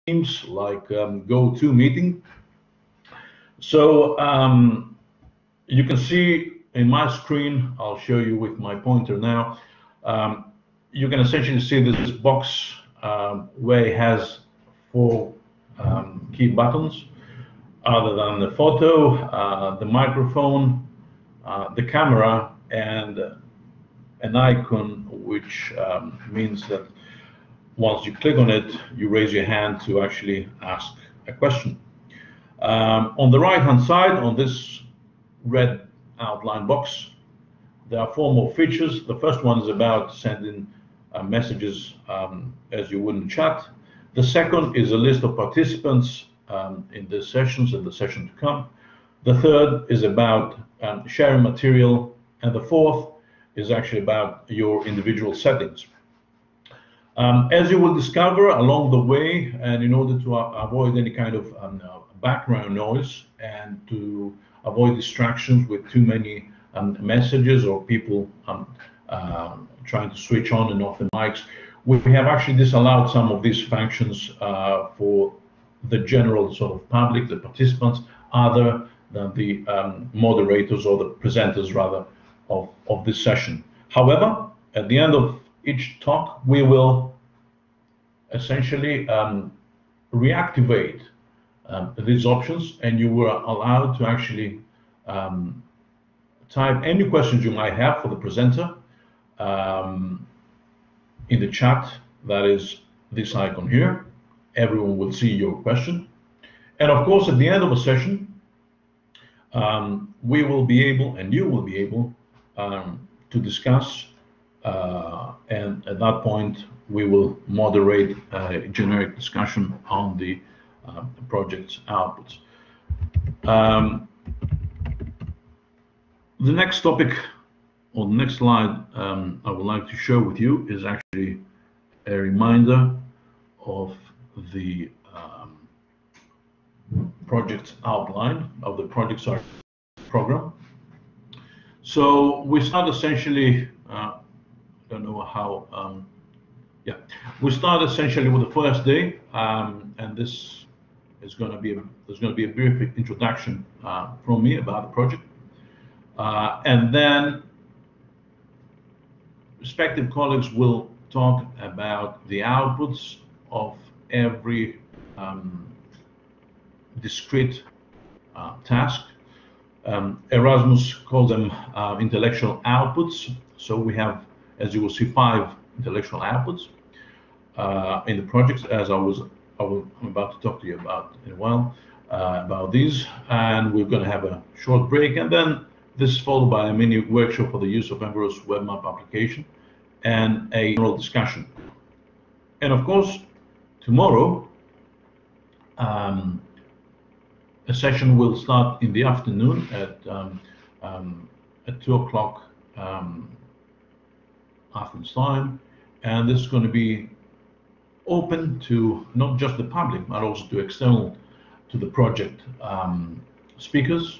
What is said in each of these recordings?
Teams, like GoToMeeting. So you can see in my screen, I'll show you with my pointer now, you can essentially see this box where it has 4 key buttons, other than the photo, the microphone, the camera, and an icon, which means that once you click on it, you raise your hand to actually ask a question. On the right-hand side, on this red outline box, there are 4 more features. The first one is about sending messages as you would in chat. The second is a list of participants in the sessions and the session to come. The third is about sharing material. And the fourth is actually about your individual settings. As you will discover along the way, and in order to avoid any kind of background noise and to avoid distractions with too many messages or people trying to switch on and off the mics, we have actually disallowed some of these functions for the general sort of public, the participants, other than the moderators or the presenters, rather, of this session. However, at the end of each talk, we will essentially reactivate these options, and you were allowed to actually type any questions you might have for the presenter in the chat. That is this icon here. Everyone will see your question. And of course, at the end of a session, we will be able, and you will be able, to discuss, and at that point, we will moderate a generic discussion on the project's outputs. The next topic, or the next slide, I would like to share with you is actually a reminder of the project outline of the project's program. So we start essentially, I don't know how, we start essentially with the first day, and this is going to be there's going to be a brief introduction from me about the project, and then respective colleagues will talk about the outputs of every discrete task. Erasmus calls them intellectual outputs. So we have, as you will see, 5 intellectual outputs in the project, as I'm about to talk to you about in a while, about these. And we're going to have a short break, and then this is followed by a mini workshop for the use of Embarrass web map application and a general discussion. And of course, tomorrow, a session will start in the afternoon at 2 o'clock Athens time, and this is going to be open to not just the public, but also to external to the project speakers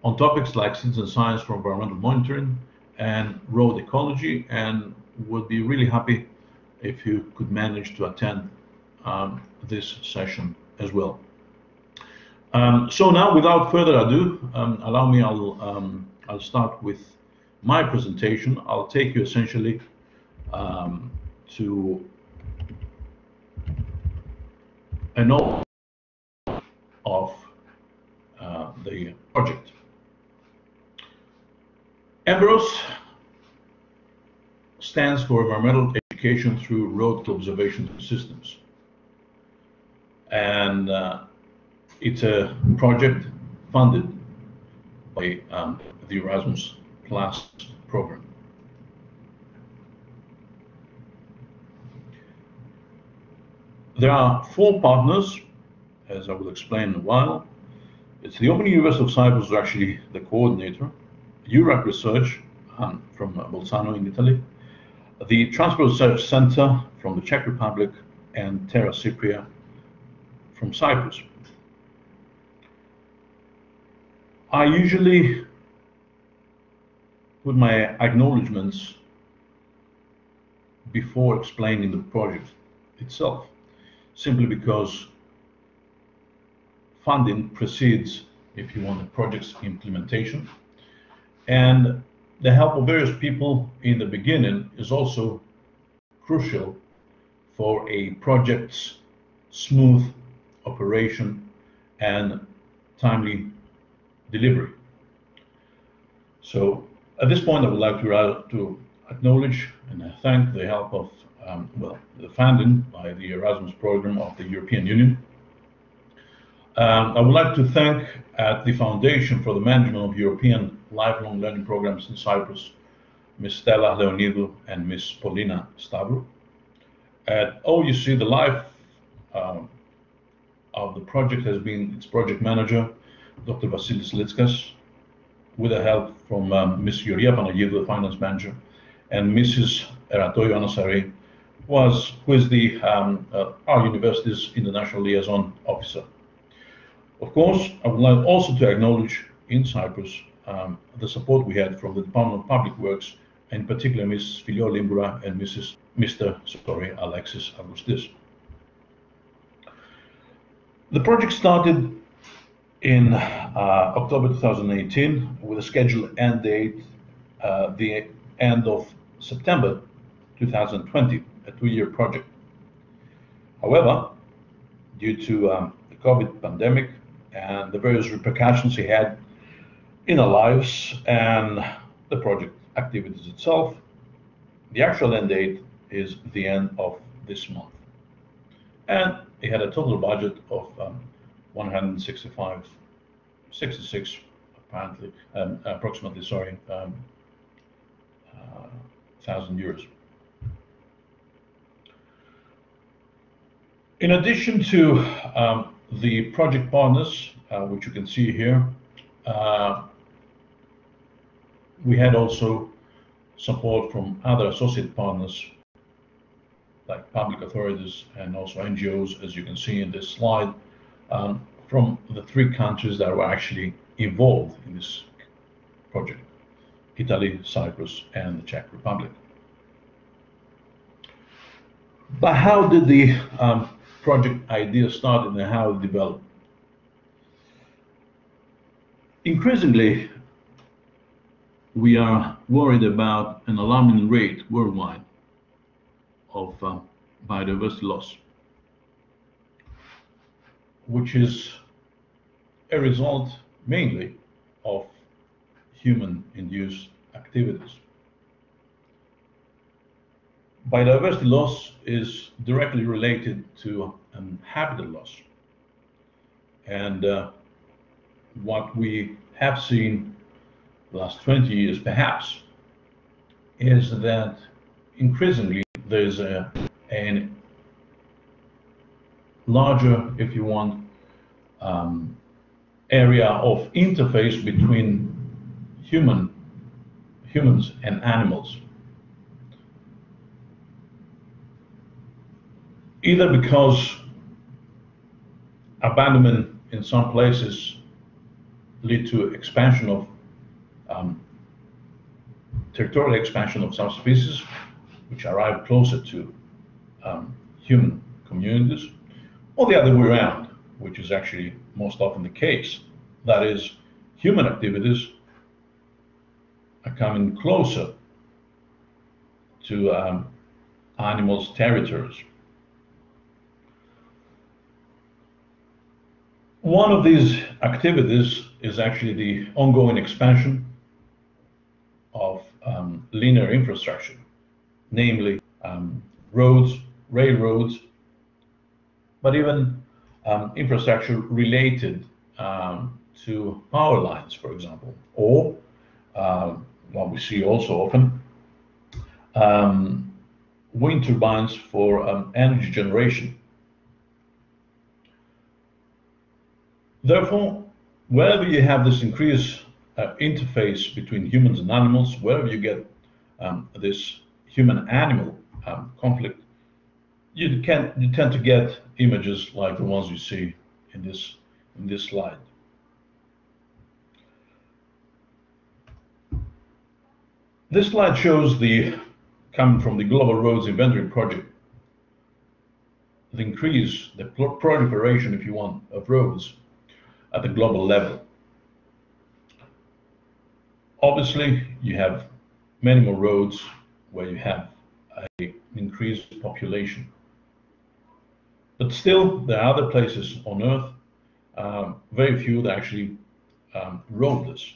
on topics like citizen science for environmental monitoring and road ecology, and would be really happy if you could manage to attend this session as well. So now, without further ado, allow me, I'll start with my presentation. I'll take you essentially to an overview of the project. EMBROS stands for Environmental Education through Roadkill Observation Systems, and it's a project funded by the Erasmus+ program. There are 4 partners, as I will explain in a while. It's the Open University of Cyprus, who's actually the coordinator, Europe Research from Bolzano in Italy, the Transport Research Center from the Czech Republic, and Terra Cypria from Cyprus. I usually put my acknowledgements before explaining the project itself, simply because funding precedes, if you want, the project's implementation. And the help of various people in the beginning is also crucial for a project's smooth operation and timely delivery. So at this point, I would like to acknowledge and thank the help of, the funding by the Erasmus program of the European Union. I would like to thank the Foundation for the Management of European Lifelong Learning Programs in Cyprus, Ms. Stella Leonidou and Ms. Polina Stavru. At OUC, the life of the project has been its project manager, Dr. Βασίλης Λίτσκας, with the help from Ms. Georgia Panagidou, the finance manager, and Mrs. Eratoio Anasari, who is our university's international liaison officer. Of course, I would like also to acknowledge in Cyprus the support we had from the Department of Public Works, in particular Ms. Filio Limbura and Mr. Alexis Augustis. The project started in October 2018 with a scheduled end date the end of September 2020, a 2-year project. However, due to the COVID pandemic and the various repercussions it had in our lives and the project activities itself, the actual end date is the end of this month. And it had a total budget of 166 apparently, approximately, sorry, €1,000. In addition to the project partners, which you can see here, we had also support from other associate partners like public authorities and also NGOs, as you can see in this slide, from the 3 countries that were actually involved in this project: Italy, Cyprus, and the Czech Republic. But how did the project idea start and how it developed? Increasingly, we are worried about an alarming rate worldwide of biodiversity loss, which is a result mainly of human-induced activities. Biodiversity loss is directly related to habitat loss. And what we have seen the last 20 years perhaps is that increasingly there's a larger, if you want, area of interface between humans and animals. Either because abandonment in some places lead to expansion of territorial expansion of some species, which arrive closer to human communities, or the other way around, which is actually most often the case. That is, human activities are coming closer to animals' territories. One of these activities is actually the ongoing expansion of linear infrastructure, namely roads, railroads, but even infrastructure related to power lines, for example, or what we see also often, wind turbines for energy generation. Therefore, wherever you have this increased interface between humans and animals, wherever you get this human-animal conflict, you tend to get images like the ones you see in this slide. This slide shows coming from the Global Roads Inventory Project, the proliferation, if you want, of roads at the global level. Obviously, you have many more roads where you have an increased population. But still, there are other places on Earth, very few that actually roadless.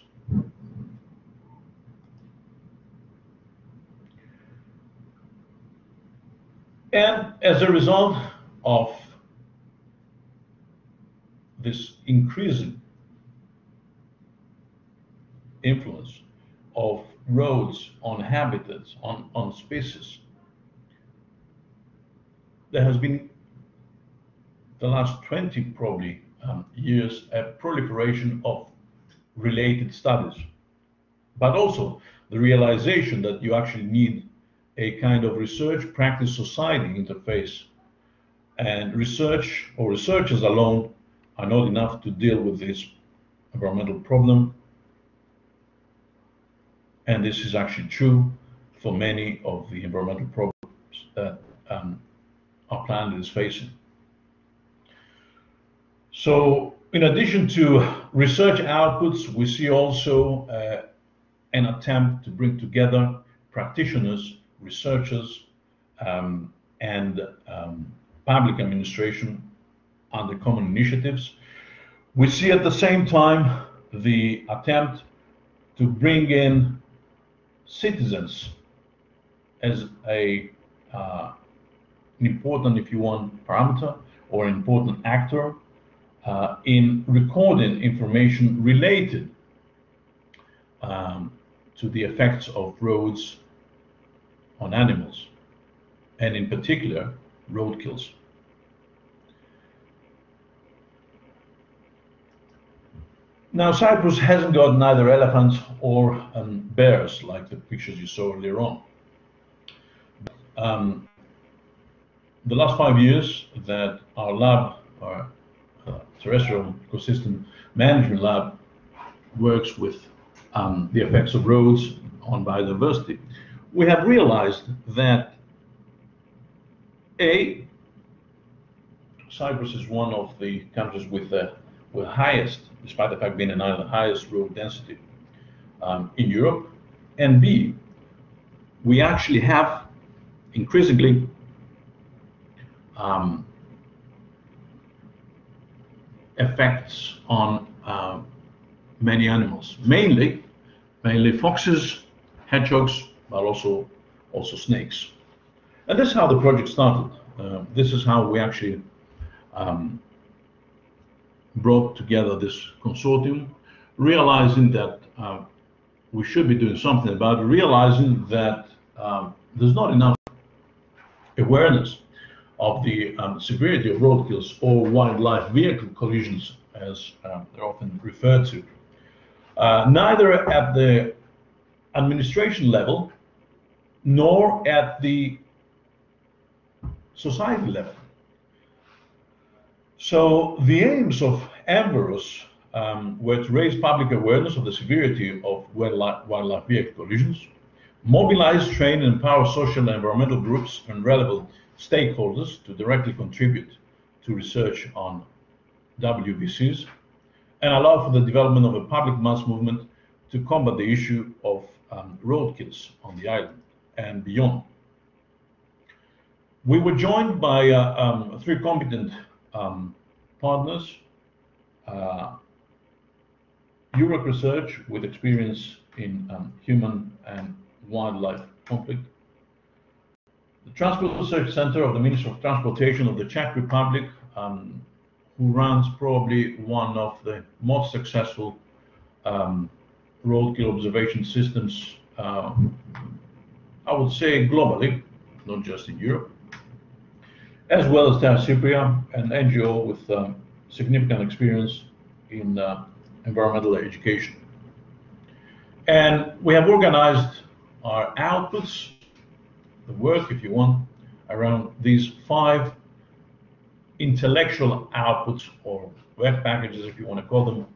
And as a result of this increasing influence of roads on habitats, on species, there has been, the last 20 probably years, a proliferation of related studies, but also the realization that you actually need a kind of research practice society interface, and research or researchers alone are not enough to deal with this environmental problem. And this is actually true for many of the environmental problems that our planet is facing. So in addition to research outputs, we see also an attempt to bring together practitioners, researchers, and public administration under common initiatives. We see at the same time the attempt to bring in citizens as an important, if you want, parameter or an important actor in recording information related to the effects of roads on animals, and in particular, roadkills. Now, Cyprus hasn't got neither elephants or bears like the pictures you saw earlier on. The last 5 years that our lab, our terrestrial ecosystem management lab, works with the effects of roads on biodiversity, we have realized that Cyprus is one of the countries with the highest, despite the fact being the highest road density in Europe, and B, we actually have increasingly effects on many animals, mainly foxes, hedgehogs, but also snakes. And this is how the project started. This is how we actually brought together this consortium, realizing that we should be doing something about it, realizing that there's not enough awareness of the severity of roadkills or wildlife vehicle collisions, as they're often referred to, neither at the administration level nor at the society level. So the aims of Enverus were to raise public awareness of the severity of wildlife vehicle collisions, mobilize, train, and empower social and environmental groups and relevant stakeholders to directly contribute to research on WVCs, and allow for the development of a public mass movement to combat the issue of roadkills on the island and beyond. We were joined by 3 competent partners: Europe Research with experience in human and wildlife conflict, the Transport Research Center of the Ministry of Transportation of the Czech Republic, who runs probably one of the most successful roadkill observation systems, I would say globally, not just in Europe, as well as TAF Cypria, an NGO with significant experience in environmental education. And we have organized our outputs, the work, if you want, around these 5 intellectual outputs, or web packages, if you want to call them,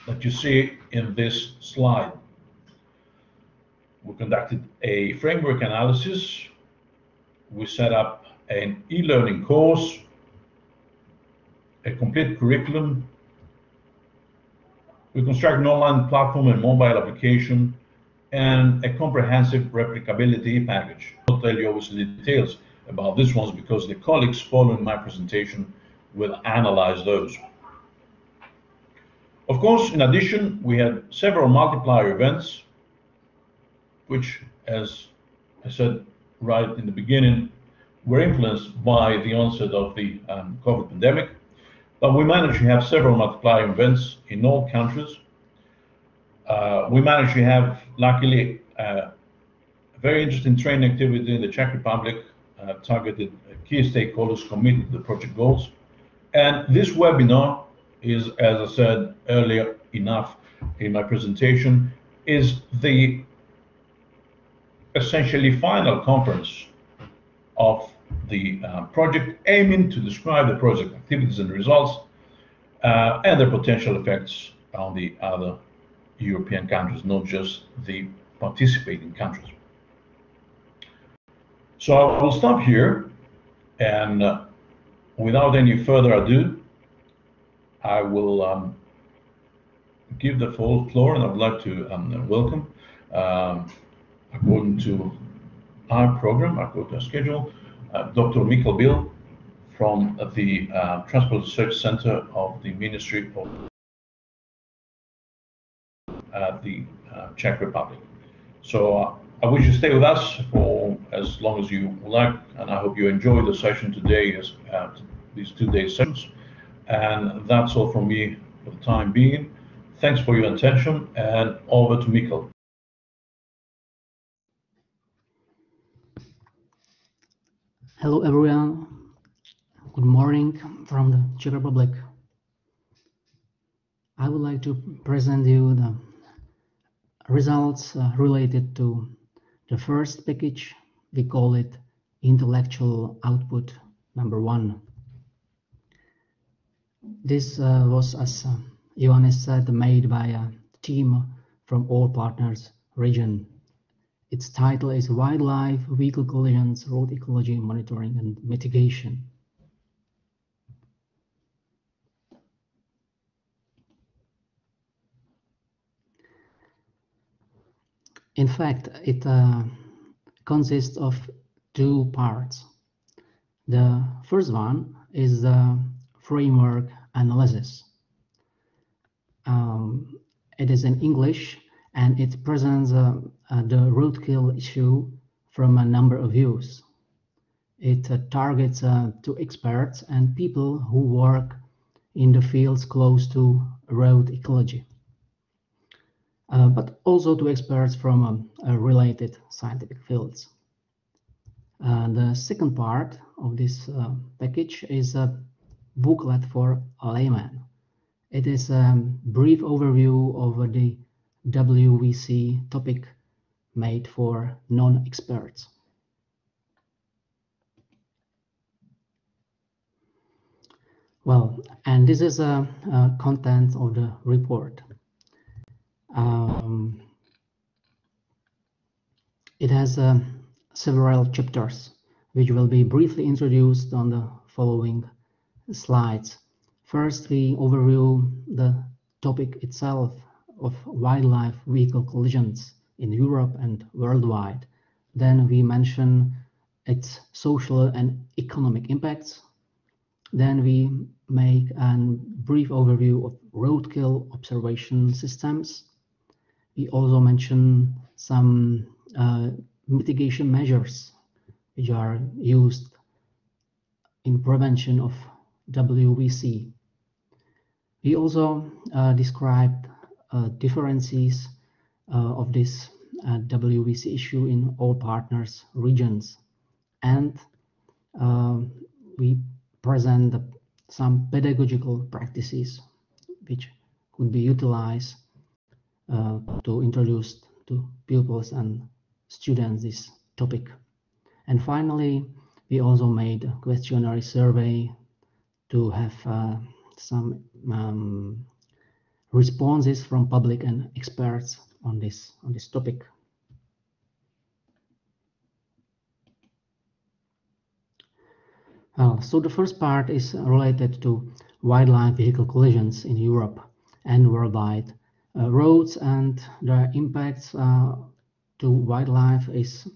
that you see in this slide. We conducted a framework analysis. We set up an e-learning course, a complete curriculum, We construct an online platform and mobile application and a comprehensive replicability package. I'll tell you obviously details about this ones because the colleagues following my presentation will analyze those. Of course, in addition, we had several multiplier events, which, as I said right in the beginning, were influenced by the onset of the COVID pandemic. But we managed to have several multiplier events in all countries. We managed to have, luckily, a very interesting training activity in the Czech Republic, targeted key stakeholders committed to the project goals. And this webinar is, as I said earlier enough in my presentation, is the essentially final conference of the project, aiming to describe the project activities and results and their potential effects on the other European countries, not just the participating countries. So I will stop here, and without any further ado, I will give the full floor, and I would like to welcome, according to our program, according to our schedule, Dr. Mikkel Bill from the Transport Research Center of the Ministry of the Czech Republic. So I wish you stay with us for as long as you like, and I hope you enjoy the session today, as these 2 day sessions. And that's all from me for the time being. Thanks for your attention, and over to Mikkel. Hello everyone, good morning from the Czech Republic. I would like to present you the results related to the first package. We call it intellectual output number 1. This was, as Johannes said, made by a team from all partners region. Its title is Wildlife Vehicle Collisions, Road Ecology Monitoring and Mitigation. In fact, it consists of 2 parts. The first one is the framework analysis. It is in English, and it presents the roadkill issue from a number of views. It targets to experts and people who work in the fields close to road ecology, but also to experts from related scientific fields. The second part of this package is a booklet for a layman. It is a brief overview of the WVC topic made for non-experts. Well, and this is a content of the report. It has several chapters, which will be briefly introduced on the following slides. First, we overview the topic itself of wildlife vehicle collisions in Europe and worldwide. Then we mention its social and economic impacts. Then we make a brief overview of roadkill observation systems. We also mention some mitigation measures which are used in prevention of WVC. We also described differences of this WVC issue in all partners regions, and we present some pedagogical practices which could be utilized to introduce to pupils and students this topic. And finally, we also made a questionnaire survey to have some responses from public and experts on this topic. So the first part is related to wildlife vehicle collisions in Europe and worldwide Roads and their impacts to wildlife is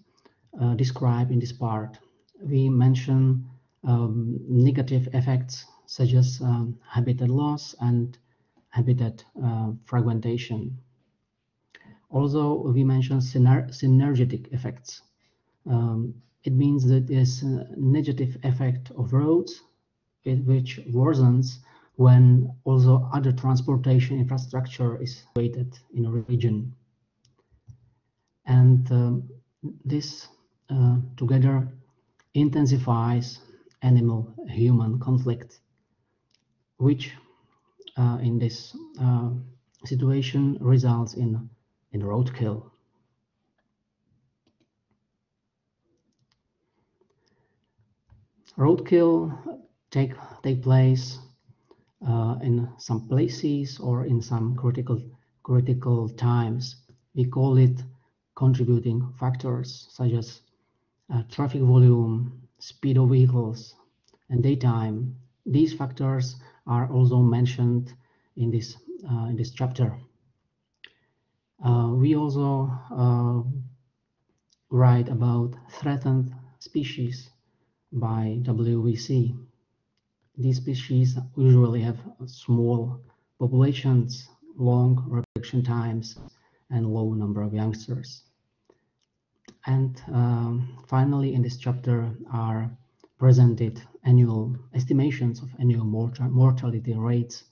described in this part. We mention negative effects such as habitat loss and habitat fragmentation. Also, we mention synergetic effects. It means that there's a negative effect of roads, which worsens when also other transportation infrastructure is created in a region. And this together intensifies animal-human conflict, which in this situation results in roadkill. Roadkill take place in some places or in some critical times. We call it contributing factors such as traffic volume, speed of vehicles, and daytime. These factors are also mentioned in this chapter. We also write about threatened species by WWC. These species usually have small populations, long reproduction times, and low number of youngsters. And finally, in this chapter are presented annual estimations of annual mortality rates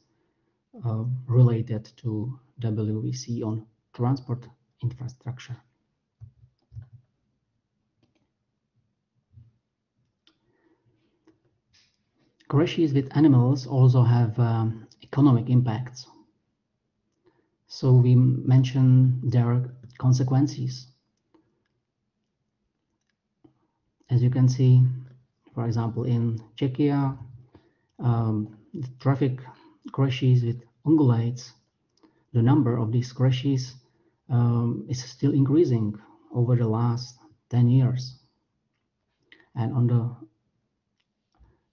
related to WWC on transport infrastructure. Crashes with animals also have economic impacts. So we mention their consequences. As you can see, for example, in Czechia, the traffic crashes with ungulates, the number of these crashes is still increasing over the last 10 years. And on the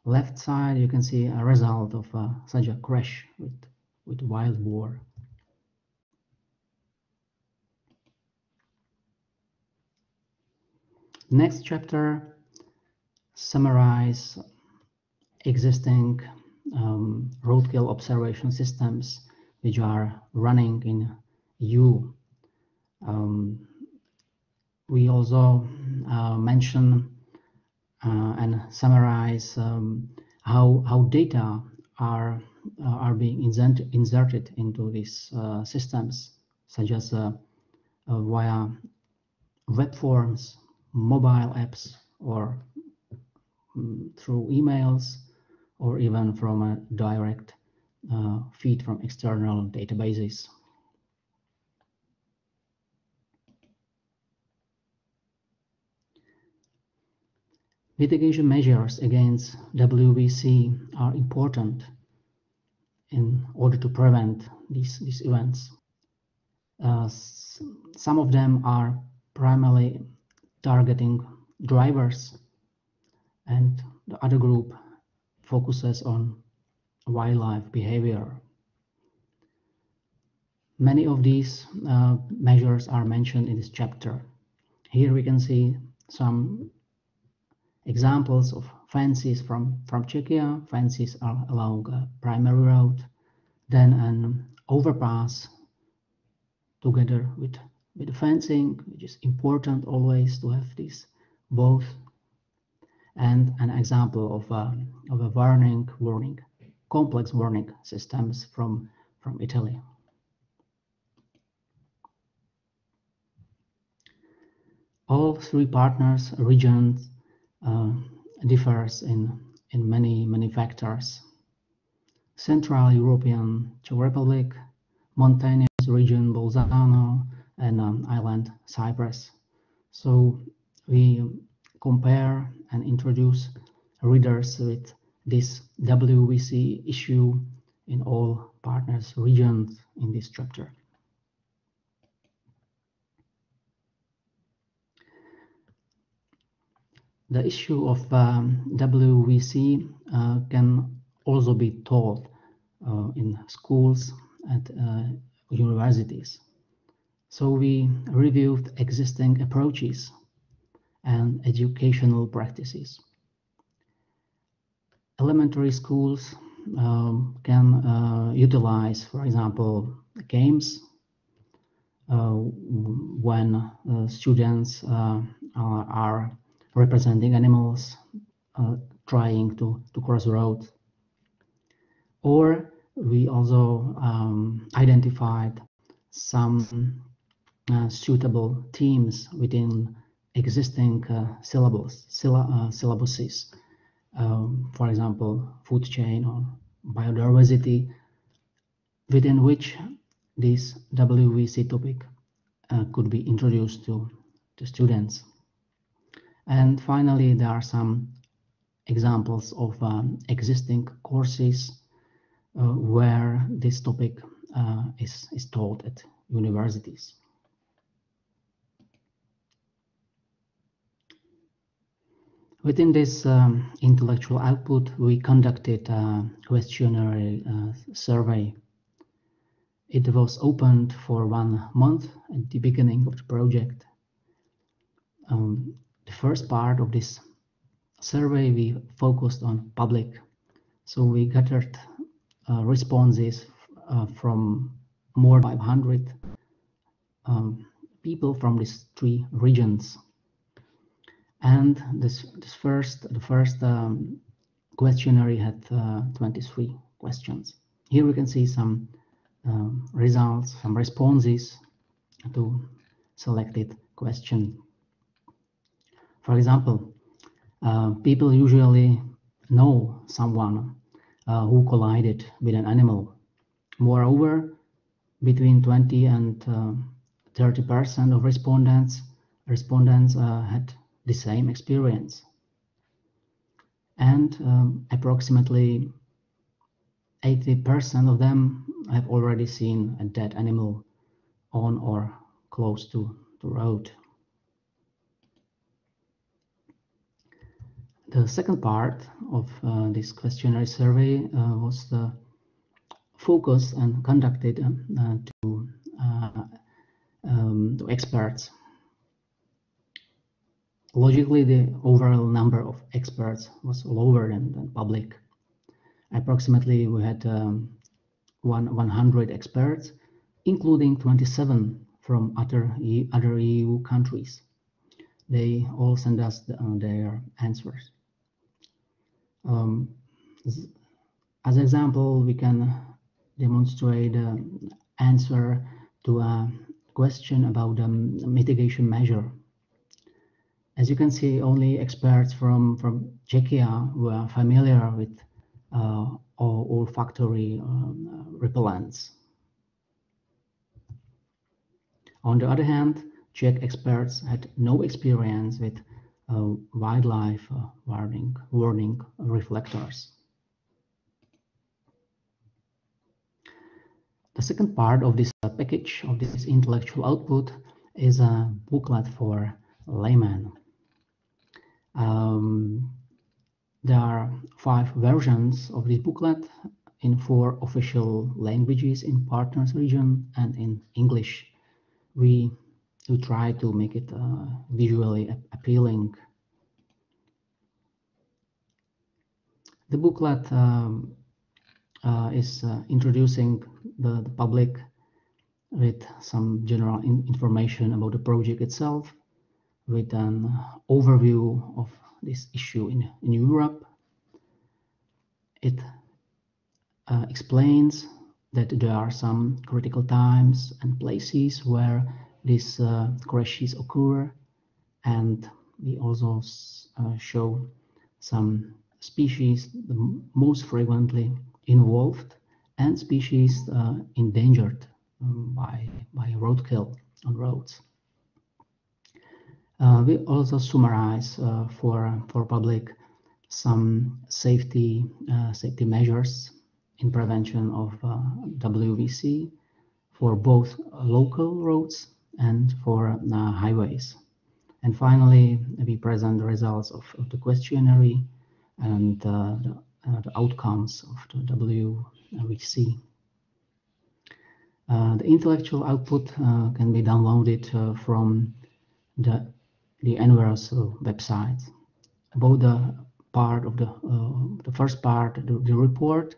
left side, you can see a result of such a crash with wild boar. Next chapter summarize existing roadkill observation systems which are running in EU. We also mention and summarize how data are being inserted into these systems, such as via web forms, mobile apps, or through emails, or even from a direct feed from external databases. Mitigation measures against WWC are important in order to prevent these events. Some of them are primarily targeting drivers, and the other group focuses on wildlife behavior. Many of these measures are mentioned in this chapter. Here we can see some examples of fences from Czechia. Fences are along a primary road, then an overpass together with the fencing, which is important always to have this both, and an example of a warning complex warning systems from Italy. All three partners regions differs in many factors. Central European Czech Republic, mountainous region Bolzano, and island Cyprus. So we compare and introduce readers with this WWC issue in all partners regions in this chapter. The issue of WWC can also be taught in schools at universities. So we reviewed existing approaches and educational practices. Elementary schools can utilize, for example, games when students are representing animals trying to cross road. Or we also identified some suitable themes within existing syllabuses, for example, food chain or biodiversity, within which this WVC topic could be introduced to students. And finally, there are some examples of existing courses where this topic is taught at universities. Within this intellectual output, we conducted a questionnaire survey. It was opened for 1 month at the beginning of the project. The first part of this survey, we focused on public. So we gathered responses from more than 500 people from these 3 regions. And the first questionnaire had 23 questions. Here we can see some results, some responses to selected question. For example, people usually know someone who collided with an animal. Moreover, between 20 and 30% of respondents had the same experience. And approximately 80% of them have already seen a dead animal on or close to the road. The second part of this questionnaire survey was the focus and conducted to experts. Logically, the overall number of experts was lower than public. Approximately, we had 100 experts, including 27 from other EU countries. They all sent us their answers. As an example, we can demonstrate the answer to a question about the mitigation measure. As you can see, only experts from Czechia were familiar with olfactory repellents. On the other hand, Czech experts had no experience with wildlife warning reflectors. The second part of this package, of this intellectual output, is a booklet for laymen. There are 5 versions of this booklet in 4 official languages in partners region and in English. We try to make it visually appealing. The booklet is introducing the public with some general information about the project itself, with an overview of this issue in Europe. It explains that there are some critical times and places where these crashes occur, and we also show some species most frequently involved and species endangered by roadkill on roads. We also summarize for public some safety measures in prevention of WVC for both local roads and for highways. And finally, we present the results of the questionnaire and the outcomes of the WVC. The intellectual output can be downloaded from the Enveros website. About the part of the first part, the report,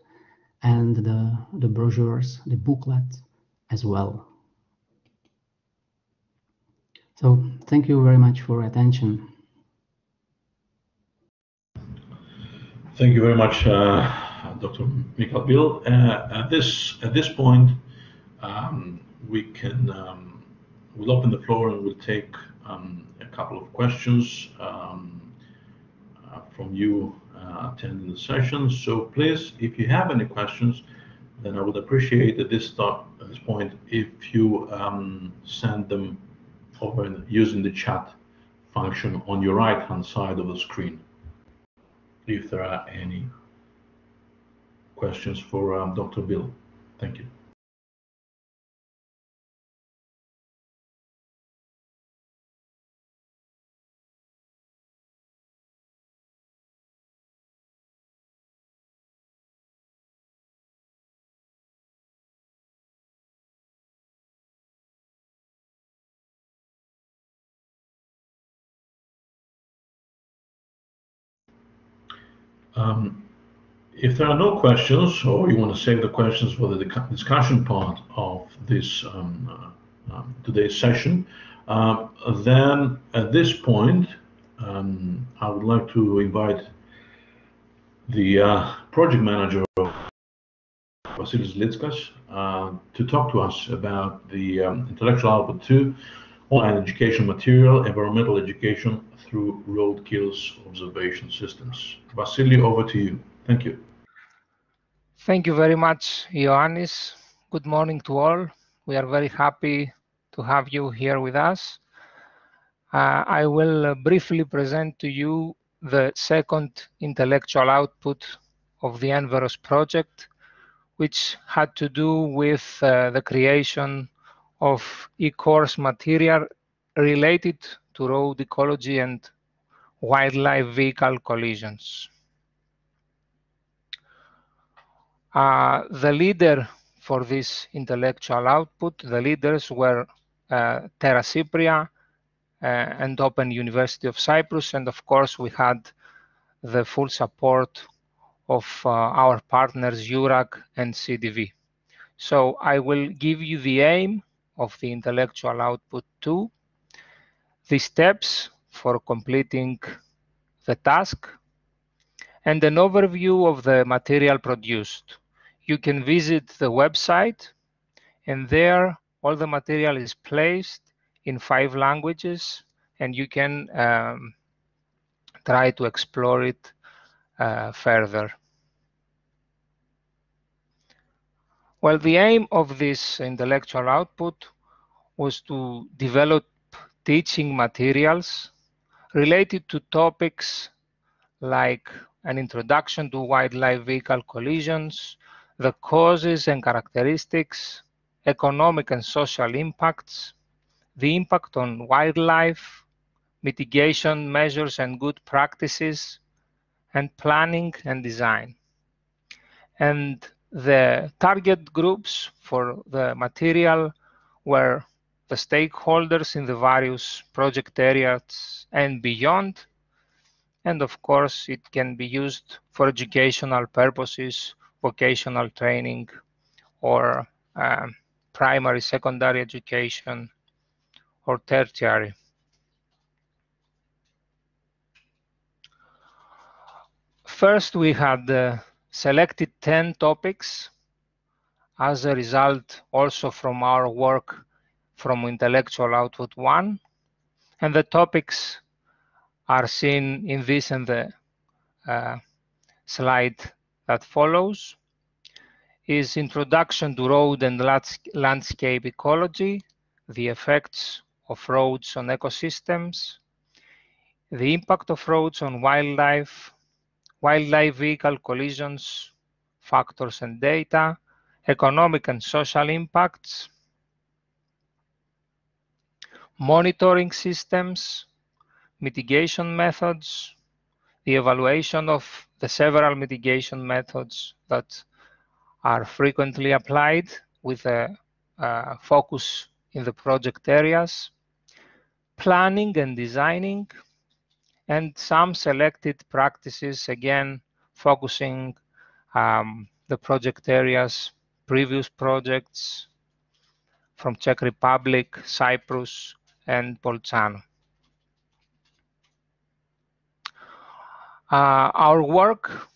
and the brochures, the booklet as well. So thank you very much for your attention. Thank you very much, Dr. Michael Bill. At this point, we'll open the floor and we'll take a couple of questions from you attending the session. So please, if you have any questions, then I would appreciate at this point if you send them over using the chat function on your right-hand side of the screen, if there are any questions for Dr. Bill. Thank you. If there are no questions, or you want to save the questions for the discussion part of this today's session, then at this point, I would like to invite the project manager of Βασίλης Λίτσκας to talk to us about the intellectual output 2 online education material, environmental education through roadkill's observation systems. Vasily, over to you. Thank you. Thank you very much, Ioannis. Good morning to all. We are very happy to have you here with us. I will briefly present to you the second intellectual output of the Enveros project, which had to do with the creation of e-course material related to road ecology and wildlife vehicle collisions. The leader for this intellectual output, the leaders were Terra Cypria and Open University of Cyprus, and of course we had the full support of our partners EURAC and CDV. So I will give you the aim of the intellectual output 2, the steps for completing the task, and an overview of the material produced. You can visit the website, and there all the material is placed in 5 languages, and you can try to explore it further. Well, the aim of this intellectual output was to develop teaching materials related to topics like an introduction to wildlife vehicle collisions, the causes and characteristics, economic and social impacts, the impact on wildlife, mitigation measures and good practices, and planning and design. And the target groups for the material were the stakeholders in the various project areas and beyond. And of course, it can be used for educational purposes, vocational training, or primary, secondary education, or tertiary. First, we had selected 10 topics as a result also from our work from intellectual output 1. And the topics are seen in this and the slide that follows. Is introduction to road and landscape ecology, the effects of roads on ecosystems, the impact of roads on wildlife, wildlife vehicle collisions, factors and data, economic and social impacts, monitoring systems, mitigation methods, the evaluation of the several mitigation methods that are frequently applied with a focus in the project areas, planning and designing, and some selected practices, again, focusing the project areas, previous projects from Czech Republic, Cyprus, and Bolzano. Our work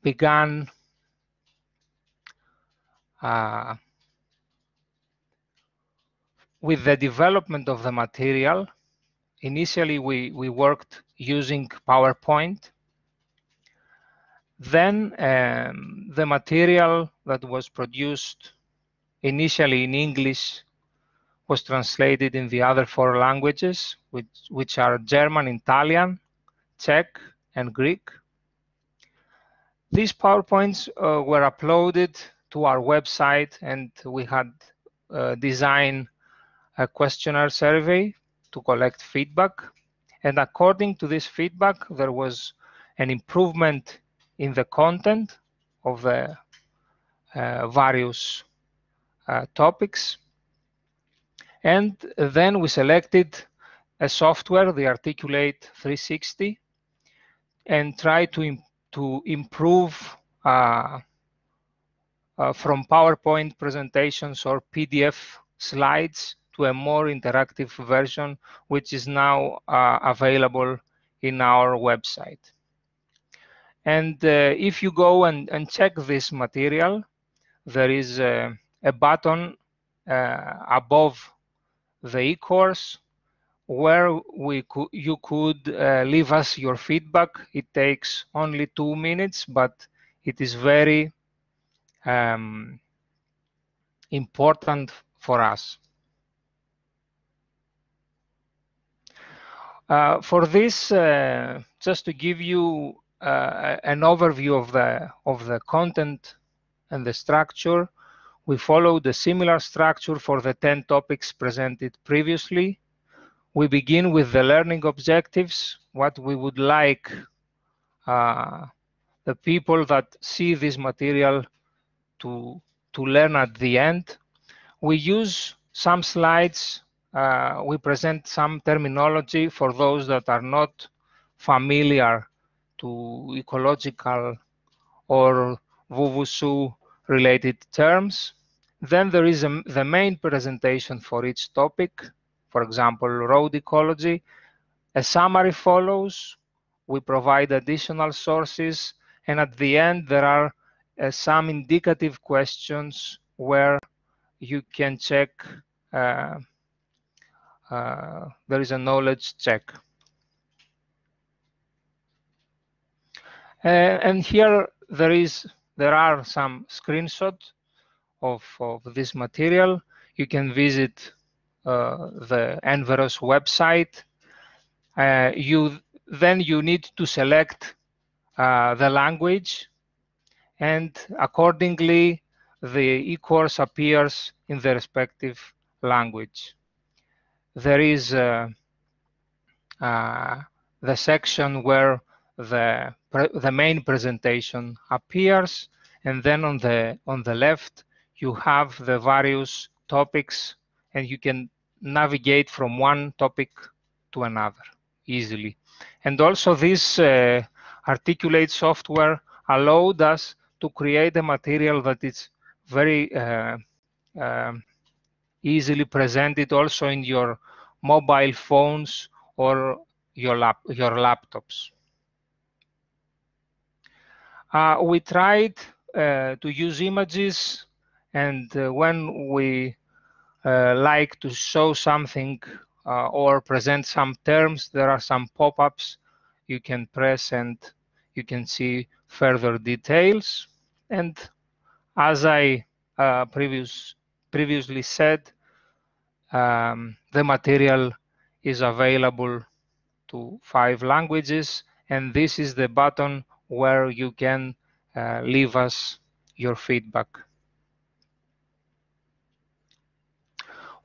began with the development of the material. Initially, we worked using PowerPoint. Then the material that was produced initially in English was translated in the other 4 languages, which are German, Italian, Czech, and Greek. These PowerPoints were uploaded to our website, and we had designed a questionnaire survey to collect feedback. And according to this feedback, there was an improvement in the content of the various topics. And then we selected a software, the Articulate 360, and tried to improve from PowerPoint presentations or PDF slides to a more interactive version, which is now available in our website. And if you go and check this material, there is a button above the e-course where you could leave us your feedback. It takes only 2 minutes, but it is very important for us. For this, just to give you an overview of the content and the structure, we followed a similar structure for the 10 topics presented previously. We begin with the learning objectives, what we would like the people that see this material to learn at the end. We use some slides. We present some terminology for those that are not familiar to ecological or Wuwusu related terms. Then there is the main presentation for each topic. For example, road ecology. A summary follows. We provide additional sources. And at the end, there are some indicative questions where you can check. There is a knowledge check. And here there are some screenshots of this material. You can visit the Enveros website. Then you need to select the language, and accordingly the e-course appears in the respective language. There is the section where the main presentation appears, and then on the left you have the various topics, and you can navigate from one topic to another easily. And also this Articulate software allowed us to create a material that is very easily presented also in your mobile phones or your laptops. We tried to use images, and when we like to show something or present some terms, there are some pop-ups you can press and you can see further details. And as I previously said, the material is available to 5 languages, and this is the button where you can leave us your feedback.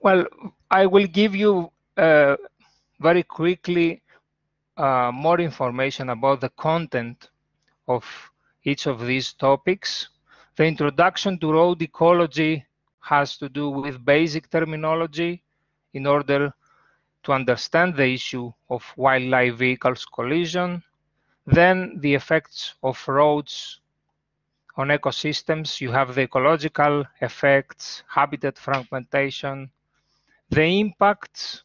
Well, I will give you very quickly more information about the content of each of these topics. The introduction to road ecology has to do with basic terminology in order to understand the issue of wildlife vehicles collision. Then the effects of roads on ecosystems. You have the ecological effects, habitat fragmentation. The impacts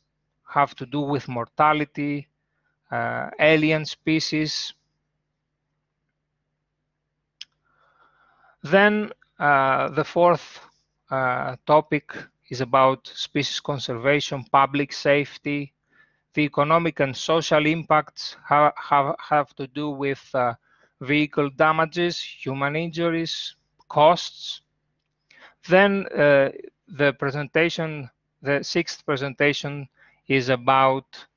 have to do with mortality, alien species. Then the fourth topic is about species conservation, public safety. The economic and social impacts have to do with vehicle damages, human injuries, costs. Then the presentation, the sixth presentation, is about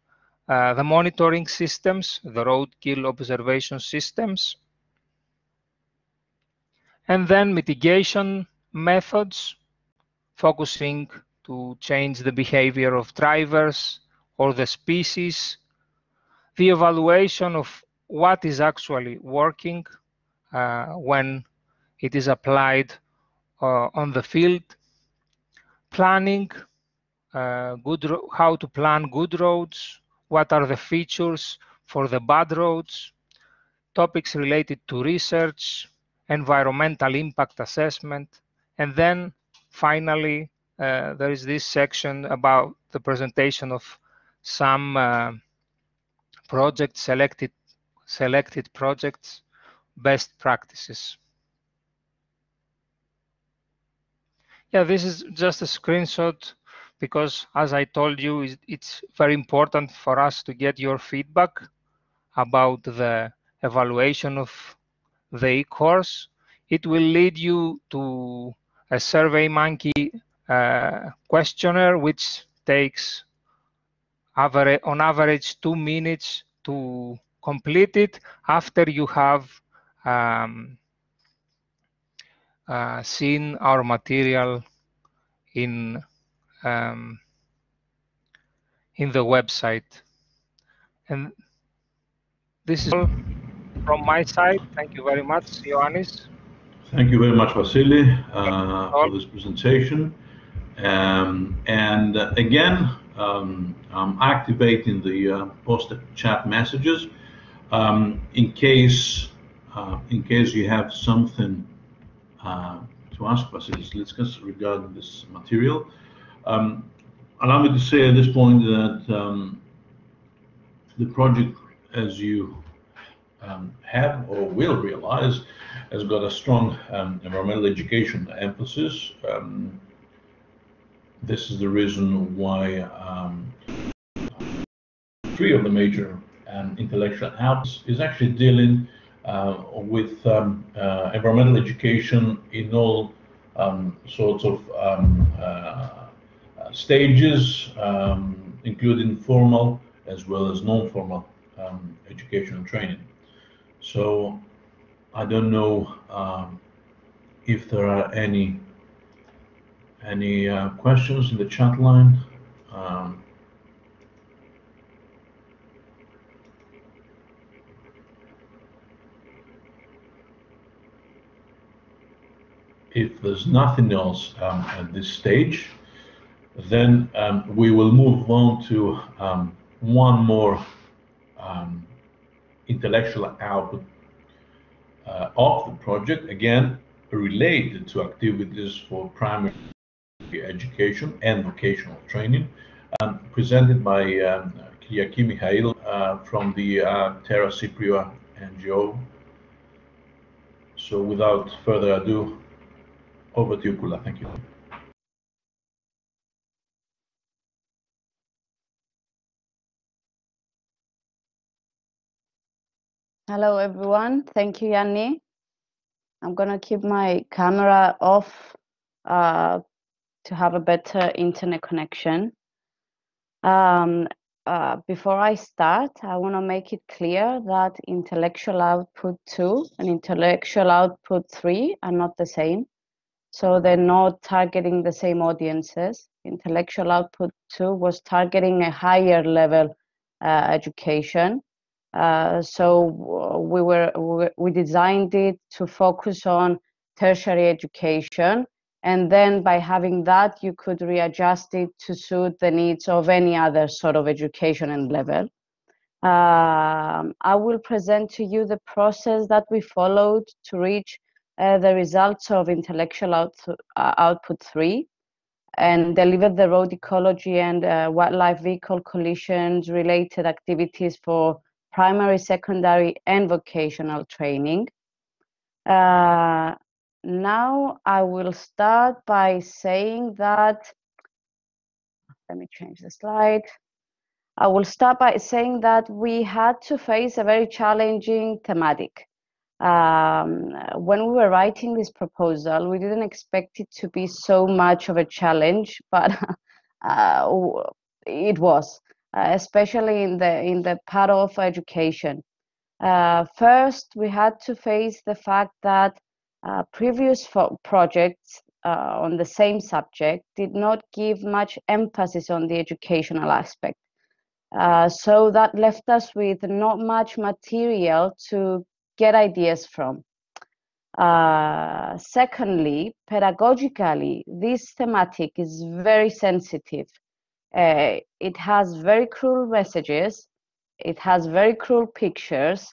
the monitoring systems, the roadkill observation systems. And then mitigation methods, focusing to change the behavior of drivers or the species, the evaluation of what is actually working when it is applied on the field, planning, how to plan good roads, what are the features for the bad roads, topics related to research, environmental impact assessment, and then finally there is this section about the presentation of some projects, selected projects, best practices. Yeah, this is just a screenshot because, as I told you, it's very important for us to get your feedback about the evaluation of the e-course. It will lead you to a SurveyMonkey questionnaire, which takes on average 2 minutes to complete it after you have seen our material in the website. And this is all from my side. Thank you very much, Ioannis. Thank you very much, Vasily, for this presentation. And again, I'm activating the post chat messages in case you have something to ask Vasily Litskas regarding this material. Allow me to say at this point that the project, as you have or will realize, has got a strong environmental education emphasis. This is the reason why 3 of the major intellectual outlets is actually dealing with environmental education in all sorts of stages, including formal as well as non-formal education and training. So I don't know if there are any questions in the chat line. If there's nothing else at this stage, then we will move on to one more intellectual output of the project, again related to activities for primary education and vocational training, presented by Kyriaki Mikhail from the Terra Cypria NGO. So without further ado, over to you, Kula. Thank you. Hello, everyone. Thank you, Yanni. I'm going to keep my camera off to have a better internet connection. Before I start, I want to make it clear that intellectual output 2 and intellectual output 3 are not the same. So they're not targeting the same audiences. Intellectual output 2 was targeting a higher level education. So we designed it to focus on tertiary education. And then by having that, you could readjust it to suit the needs of any other sort of education and level. I will present to you the process that we followed to reach the results of intellectual output 3 and deliver the road ecology and wildlife vehicle collisions related activities for primary, secondary, and vocational training. Now I will start by saying that, let me change the slide. I will start by saying that we had to face a very challenging thematic. When we were writing this proposal, we didn't expect it to be so much of a challenge, but it was, especially in the part of education. First, we had to face the fact that previous projects on the same subject did not give much emphasis on the educational aspect. So that left us with not much material to get ideas from. Secondly, pedagogically, this thematic is very sensitive. It has very cruel messages. It has very cruel pictures.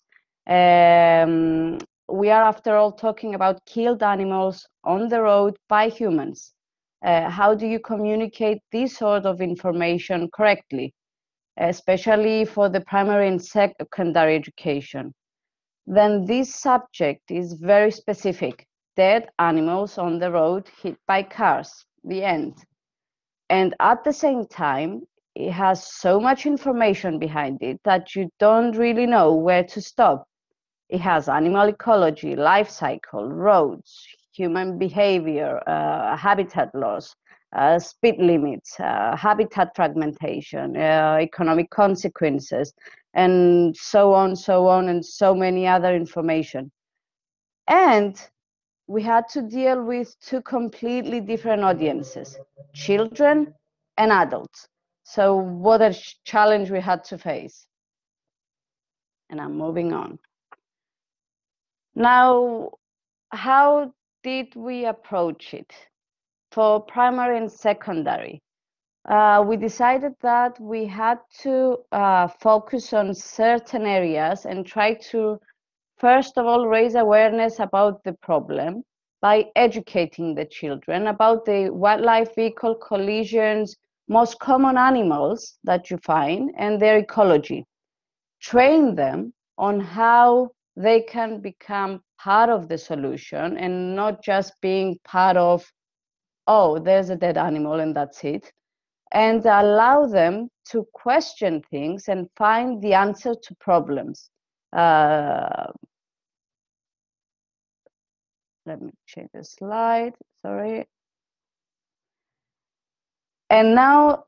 We are, after all, talking about killed animals on the road by humans. How do you communicate this sort of information correctly, especially for the primary and secondary education? Then this subject is very specific. Dead animals on the road hit by cars, the end. And at the same time, it has so much information behind it that you don't really know where to stop. It has animal ecology, life cycle, roads, human behavior, habitat loss, speed limits, habitat fragmentation, economic consequences, and so on, and so many other information. And we had to deal with two completely different audiences, children and adults. So what a challenge we had to face. And I'm moving on. Now, how did we approach it? For primary and secondary, we decided that we had to focus on certain areas and try to, first of all, raise awareness about the problem by educating the children about the wildlife vehicle collisions, most common animals that you find, and their ecology. Train them on how they can become part of the solution and not just being part of, oh, there's a dead animal and that's it. And allow them to question things and find the answer to problems. Let me change the slide, sorry. And now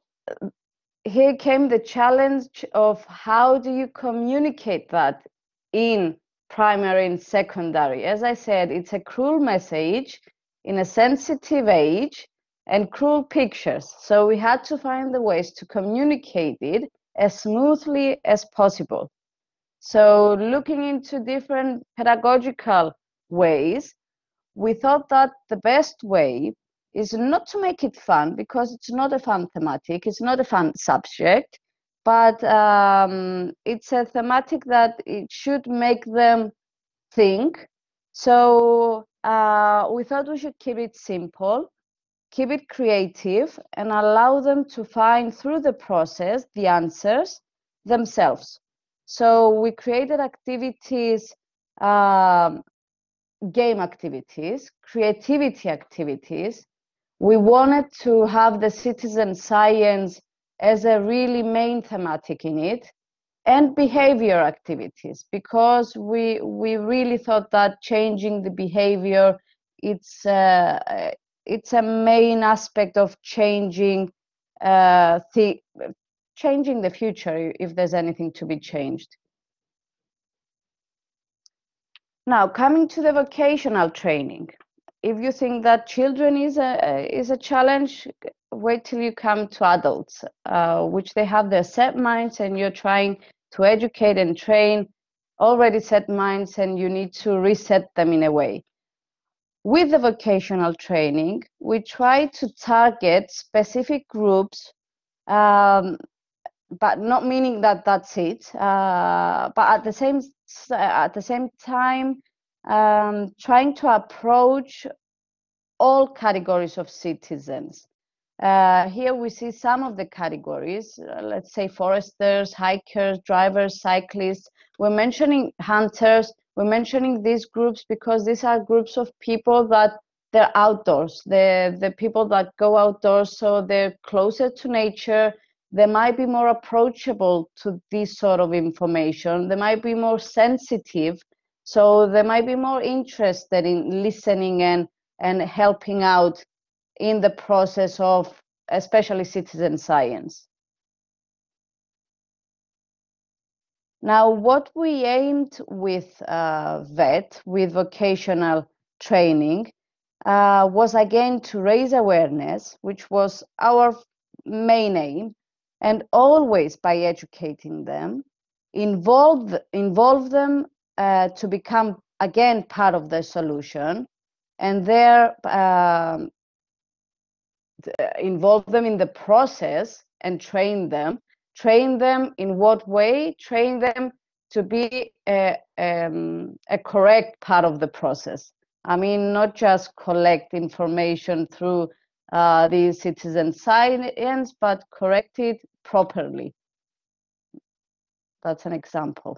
here came the challenge of how do you communicate that in primary and secondary. As I said, it's a cruel message in a sensitive age and cruel pictures. So we had to find the ways to communicate it as smoothly as possible. So looking into different pedagogical ways, we thought that the best way is not to make it fun, because it's not a fun thematic, it's not a fun subject, but it's a thematic that it should make them think. So we thought we should keep it simple, keep it creative, and allow them to find through the process the answers themselves. So we created activities, game activities, creativity activities. We wanted to have the citizen science as a really main thematic in it, and behavior activities, because we really thought that changing the behavior, it's a main aspect of changing the future, if there's anything to be changed. Now, coming to the vocational training, if you think that children is a challenge, wait till you come to adults, which they have their set minds, and you're trying to educate and train already set minds, and you need to reset them in a way. with the vocational training, we try to target specific groups, but not meaning that that's it. But at the same time, trying to approach all categories of citizens. Here we see some of the categories, let's say foresters, hikers, drivers, cyclists. We're mentioning hunters, we're mentioning these groups because these are groups of people that they're outdoors, the people that go outdoors, so they're closer to nature. They might be more approachable to this sort of information. They might be more sensitive, so they might be more interested in listening and helping out in the process of especially citizen science. Now, what we aimed with VET, with vocational training, was again to raise awareness, which was our main aim, and always by educating them, involve them to become again part of the solution, and there involve them in the process and train them. Train them in what way? Train them to be a correct part of the process. I mean, not just collect information through the citizen science, but correct it properly. That's an example.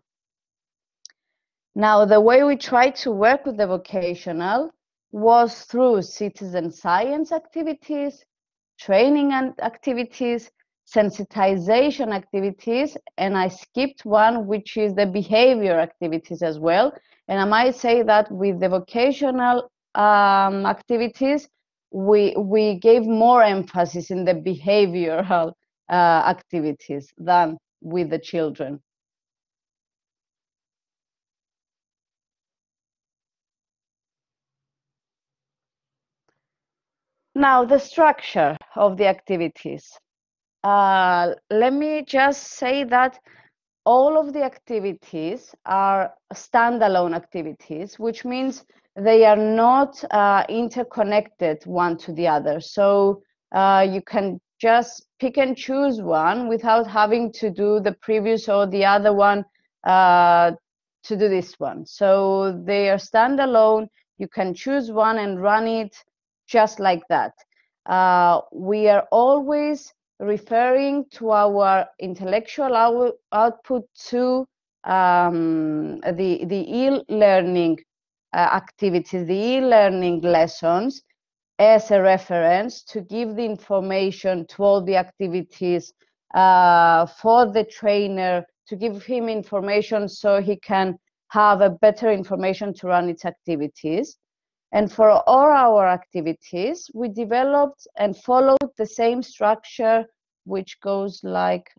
Now, the way we try to work with the vocational was through citizen science activities, training and activities, sensitization activities, and I skipped one, which is the behavior activities as well. And I might say that with the vocational activities, we gave more emphasis in the behavioral activities than with the children. Now, the structure of the activities. Let me just say that all of the activities are standalone activities, which means they are not interconnected one to the other. So you can just pick and choose one without having to do the previous or the other one to do this one. So they are standalone. You can choose one and run it just like that. We are always referring to our intellectual output to the e-learning activities, the e-learning lessons as a reference to give the information to all the activities for the trainer, to give him information so he can have a better information to run its activities. And for all our activities, we developed and followed the same structure, which goes like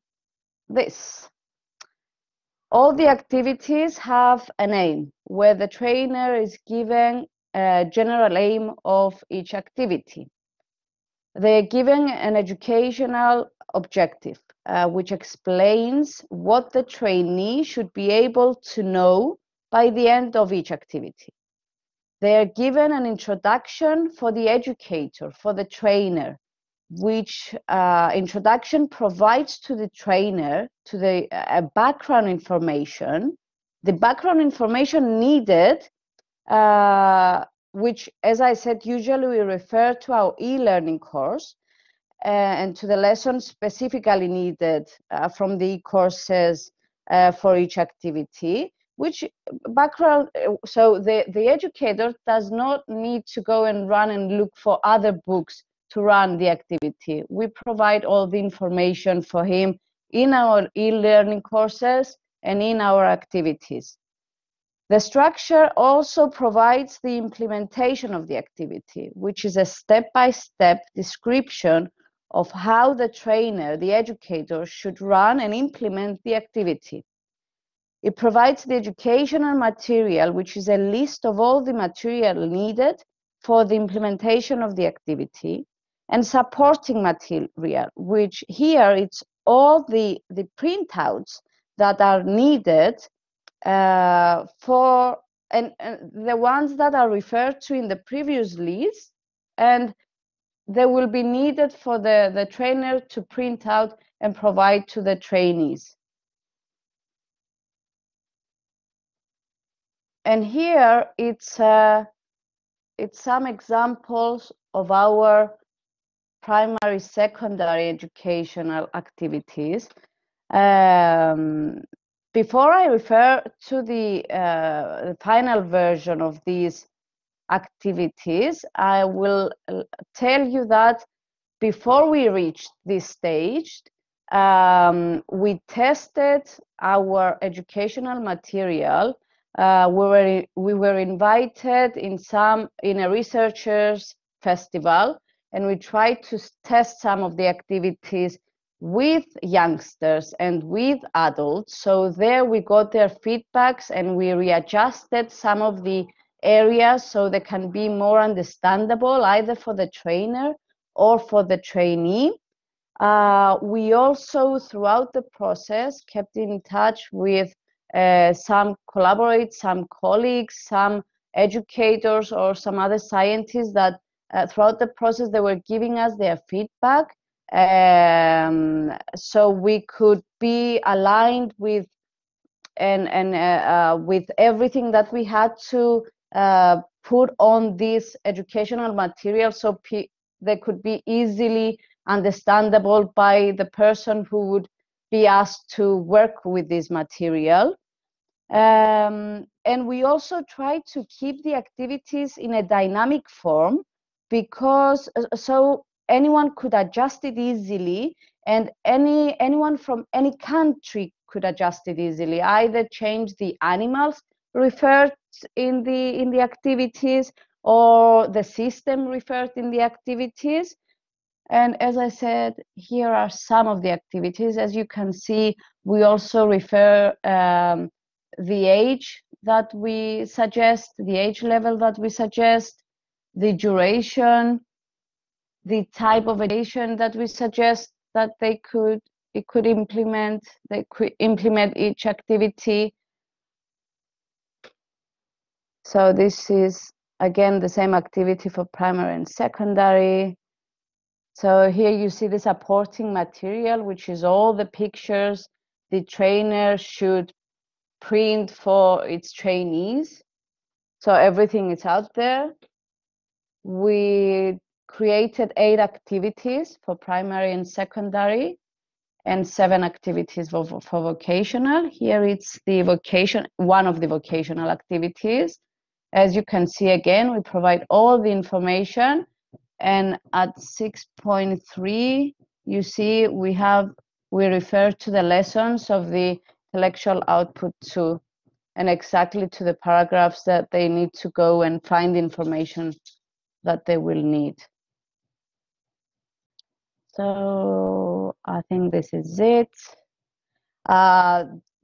this. All the activities have an aim, where the trainer is given a general aim of each activity. They're given an educational objective, which explains what the trainee should be able to know by the end of each activity. They are given an introduction for the educator, for the trainer, which introduction provides to the trainer to the background information, the background information needed, which, as I said, usually we refer to our e-learning course and to the lessons specifically needed from the e-courses for each activity. Which background, so the educator does not need to go and run and look for other books to run the activity. We provide all the information for him in our e-learning courses and in our activities. The structure also provides the implementation of the activity, which is a step-by-step description of how the trainer, the educator, should run and implement the activity. It provides the educational material, which is a list of all the material needed for the implementation of the activity, and supporting material, which here it's all the printouts that are needed for and the ones that are referred to in the previous list, and they will be needed for the trainer to print out and provide to the trainees. And here it's some examples of our primary, secondary educational activities. Before I refer to the final version of these activities, I will tell you that before we reached this stage, we tested our educational material. We were invited in a researchers festival, and we tried to test some of the activities with youngsters and with adults. So there we got their feedbacks and we readjusted some of the areas so they can be more understandable either for the trainer or for the trainee. We also, throughout the process, kept in touch with some collaborators, some colleagues, some educators, or some other scientists that throughout the process they were giving us their feedback, so we could be aligned with with everything that we had to put on this educational material, so they could be easily understandable by the person who would be asked to work with this material. And we also try to keep the activities in a dynamic form, because so anyone could adjust it easily, and anyone from any country could adjust it easily, either change the animals referred in the activities or the system referred in the activities. And as I said, here are some of the activities. As you can see, we also refer the age that we suggest, the age level that we suggest, the duration, the type of education that we suggest that they could implement each activity. So this is again the same activity for primary and secondary. So here you see the supporting material, which is all the pictures the trainer should print for its trainees. So everything is out there. We created 8 activities for primary and secondary, and 7 activities for vocational. Here it's the one of the vocational activities. As you can see, again, we provide all the information. And at 6.3, you see we refer to the lessons of the intellectual output 2, and exactly to the paragraphs that they need to go and find the information that they will need. So I think this is it.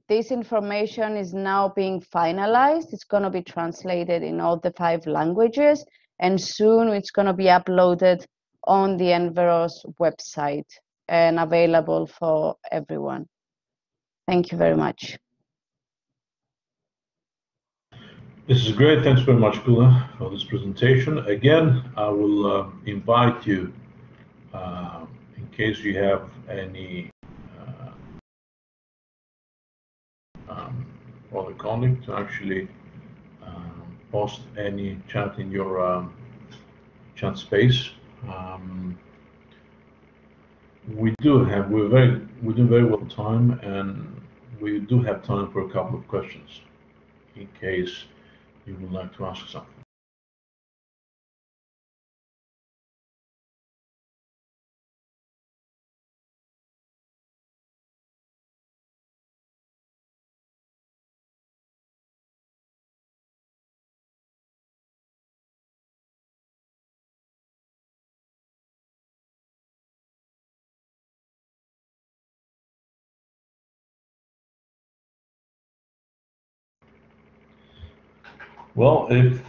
This information is now being finalized. It's going to be translated in all the 5 languages, and soon it's going to be uploaded on the Enveros website and available for everyone. Thank you very much. This is great. Thanks very much, Gula, for this presentation. Again, I will invite you, in case you have any other colleague, to actually post any chat in your chat space. We do very well time, and we do have time for a couple of questions in case you would like to ask something. Well, if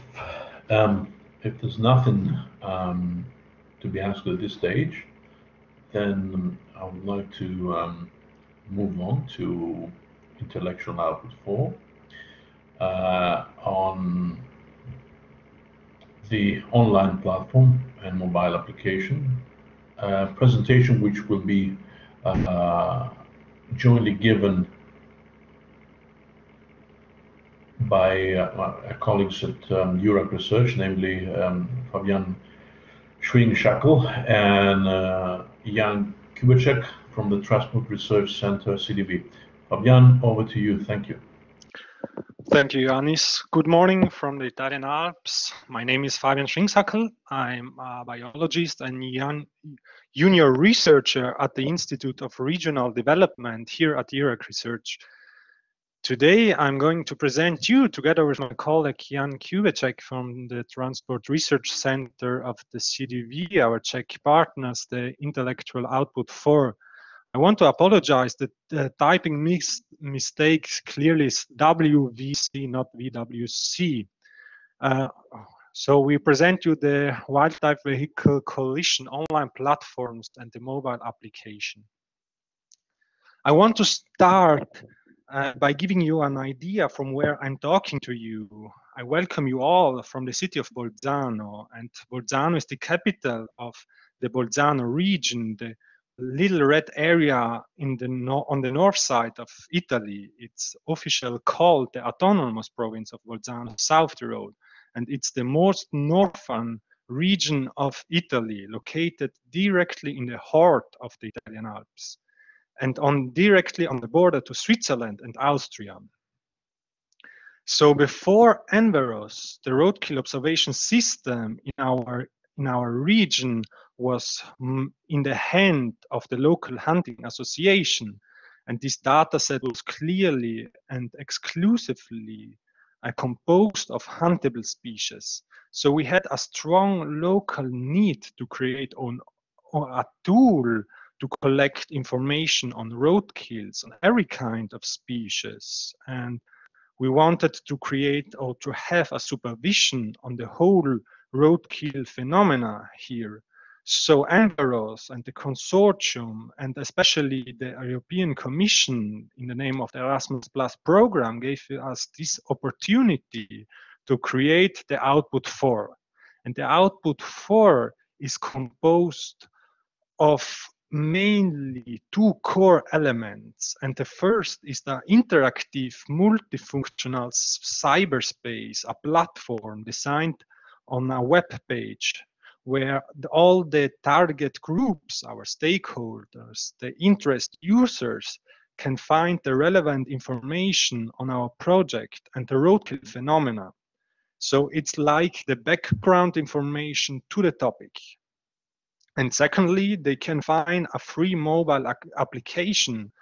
there's nothing to be asked at this stage, then I would like to move on to intellectual output 4. on the online platform and mobile application. Presentation which will be jointly given by colleagues at Europe Research, namely Fabian Schwing-Schackel and Jan Kubicek from the Transport Research Center, CDV. Fabian, over to you. Thank you. Thank you, Giannis. Good morning from the Italian Alps. My name is Fabian Schwing-Schackel. I'm a biologist and junior researcher at the Institute of Regional Development here at Europe Research. Today, I'm going to present you, together with my colleague Jan Kubicek from the Transport Research Center of the CDV, our Czech partners, the intellectual output 4. I want to apologize that the typing mistakes clearly is WVC, not VWC. So we present you the Wildlife Vehicle Coalition online platforms and the mobile application. I want to start by giving you an idea from where I'm talking to you. I welcome you all from the city of Bolzano, and Bolzano is the capital of the Bolzano region, the little red area in the on the north side of Italy. It's officially called the autonomous province of Bolzano, South Tyrol, and it's the most northern region of Italy, located directly in the heart of the Italian Alps, and directly on the border to Switzerland and Austria. So before Enveros, the roadkill observation system in our region was in the hand of the local hunting association, and this data set was clearly and exclusively composed of huntable species. So we had a strong local need to create a tool to collect information on roadkills, on every kind of species. And we wanted to create or to have a supervision on the whole roadkill phenomena here. So Enveros and the consortium, and especially the European Commission in the name of the Erasmus Plus program, gave us this opportunity to create the output 4. And the output 4 is composed of mainly 2 core elements, and the first is the interactive multifunctional cyberspace, a platform designed on a web page where all the target groups, our stakeholders, the interest users, can find the relevant information on our project and the roadkill phenomena. So it's like the background information to the topic. And secondly, they can find a free mobile application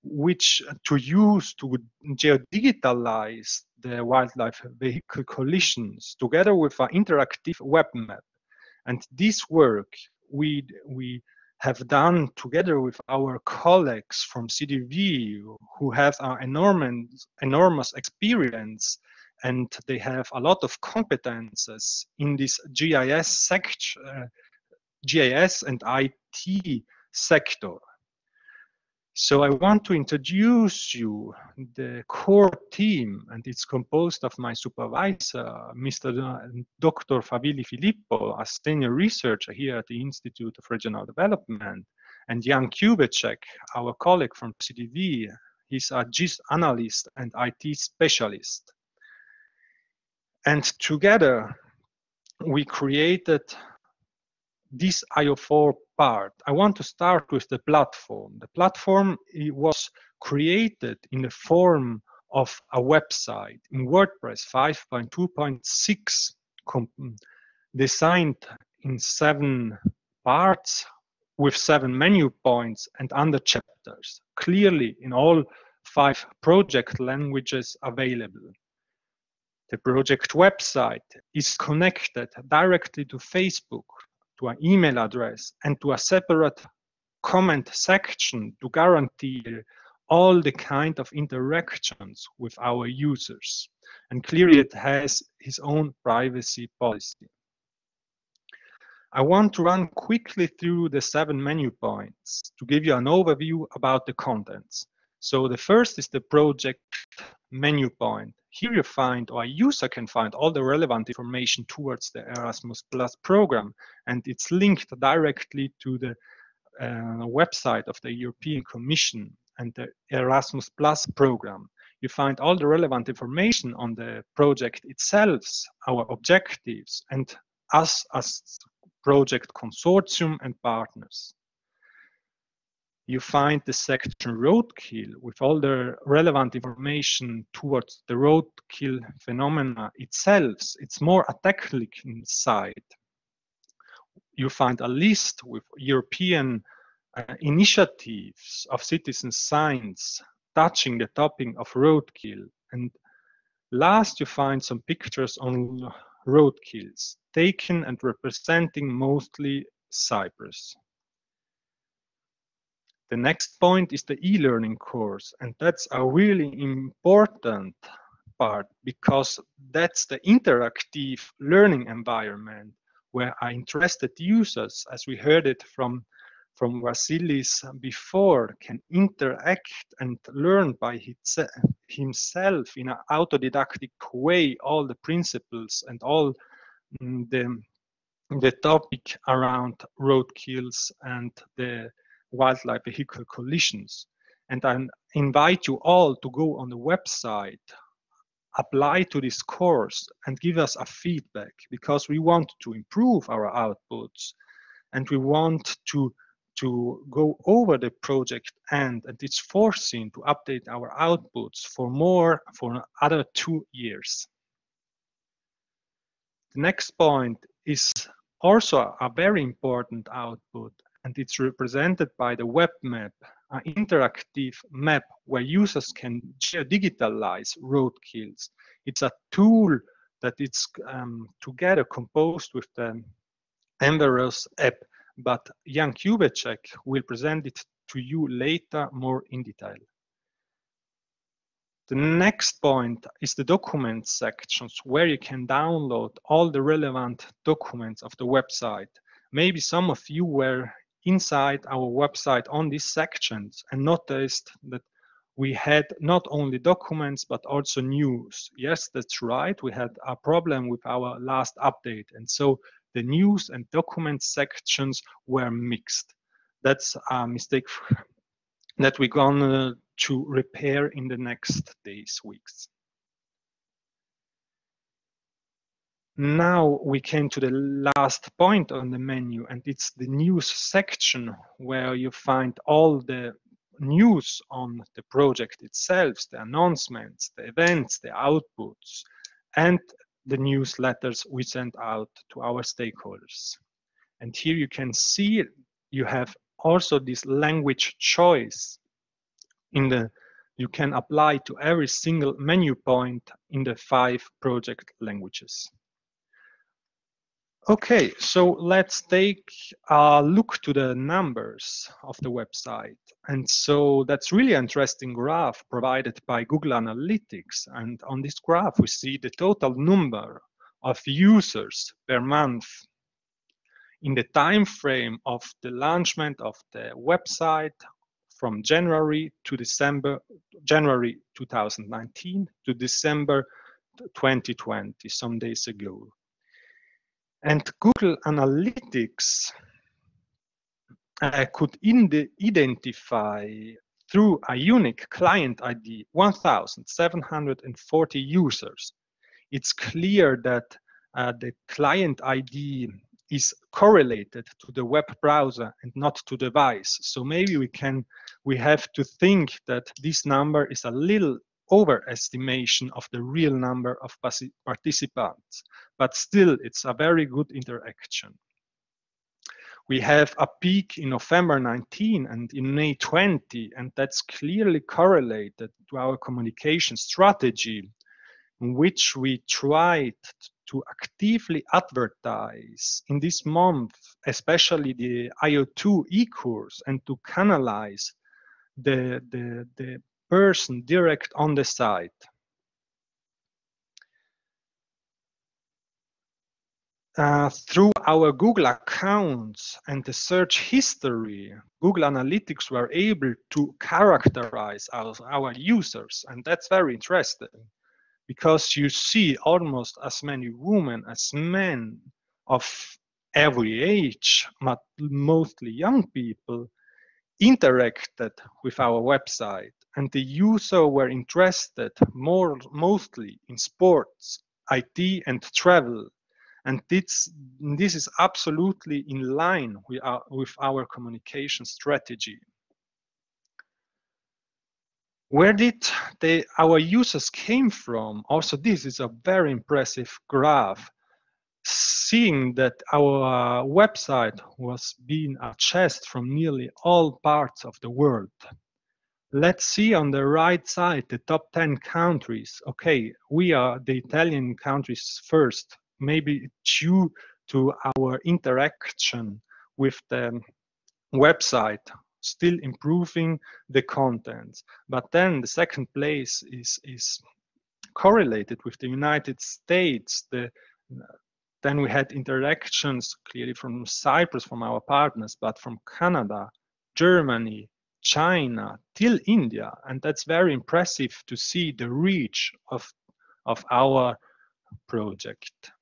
which to use to geodigitalize the wildlife vehicle collisions together with an interactive web map. And this work we have done together with our colleagues from CDV, who have an enormous experience, and they have a lot of competences in this GIS and IT sector. So I want to introduce you the core team, and it's composed of my supervisor, Mr. Dr. Favili Filippo, a senior researcher here at the Institute of Regional Development, and Jan Kubicek, our colleague from CDV. He's a GIS analyst and IT specialist. And together we created this IO4 part. I want to start with the platform. The platform was created in the form of a website in WordPress 5.2.6, designed in 7 parts with 7 menu points and under chapters, clearly in all 5 project languages available. The project website is connected directly to Facebook, to an email address, and to a separate comment section to guarantee all the kind of interactions with our users. And clearly it has its own privacy policy. I want to run quickly through the 7 menu points to give you an overview about the contents. So the first is the project menu point. here you find, or a user can find, all the relevant information towards the Erasmus Plus program, and it's linked directly to the website of the European Commission and the Erasmus Plus program. You find all the relevant information on the project itself, our objectives, and us as project consortium and partners. You find the section roadkill with all the relevant information towards the roadkill phenomena itself. It's more a technical side. You find a list with European initiatives of citizen science touching the topic of roadkill. And last, you find some pictures on roadkills taken and representing mostly Cyprus. The next point is the e-learning course, and that's a really important part because that's the interactive learning environment where our interested users, as we heard it from Vasilis before, can interact and learn by himself in an autodidactic way all the principles and all the topic around roadkills and the wildlife vehicle collisions. And I invite you all to go on the website, apply to this course and give us a feedback, because we want to improve our outputs and we want to go over the project and it's foreseen to update our outputs for other 2 years. The next point is also a very important output, and it's represented by the web map, an interactive map where users can geodigitalize roadkills. It's a tool that it's together composed with the Enveros app, but Jan Kubeček will present it to you later more in detail. The next point is the document sections where you can download all the relevant documents of the website. Maybe some of you were inside our website on these sections and noticed that we had not only documents but also news. Yes, that's right. We had a problem with our last update, and so the news and document sections were mixed. That's a mistake that we're gonna to repair in the next days, weeks. Now we came to the last point on the menu, and it's the news section where you find all the news on the project itself, the announcements, the events, the outputs, and the newsletters we send out to our stakeholders. And here you can see you have also this language choice you can apply to every single menu point in the 5 project languages. Okay, so let's take a look to the numbers of the website. And so that's really interesting graph provided by Google Analytics. And on this graph, we see the total number of users per month in the time frame of the launchment of the website from January 2019 to December 2020, some days ago. And Google Analytics could identify through a unique client ID 1,740 users. It's clear that the client ID is correlated to the web browser and not to the device. So maybe we have to think that this number is a little overestimation of the real number of participants, but still it's a very good interaction. We have a peak in November 19 and in May 20, and that's clearly correlated to our communication strategy, in which we tried to actively advertise in this month, especially the IO2 e-course, and to canalize the person direct on the site. Through our Google accounts and the search history, Google Analytics were able to characterize our users, and that's very interesting. because you see almost as many women as men of every age, but mostly young people, interacted with our website, and the users were interested mostly in sports, IT, and travel. And this is absolutely in line with our communication strategy. Where did our users came from? Also, this is a very impressive graph, seeing that our website was being accessed from nearly all parts of the world. Let's see on the right side the top 10 countries. Okay, we are the Italian countries first, maybe due to our interaction with the website, still improving the contents. But then the second place is correlated with the United States. Then we had interactions clearly from Cyprus, from our partners, but from Canada, Germany, China, till India. And that's very impressive to see the reach of our project.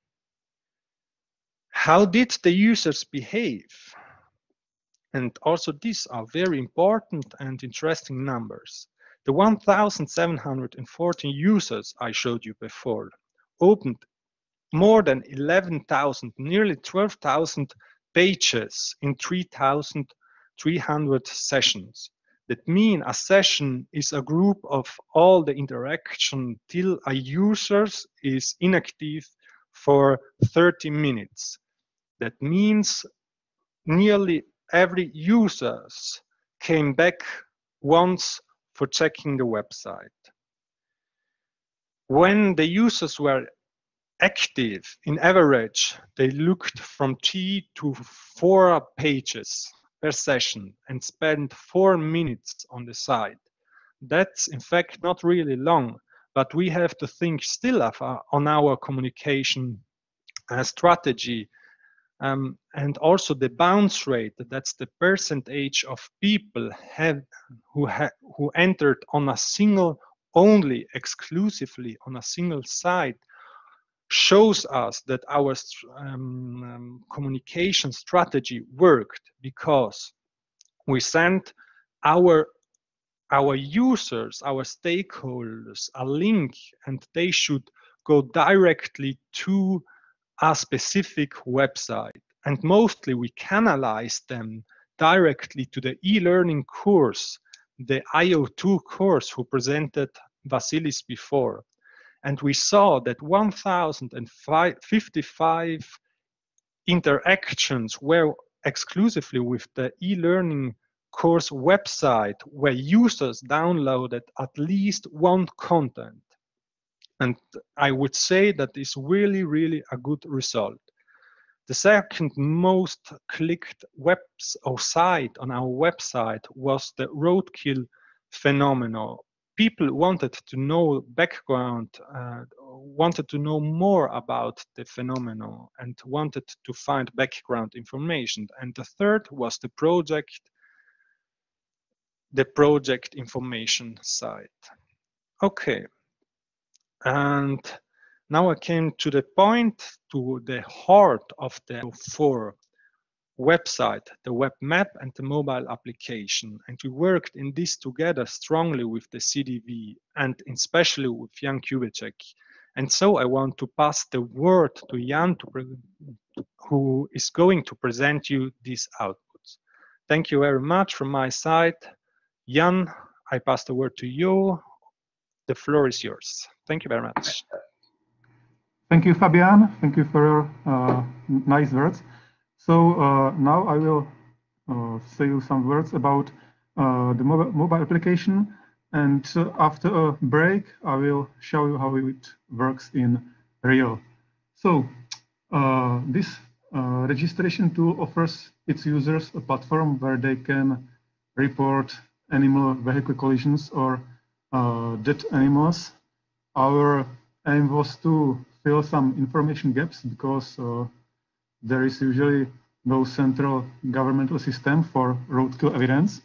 How did the users behave? And also these are very important and interesting numbers. The 1,714 users I showed you before opened more than 11,000, nearly 12,000 pages in 3,300 sessions. That means a session is a group of all the interaction till a user is inactive for 30 minutes. That means nearly every user came back once for checking the website. When the users were active, in average, they looked from 3 to 4 pages per session and spent 4 minutes on the site. That's in fact not really long, but we have to think still on our communication strategy. And also the bounce rate, that's the percentage of people who entered on a single, only exclusively on a single site, shows us that our communication strategy worked, because we sent our users, our stakeholders, a link, and they should go directly to a specific website. And mostly we canalize them directly to the e-learning course, the IO2 course who presented Vasilis before. And we saw that 1,055 interactions were exclusively with the e-learning course website, where users downloaded at least one content. And I would say that is really, really a good result. The second most clicked site on our website was the roadkill phenomenon. People wanted to know background, wanted to know more about the phenomenon, and wanted to find background information. And the third was the project information site. Okay. And now I came to the point, to the heart of the 4 website, the web map and the mobile application. And we worked in this together strongly with the CDV and especially with Jan Kubicek. And so I want to pass the word to Jan, who is going to present you these outputs. Thank you very much from my side. Jan, I pass the word to you. The floor is yours. Thank you very much. Thank you, Fabian. Thank you for your nice words. So now I will say you some words about the mobile application, and after a break, I will show you how it works in real. So this registration tool offers its users a platform where they can report animal vehicle collisions or dead animals. Our aim was to fill some information gaps, because there is usually no central governmental system for roadkill evidence.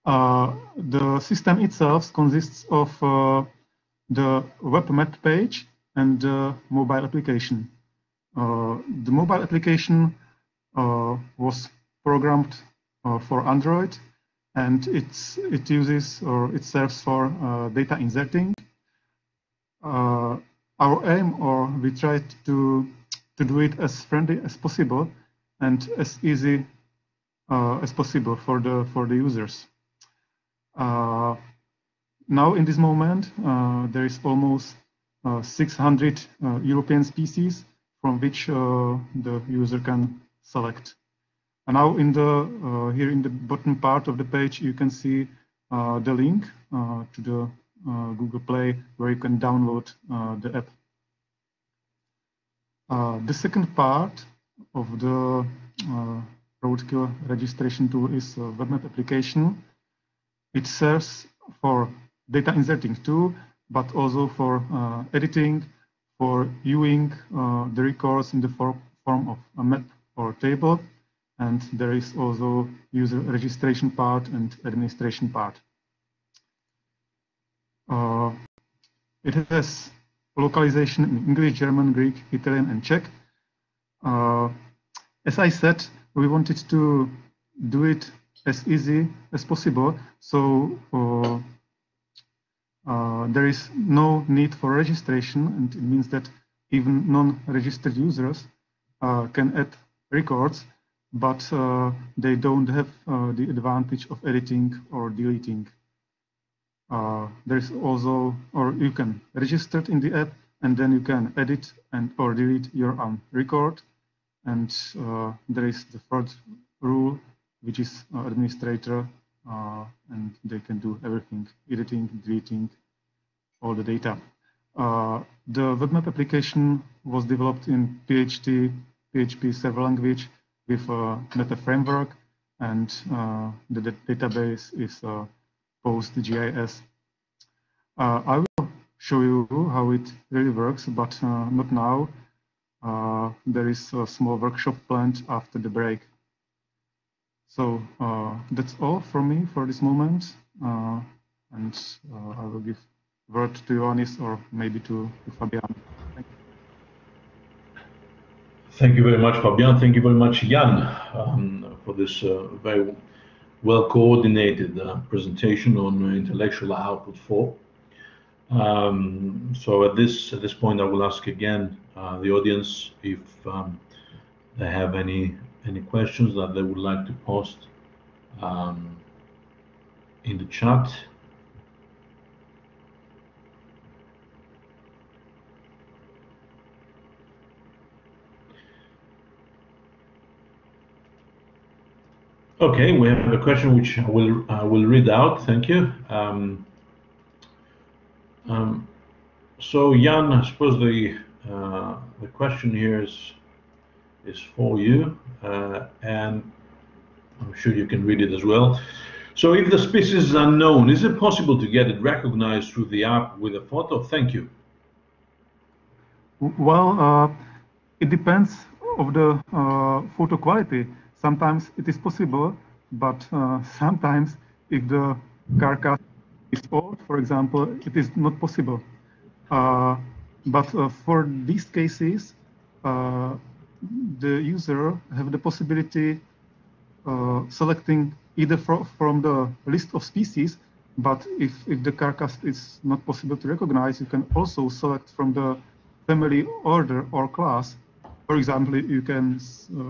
The system itself consists of the web map page and the mobile application. The mobile application was programmed for Android, and it uses, or it serves for data inserting. Our aim, or we tried to do it as friendly as possible and as easy as possible for the users. Now in this moment, there is almost 600 European species from which the user can select. And now in the here in the bottom part of the page, you can see the link to the Google Play, where you can download the app. The second part of the roadkill registration tool is a web map application. It serves for data inserting too, but also for editing, for viewing the records in the form of a map or table. And there is also user registration part and administration part. It has localization in English, German, Greek, Italian, and Czech. As I said, we wanted to do it as easy as possible, so there is no need for registration, and it means that even non-registered users can add records, but they don't have the advantage of editing or deleting. There is also, or you can register in the app, and then you can edit and or delete your own record. And there is the third rule, which is administrator, and they can do everything: editing, deleting, all the data. The web map application was developed in PHP server language with a meta framework, and the database is PostGIS. I will show you how it really works, but not now. There is a small workshop planned after the break. So that's all from me for this moment, and I will give word to Ioannis, or maybe to Fabian. Thank you. Thank you very much, Fabian. Thank you very much, Jan, for this very well-coordinated presentation on intellectual output 4. So at this point, I will ask again the audience if they have any questions that they would like to post in the chat. Okay, we have a question which I will read out. Thank you. So Jan, I suppose the question here is for you, and I'm sure you can read it as well. So if the species is unknown, is it possible to get it recognized through the app with a photo? Thank you. Well, it depends of the photo quality. Sometimes it is possible, but sometimes if the carcass is old, for example, it is not possible. But for these cases, the user have the possibility selecting either from the list of species, but if the carcass is not possible to recognize, you can also select from the family, order, or class. For example, you can,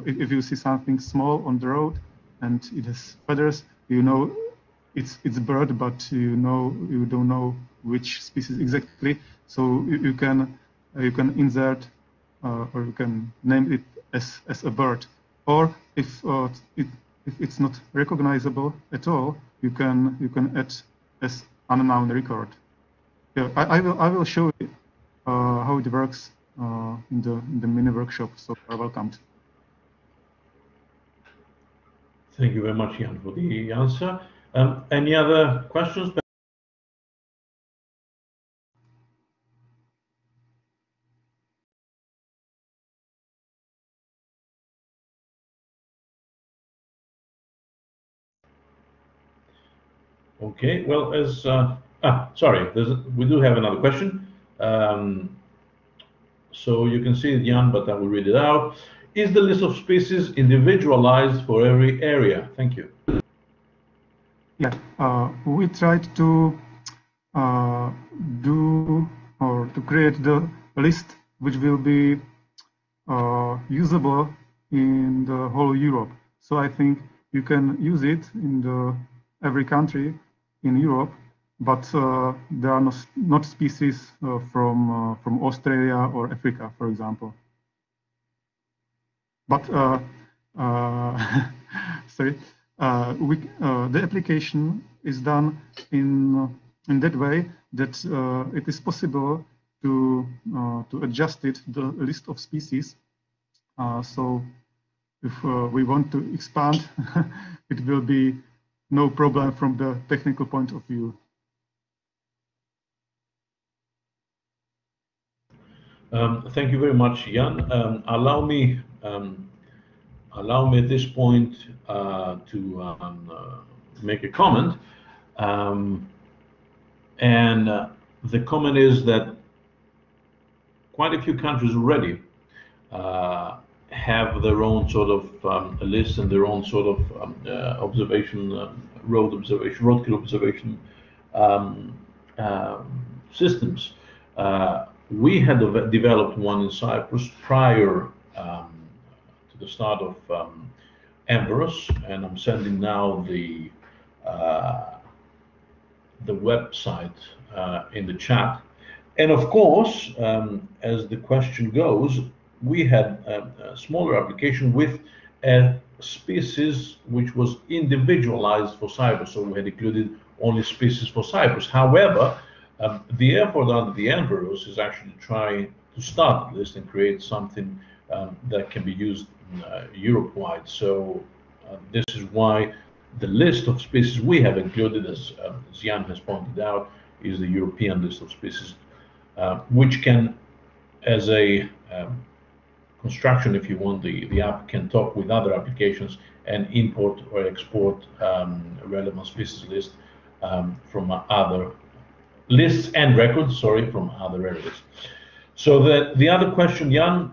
if you see something small on the road and it has feathers, you know it's a bird, but you don't know which species exactly. So you can insert or you can name it as a bird. Or if it's not recognizable at all, you can add as unknown record. Yeah, I will show you how it works in the mini workshop. So you're welcome. Thank you very much, Jan, for the answer. Any other questions? Okay, well, as Sorry, we do have another question. So you can see it, Jan, but I will read it out. Is the list of species individualized for every area? Thank you. Yeah, we tried to create the list which will be usable in the whole Europe. So I think you can use it in every country in Europe, but there are not species from Australia or Africa, for example. But sorry, the application is done in that way that it is possible to adjust the list of species. So if we want to expand, it will be no problem from the technical point of view. Thank you very much, Jan. Allow me at this point to make a comment. The comment is that quite a few countries already have their own sort of list and their own sort of observation, roadkill observation systems. We had developed one in Cyprus prior to the start of Embarus, and I'm sending now the website in the chat. And of course, as the question goes, we had a smaller application with a species which was individualized for Cyprus. So we had included only species for Cyprus. However, the effort under the Embarus is actually trying to start the list and create something that can be used Europe-wide. So this is why the list of species we have included, as Jan has pointed out, is the European list of species, which can, as a construction, if you want, the app can talk with other applications and import or export relevant species list from other lists and records, from other areas. So the other question, Jan,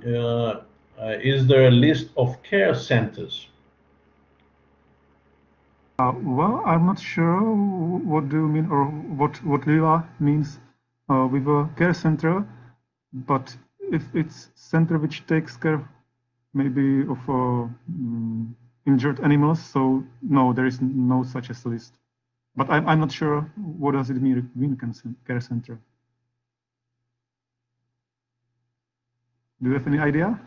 is there a list of care centers? Well, I'm not sure what do you mean, or what Lila means with a care center, but if it's center which takes care maybe of injured animals, so no, there is no such a list. But I'm not sure what does it mean care center. Do you have any idea?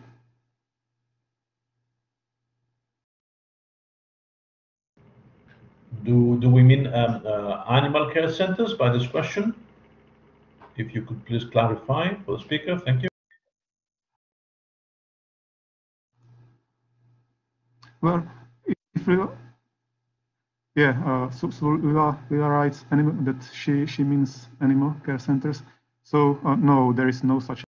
Do we mean animal care centers by this question? If you could please clarify for the speaker, thank you. Well, if we, yeah, so Lila writes that she means animal care centers. So no, there is no such.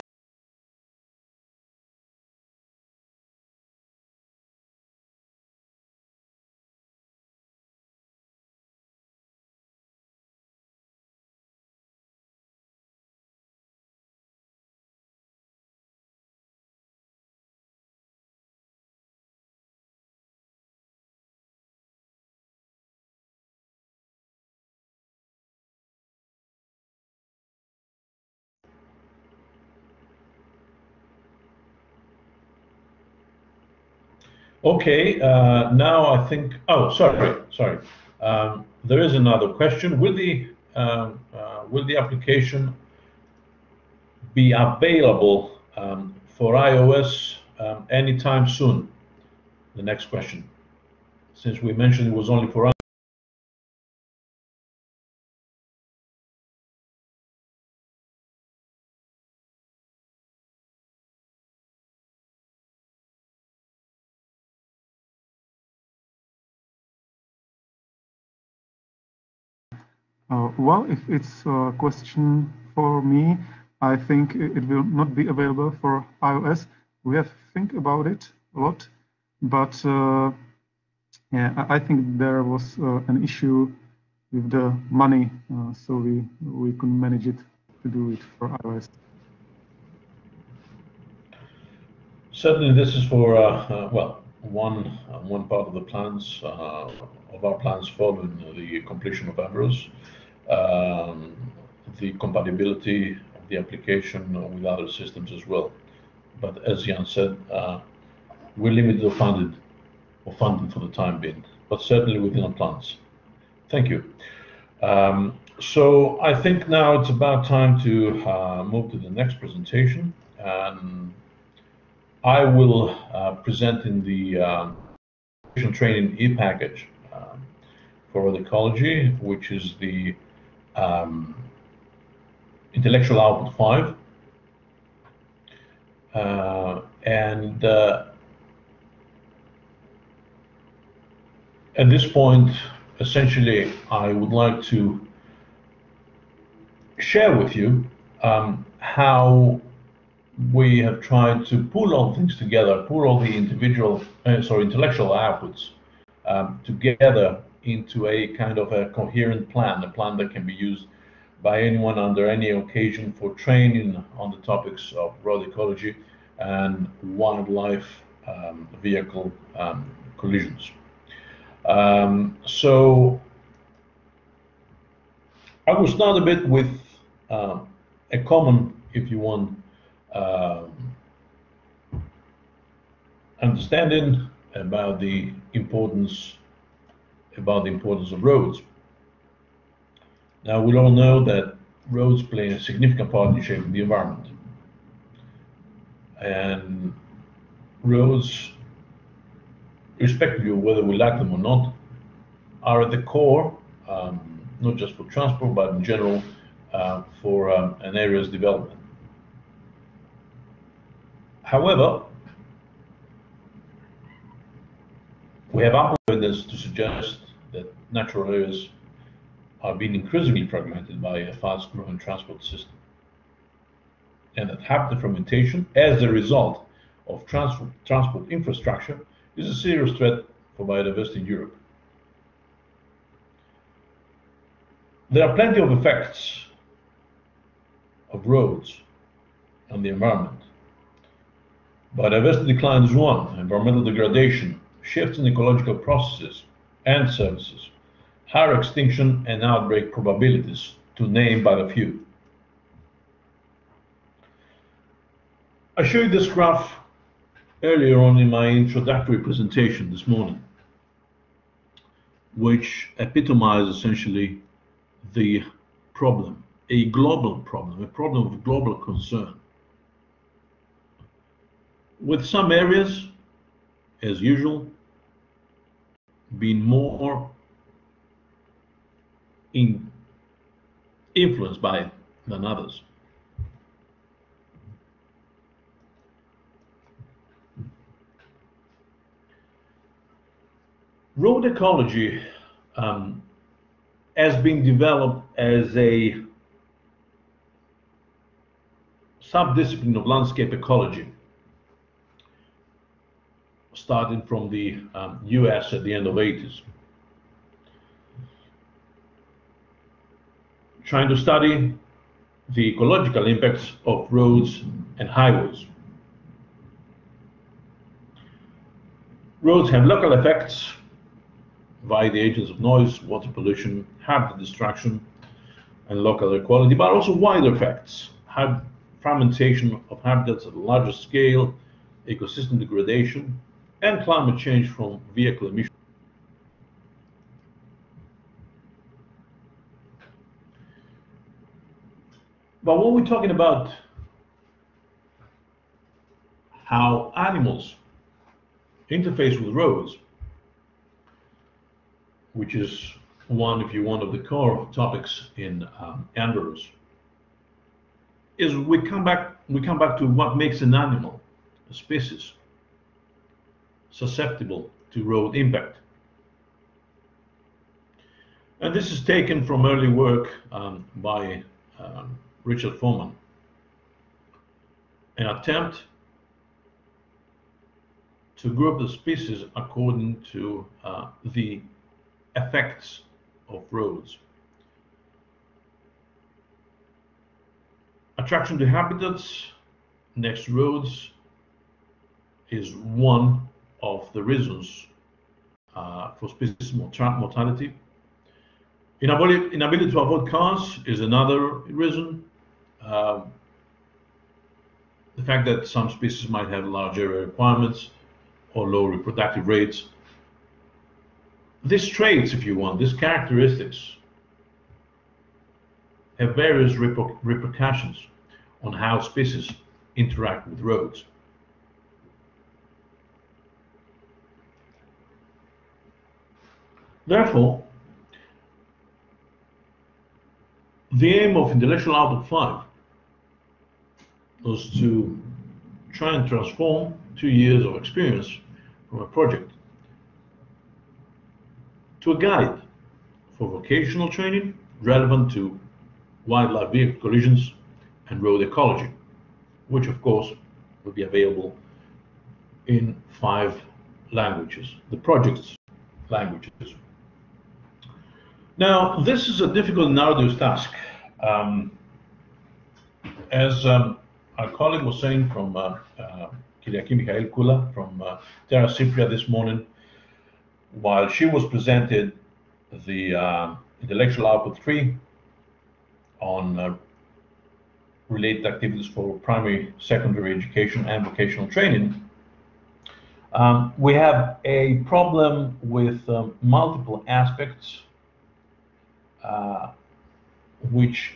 Okay, now I think, oh, sorry. There is another question. Will the application be available for iOS anytime soon? The next question, since we mentioned it was only for well, if it's a question for me, I think it will not be available for iOS. We have to think about it a lot, but yeah, I think there was an issue with the money, so we couldn't manage it to do it for iOS. Certainly, this is for well, one part of the plans of our plans following the completion of Ambrose, the compatibility of the application with other systems as well. But as Jan said, we're limited or funded for the time being, but certainly within our plans. Thank you. So I think now it's about time to move to the next presentation. I will present in the training e-package for ecology, which is the intellectual output 5. And at this point, essentially, I would like to share with you how we have tried to pull all things together, pull all the intellectual outputs together into a kind of a coherent plan, a plan that can be used by anyone under any occasion for training on the topics of road ecology and wildlife vehicle collisions. So I will start a bit with a common, if you want, understanding about the importance of roads. Now, we all know that roads play a significant part in shaping the environment, and roads, irrespective of whether we like them or not, are at the core, not just for transport, but in general for an area's development. However, we have ample evidence to suggest that natural areas are being increasingly fragmented by a fast-growing transport system, and that habitat fragmentation, as a result of transport infrastructure, is a serious threat for biodiversity in Europe. There are plenty of effects of roads on the environment. Biodiversity decline is one, environmental degradation, shifts in ecological processes and services, higher extinction and outbreak probabilities, to name but a few. I showed this graph earlier on in my introductory presentation this morning, which epitomizes essentially the problem, a global problem, a problem of global concern, with some areas, as usual, being more influenced by it than others. Road ecology has been developed as a subdiscipline of landscape ecology, starting from the US at the end of the 80s, trying to study the ecological impacts of roads and highways. Roads have local effects via the agents of noise, water pollution, habitat destruction, and local air quality, but also wider effects, fragmentation of habitats at a larger scale, ecosystem degradation, and climate change from vehicle emissions. But when we're talking about how animals interface with roads, which is one, if you want, of the core topics in Ambrose, is we come back to what makes an animal, a species, susceptible to road impact. And this is taken from early work by Richard Foreman, an attempt to group the species according to the effects of roads. Attraction to habitats next to roads is one of the reasons for species mortality. Inability to avoid cars is another reason. The fact that some species might have large area requirements or low reproductive rates. These traits, if you want, these characteristics have various repercussions on how species interact with roads. Therefore, the aim of Intellectual Output 5 was to try and transform 2 years of experience from a project to a guide for vocational training relevant to wildlife vehicle collisions and road ecology, which of course will be available in 5 languages, the project's languages. Now, this is a difficult and arduous task. As our colleague was saying from Kyriaki Mikhail Kula from Terra Cypria this morning, while she was presented the Intellectual Output 3 on related activities for primary, secondary education and vocational training, we have a problem with multiple aspects which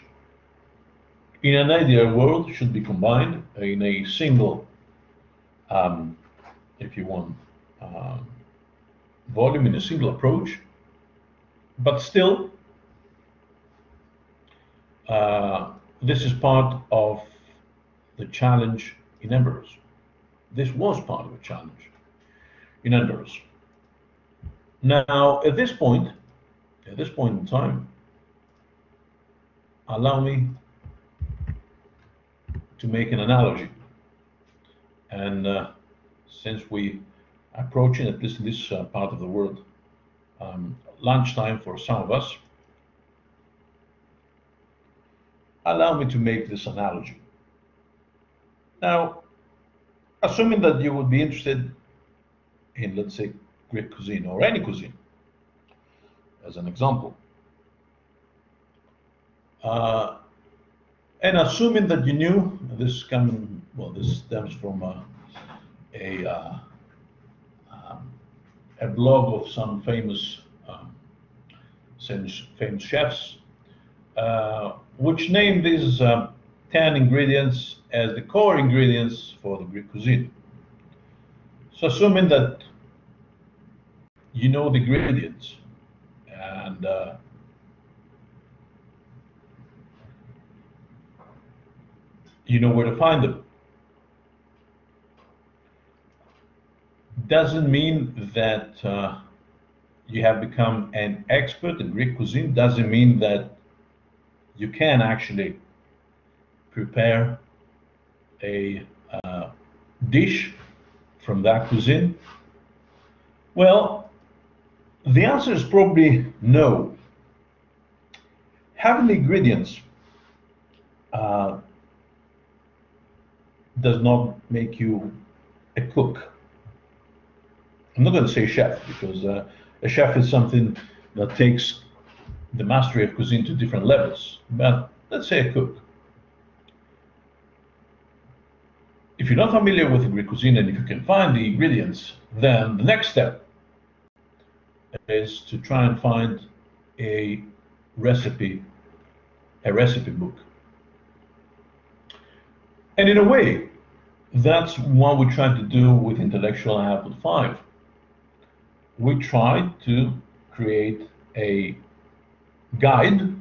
in an ideal world should be combined in a single, if you want, volume, in a single approach, but still this is part of the challenge in Embers. This was part of the challenge in Embers. Now, at this point in time, allow me to make an analogy. And since we are approaching, at least in this part of the world, lunchtime for some of us, allow me to make this analogy. Now, assuming that you would be interested in, let's say, Greek cuisine or any cuisine, as an example, and assuming that you knew, this coming, well, this stems from a blog of some famous chefs, which named these 10 ingredients as the core ingredients for the Greek cuisine. So assuming that you know the ingredients and you know where to find them, doesn't mean that you have become an expert in Greek cuisine, doesn't mean that you can actually prepare a dish from that cuisine. Well, the answer is probably no. Having the ingredients does not make you a cook. I'm not going to say chef, because a chef is something that takes the mastery of cuisine to different levels, but let's say a cook. If you're not familiar with the Greek cuisine and if you can find the ingredients, then the next step is to try and find a recipe book. And in a way, that's what we tried to do with Intellectual Output 5. We tried to create a guide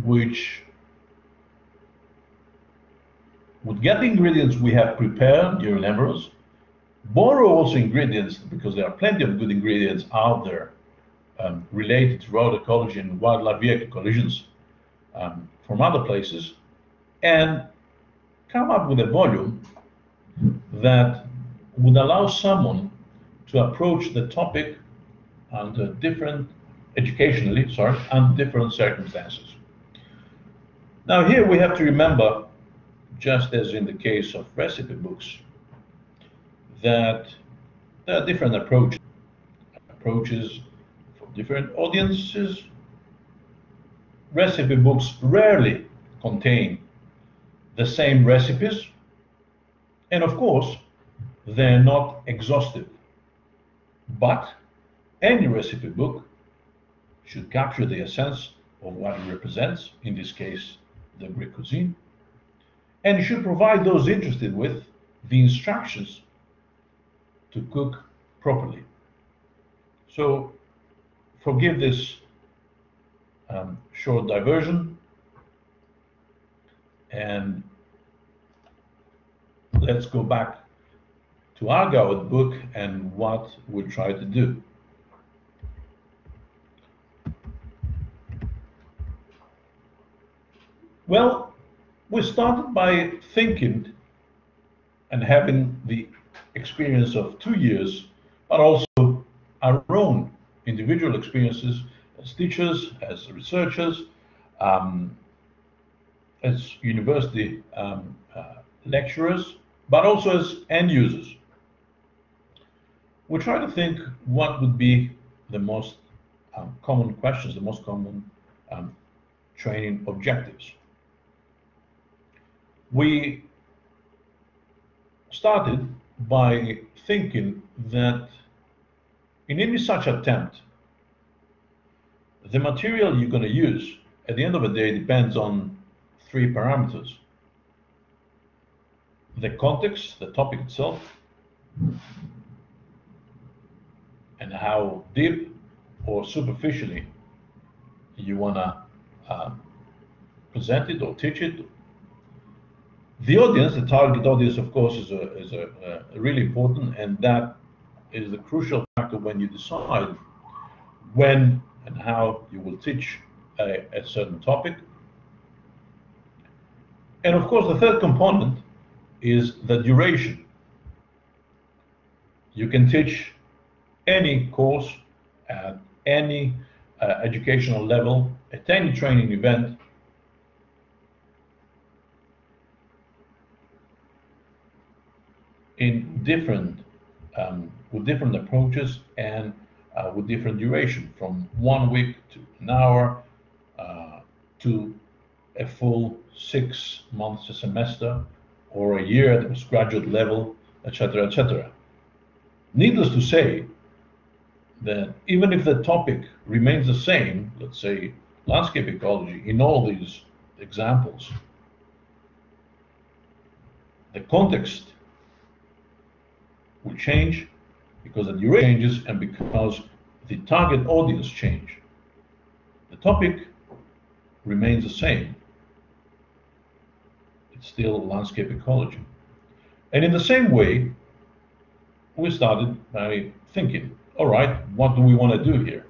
which would get the ingredients we have prepared during Embers, borrow also ingredients, because there are plenty of good ingredients out there related to road ecology and wildlife vehicle collisions from other places, and come up with a volume that would allow someone to approach the topic under different educationally, under different circumstances. Now here we have to remember, just as in the case of recipe books, that there are different approaches for different audiences. Recipe books rarely contain the same recipes, and of course, they're not exhaustive. But any recipe book should capture the essence of what it represents, in this case, the Greek cuisine, and should provide those interested with the instructions to cook properly. So, forgive this short diversion, and let's go back to our book and what we try to do. Well, we started by thinking and having the experience of 2 years, but also our own individual experiences as teachers, as researchers, as university lecturers, but also as end users. We try to think what would be the most common questions, the most common training objectives. We started by thinking that in any such attempt, the material you're going to use at the end of the day depends on 3 parameters: the context, the topic itself, and how deep or superficially you want to present it or teach it. The audience, the target audience, of course, is really important, and that is the crucial factor when you decide when and how you will teach a certain topic. And of course, the third component is the duration. You can teach any course at any educational level, at any training event, in different with different approaches and with different duration, from 1 week to an hour to a full 6 months, a semester, or a year at the postgraduate level, etc., etc. Needless to say that even if the topic remains the same, let's say landscape ecology, in all these examples, the context will change because the duration changes and because the target audience change. The topic remains the same. It's still landscape ecology. And in the same way, we started by thinking, all right, what do we want to do here?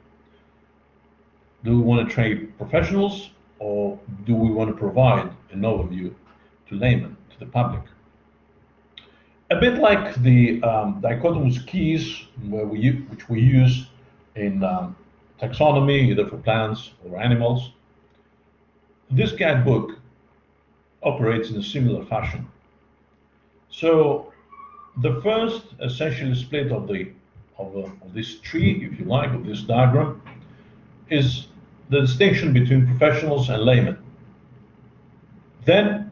Do we want to train professionals, or do we want to provide an overview to laymen, to the public? A bit like the dichotomous keys which we use in taxonomy, either for plants or animals, this guidebook operates in a similar fashion. So the first essentially split of this tree, if you like, of this diagram, is the distinction between professionals and laymen. Then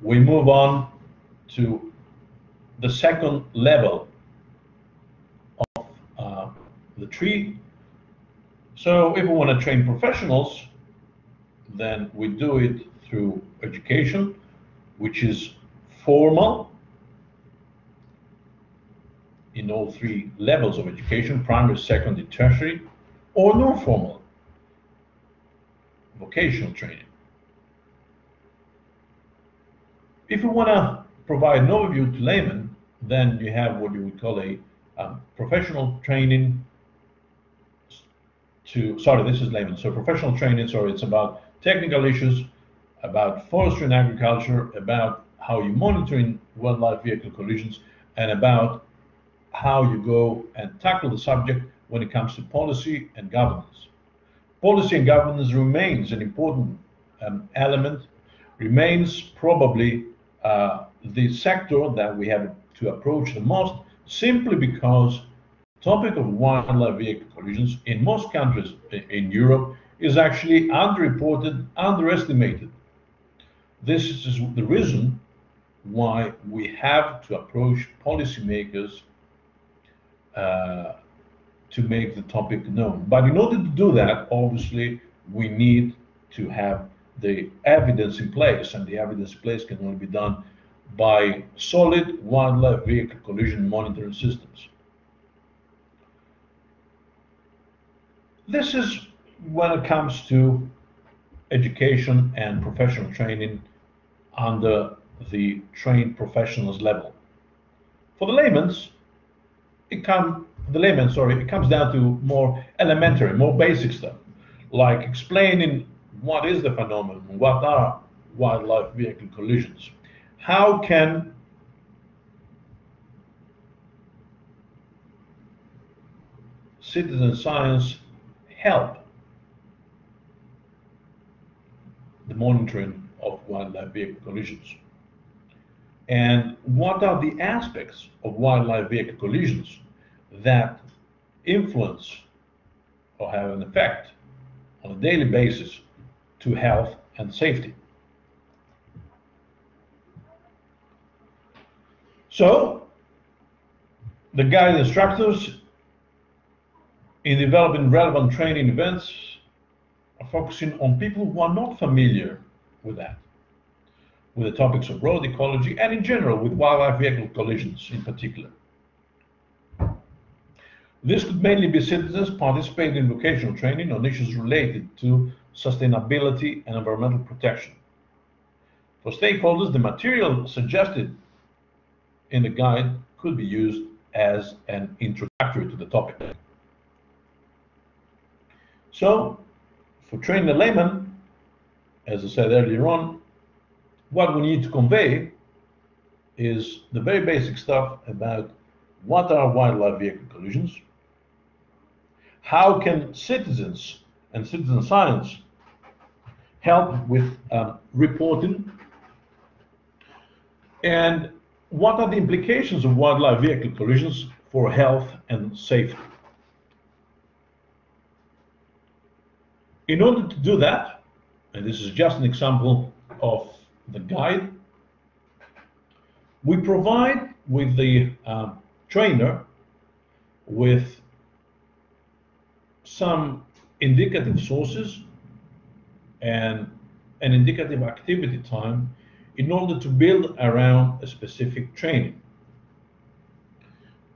we move on to the second level of the tree. So if we want to train professionals, then we do it through education, which is formal in all 3 levels of education: primary, secondary, tertiary, or non-formal, vocational training. If we want to provide an overview to laymen, then you have what you would call a professional training this is layman. So professional training, it's about technical issues, about forestry and agriculture, about how you monitor in wildlife vehicle collisions, and about how you go and tackle the subject when it comes to policy and governance. policy and governance remains an important element, remains probably the sector that we have to approach the most, simply because the topic of wildlife vehicle collisions in most countries in Europe is actually underreported, underestimated. This is the reason why we have to approach policymakers to make the topic known. But in order to do that, obviously, we need to have the evidence in place, and the evidence in place can only be done by solid wildlife vehicle collision monitoring systems. This is when it comes to education and professional training under the trained professionals level. For the laymen, it comes down to more elementary, more basic stuff, like explaining what is the phenomenon, what are wildlife vehicle collisions, how can citizen science help the monitoring of wildlife vehicle collisions, and what are the aspects of wildlife vehicle collisions that influence or have an effect on a daily basis to health and safety. So, the guide instructors in developing relevant training events are focusing on people who are not familiar with that, with the topics of road ecology, and in general with wildlife vehicle collisions in particular. This could mainly be citizens participating in vocational training on issues related to sustainability and environmental protection. For stakeholders, the material suggested in the guide could be used as an introductory to the topic. So, for training a layman, as I said earlier on, what we need to convey is the very basic stuff about what are wildlife vehicle collisions, how can citizens and citizen science help with reporting, and what are the implications of wildlife vehicle collisions for health and safety. In order to do that, and this is just an example of the guide, we provide with the trainer with some indicative sources and an indicative activity time in order to build around a specific training.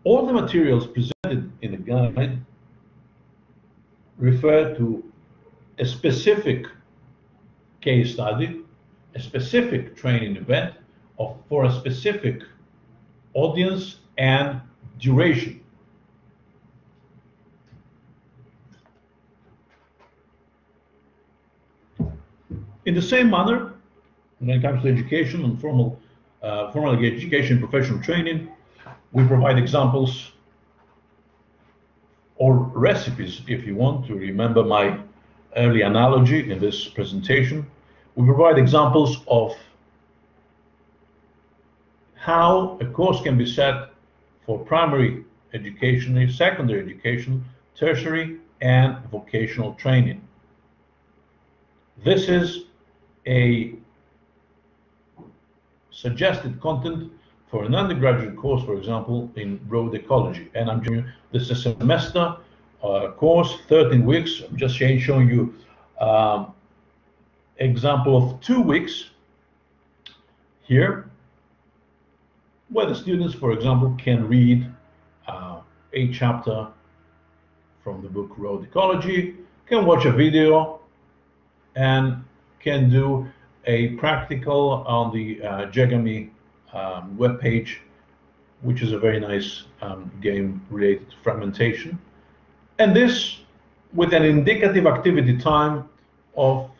All the materials presented in the guide refer to a specific case study, a specific training event for a specific audience and duration. In the same manner, when it comes to education and formal education, professional training, we provide examples or recipes, if you want to remember my early analogy in this presentation. We provide examples of how a course can be set for primary education, secondary education, tertiary, and vocational training. This is a suggested content for an undergraduate course, for example, in road ecology. And I'm doing this is a semester course, 13 weeks. I'm just showing you example of 2 weeks here, where the students, for example, can read a chapter from the book Road Ecology, can watch a video, and can do a practical on the Jegami webpage, which is a very nice game related to fragmentation. And this with an indicative activity time of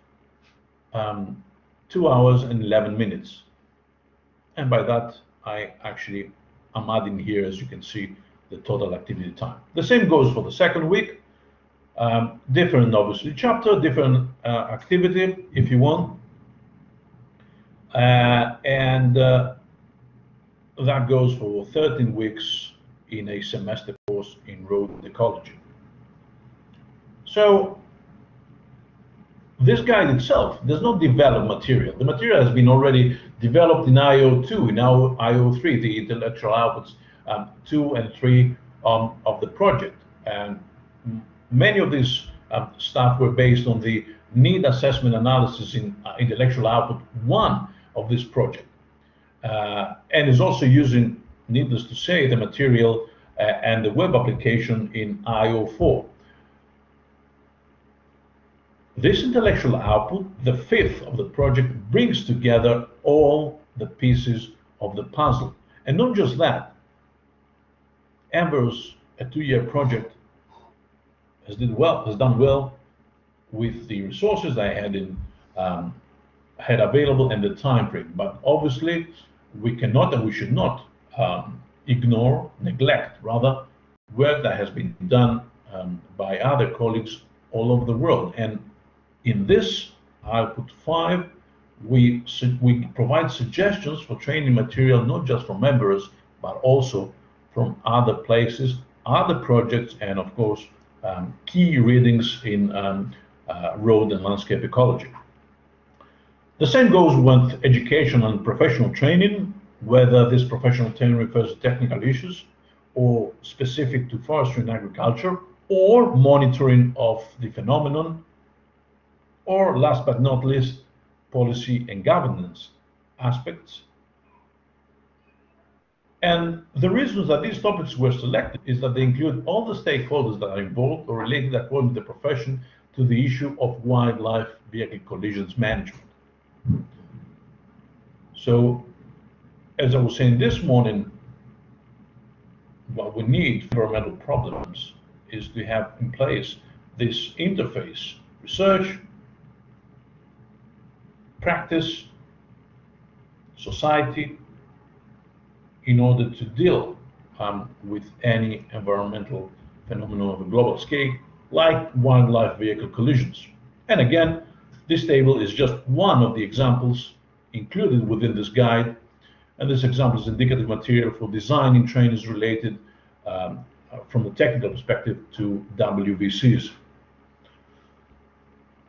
2 hours and 11 minutes. And by that, I actually am adding here, as you can see, the total activity time. The same goes for the second week. Different, obviously, chapter, different activity, if you want. And that goes for 13 weeks in a semester course in road ecology. So this guide itself does not develop material. The material has been already developed in IO2, in IO3, the intellectual outputs 2 and 3 of the project. And many of these stuff were based on the need assessment analysis in intellectual output 1 of this project. And is also using, needless to say, the material and the web application in IO4. This intellectual output, the 5th of the project, brings together all the pieces of the puzzle. And not just that, Amber's, a 2-year project, has done well with the resources they had available and the time frame. But obviously, we cannot and we should not neglect work that has been done by other colleagues all over the world. And in this output 5, we provide suggestions for training material, not just from members, but also from other places, other projects, and of course, key readings in road and landscape ecology. The same goes with education and professional training, whether this professional training refers to technical issues or specific to forestry and agriculture, or monitoring of the phenomenon, or last but not least, policy and governance aspects. And the reasons that these topics were selected is that they include all the stakeholders that are involved or related according to the profession to the issue of wildlife vehicle collisions management. So, as I was saying this morning, what we need for environmental problems is to have in place this interface, research, practice, society, in order to deal with any environmental phenomenon of a global scale, like wildlife vehicle collisions. And again, this table is just one of the examples included within this guide, and this example is indicative material for designing trainings related from the technical perspective to WVCs.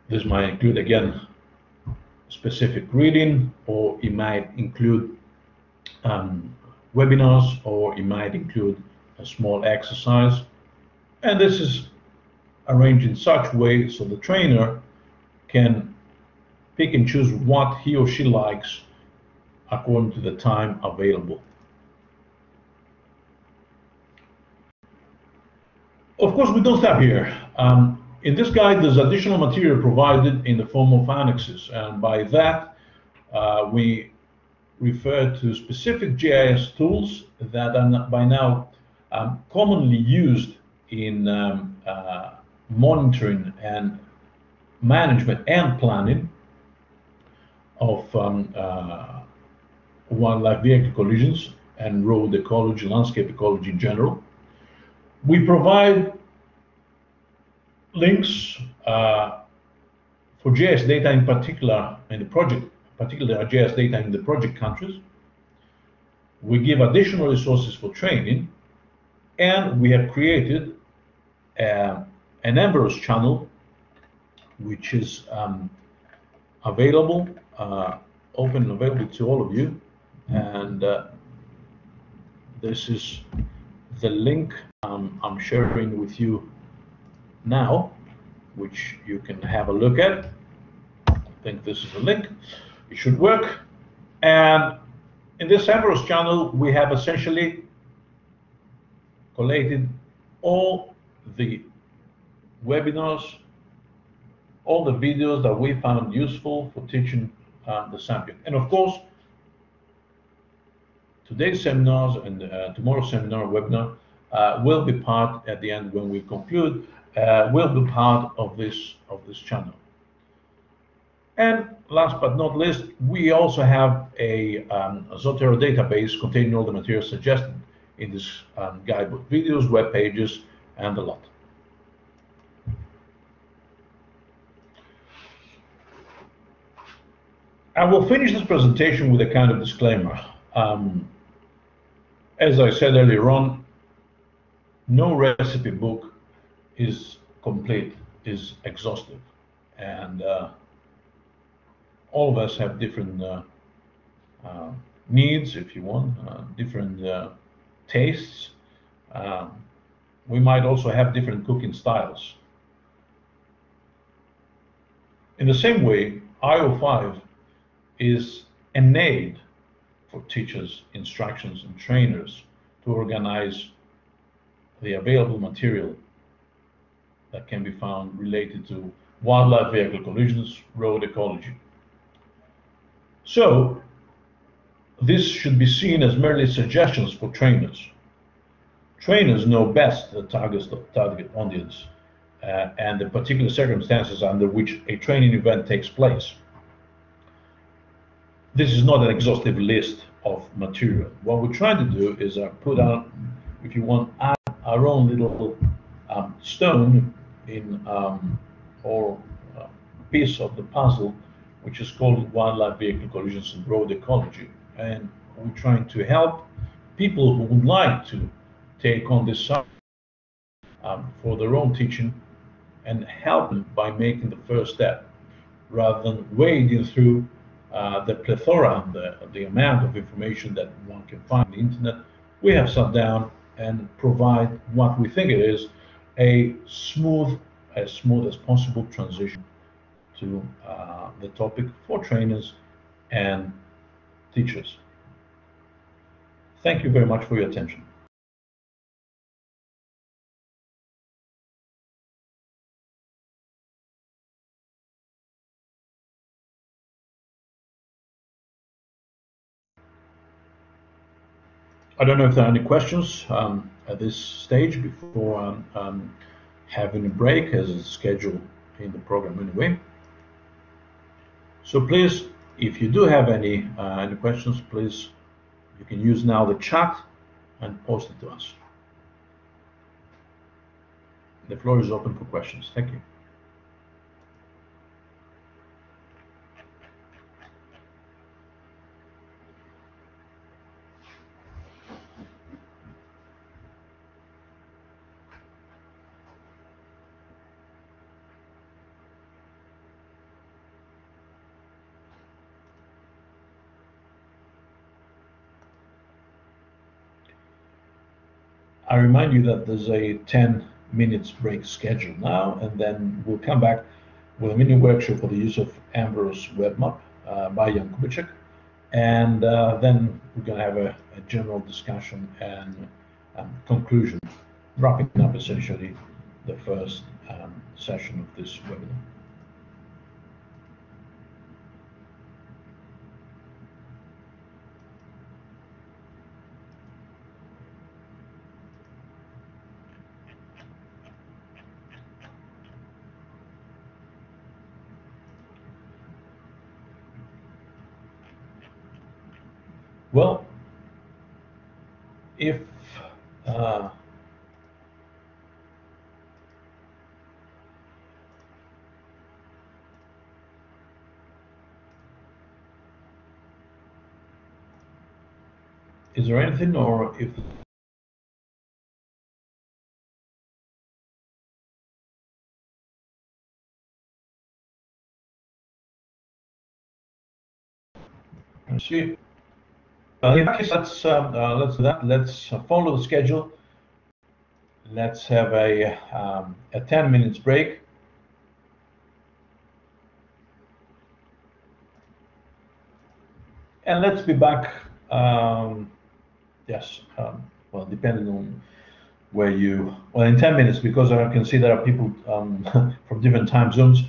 This might include, again, specific reading, or it might include webinars, or it might include a small exercise. And this is arranged in such a way so the trainer can pick and choose what he or she likes according to the time available. Of course, we don't stop here. In this guide, there's additional material provided in the form of annexes, and by that, we refer to specific GIS tools that are by now commonly used in monitoring and management and planning of wildlife vehicle collisions and road ecology, landscape ecology in general. We provide links for GIS data in particular in the project, particularly GIS data in the project countries. We give additional resources for training, and we have created an Amber's channel, which is available, open and available to all of you. And this is the link I'm sharing with you now, which you can have a look at. I think this is the link. It should work. And in this Amber's channel, we have essentially collated all the webinars, all the videos that we found useful for teaching the subject. And of course, today's seminars and tomorrow's seminar webinar will be part, at the end when we conclude, will be part of this channel. And last but not least, we also have a Zotero database containing all the materials suggested in this guidebook, videos, web pages, and a lot. I will finish this presentation with a kind of disclaimer. As I said earlier on, no recipe book is complete, is exhaustive. And all of us have different needs, if you want, different tastes. We might also have different cooking styles. In the same way, IO5 is an aid for teachers, instructions, and trainers to organize the available material that can be found related to wildlife vehicle collisions, road ecology. So, this should be seen as merely suggestions for trainers. Trainers know best the target audience and the particular circumstances under which a training event takes place. This is not an exhaustive list of material. What we're trying to do is put out, if you want, add our own little stone in or piece of the puzzle, which is called wildlife vehicle collisions and road ecology. And we're trying to help people who would like to take on this subject for their own teaching and help them by making the first step, rather than wading through the plethora, the amount of information that one can find on the internet. We have sat down and provide what we think it is a smooth as possible transition to the topic for trainers and teachers. Thank you very much for your attention. I don't know if there are any questions at this stage before having a break, as it's scheduled in the program anyway. So please, if you do have any questions, please, you can use now the chat and post it to us. The floor is open for questions. Thank you. I remind you that there's a 10 minutes break scheduled now, and then we'll come back with a mini workshop for the use of Amber's web map by Jan Kubicek, and then we're going to have a general discussion and conclusion, wrapping up essentially the first session of this webinar. Well, if is there anything, or if see? In that case, let's do that. Let's follow the schedule. Let's have a 10 minutes break. And let's be back, yes, well, depending on where you, well, in 10 minutes, because I can see there are people from different time zones.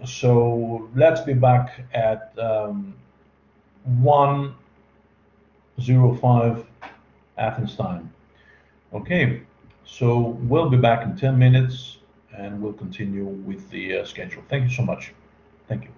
So let's be back at 1:05 Athens time. Okay, so we'll be back in 10 minutes and we'll continue with the schedule. Thank you so much. Thank you.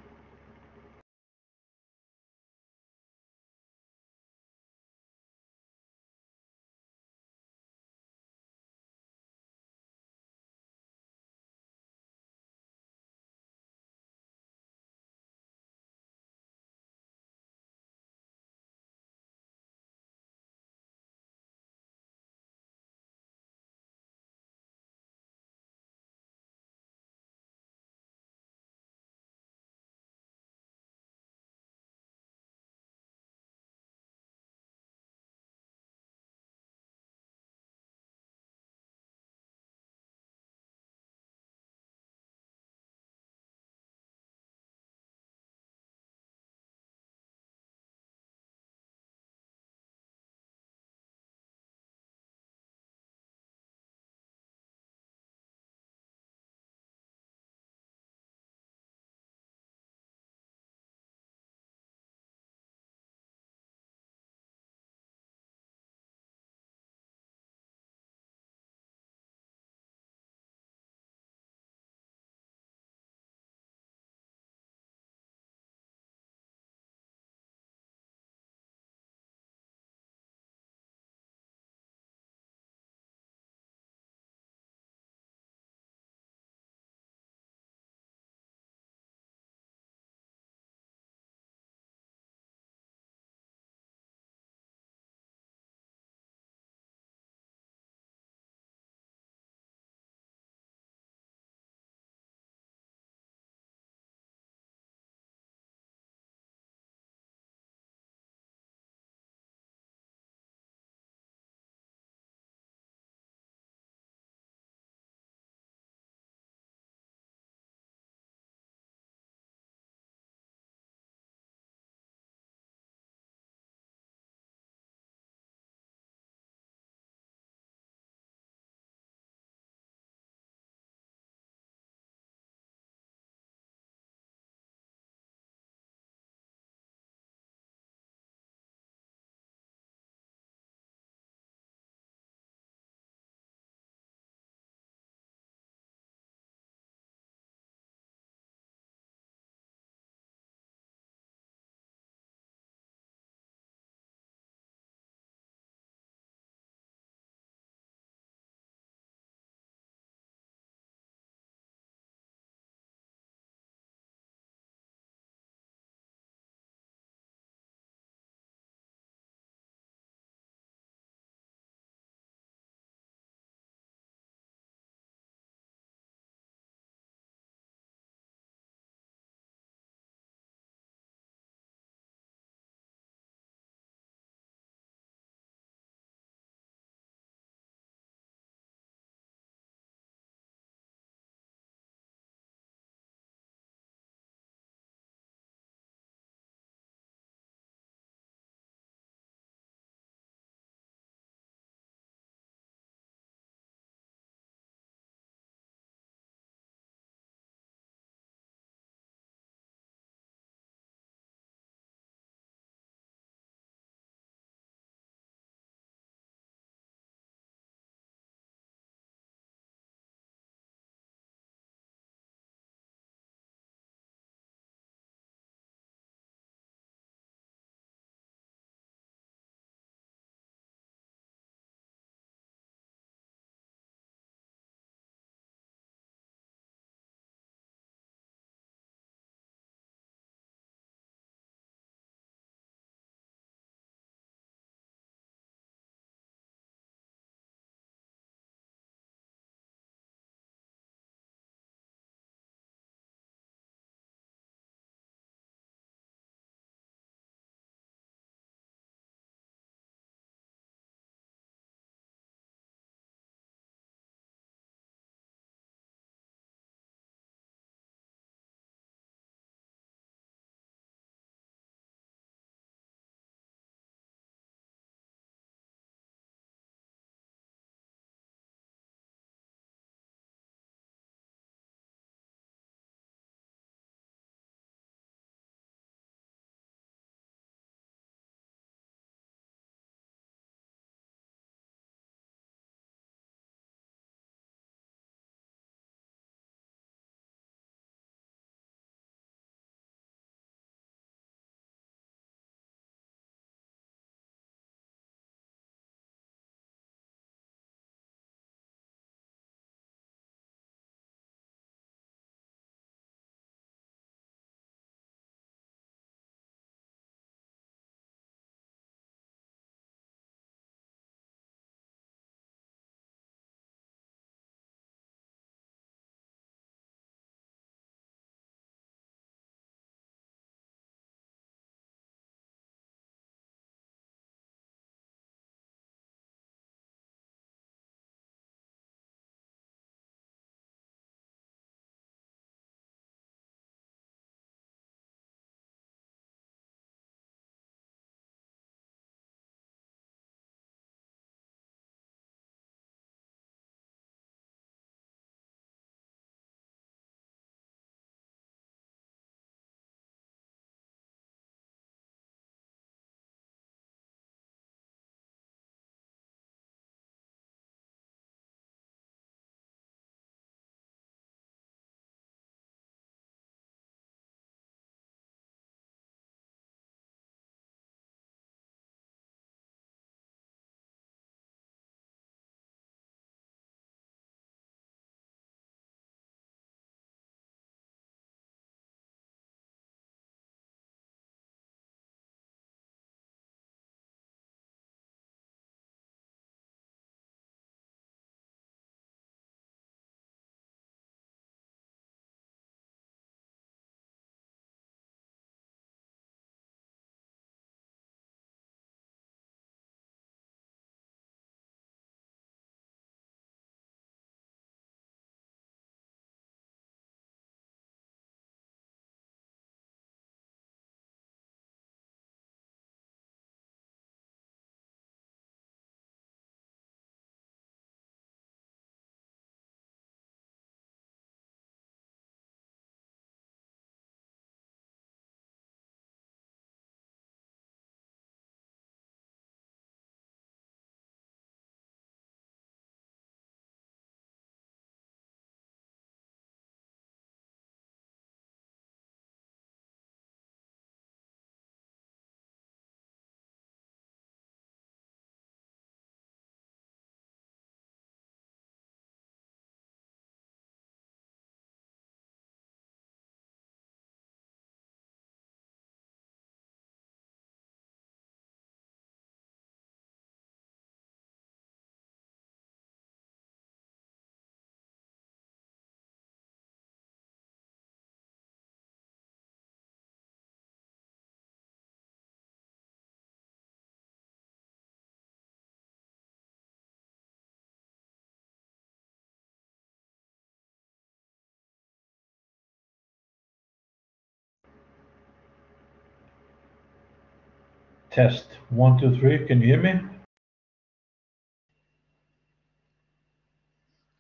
Test 1, 2, 3. Can you hear me?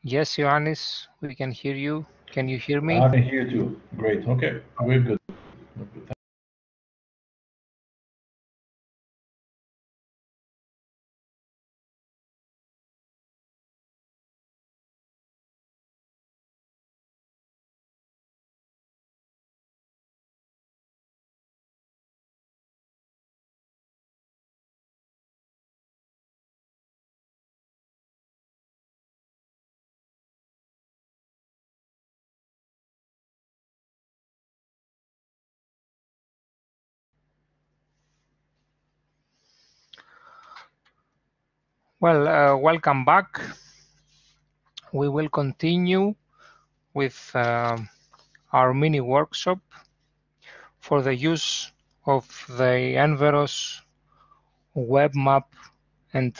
Yes, Ioannis, we can hear you. Can you hear me? I can hear you too. Great. Okay, we're good. Well, welcome back. We will continue with our mini workshop for the use of the Enveros web map and